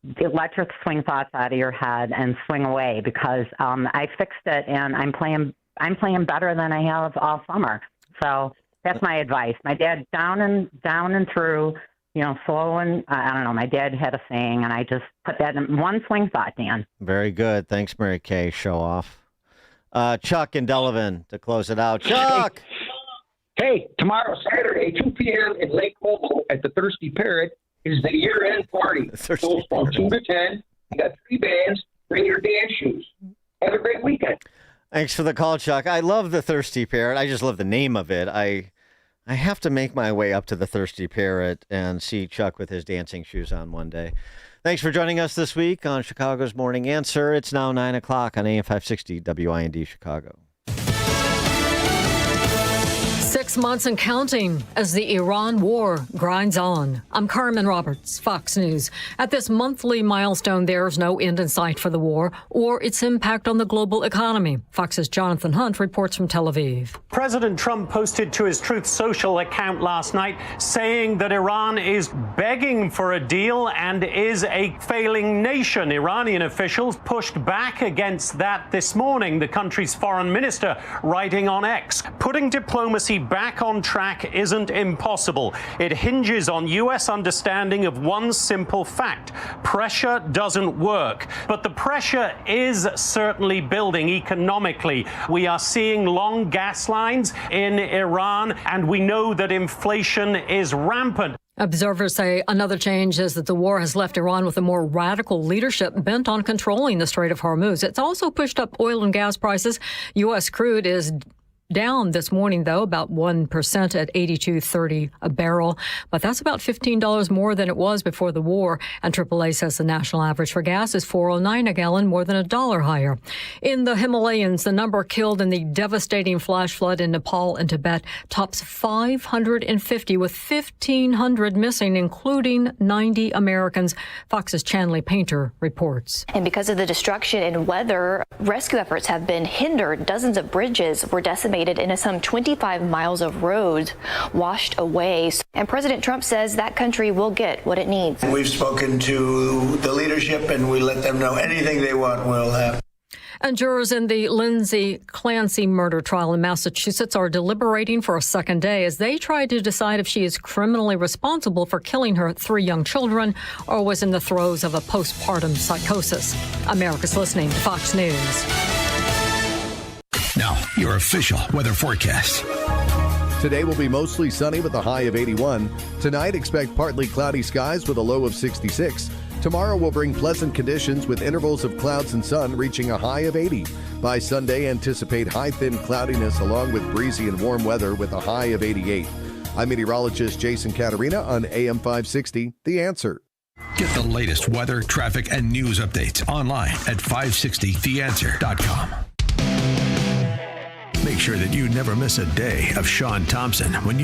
let your swing thoughts out of your head, and swing away. Because I fixed it, and I'm playing better than I have all summer. So that's my advice. My dad down and through, slow and I don't know. My dad had a saying, and I just put that in one swing thought, Dan. Very good. Thanks, Mary Kay. Show off. Chuck in Delavan to close it out. Chuck! Hey, tomorrow, Saturday, 2 p.m. in Lake Como at the Thirsty Parrot is the year-end party. Goes from 2 to 10. You got 3 bands. Bring your dance shoes. Have a great weekend. Thanks for the call, Chuck. I love the Thirsty Parrot. I just love the name of it. I have to make my way up to the Thirsty Parrot and see Chuck with his dancing shoes on one day. Thanks for joining us this week on Chicago's Morning Answer. It's now 9 o'clock on AM 560 WIND Chicago. 6 months and counting as the Iran war grinds on. I'm Carmen Roberts, Fox News. At this monthly milestone, there's no end in sight for the war or its impact on the global economy. Fox's Jonathan Hunt reports from Tel Aviv. President Trump posted to his Truth Social account last night saying that Iran is begging for a deal and is a failing nation. Iranian officials pushed back against that this morning, the country's foreign minister writing on X. Putting diplomacy back on track isn't impossible. It hinges on U.S. understanding of one simple fact. Pressure doesn't work. But the pressure is certainly building economically. We are seeing long gas lines in Iran, and we know that inflation is rampant. Observers say another change is that the war has left Iran with a more radical leadership bent on controlling the Strait of Hormuz. It's also pushed up oil and gas prices. U.S. crude is down this morning, though, about 1% at $82.30 a barrel. But that's about $15 more than it was before the war. And AAA says the national average for gas is $4.09 a gallon, more than $1 higher. In the Himalayas, the number killed in the devastating flash flood in Nepal and Tibet tops 550, with 1,500 missing, including 90 Americans. Fox's Chanley Painter reports. And because of the destruction and weather, rescue efforts have been hindered. Dozens of bridges were decimated and some 25 miles of roads washed away. And President Trump says that country will get what it needs. We've spoken to the leadership and we let them know anything they want will happen. And jurors in the Lindsay Clancy murder trial in Massachusetts are deliberating for a second day as they try to decide if she is criminally responsible for killing her 3 young children or was in the throes of a postpartum psychosis. America's listening to Fox News. Now, your official weather forecast. Today will be mostly sunny with a high of 81. Tonight, expect partly cloudy skies with a low of 66. Tomorrow will bring pleasant conditions with intervals of clouds and sun reaching a high of 80. By Sunday, anticipate high thin cloudiness along with breezy and warm weather with a high of 88. I'm meteorologist Jason Caterina on AM 560, The Answer. Get the latest weather, traffic, and news updates online at 560theanswer.com. Make sure that you never miss a day of Sean Thompson when you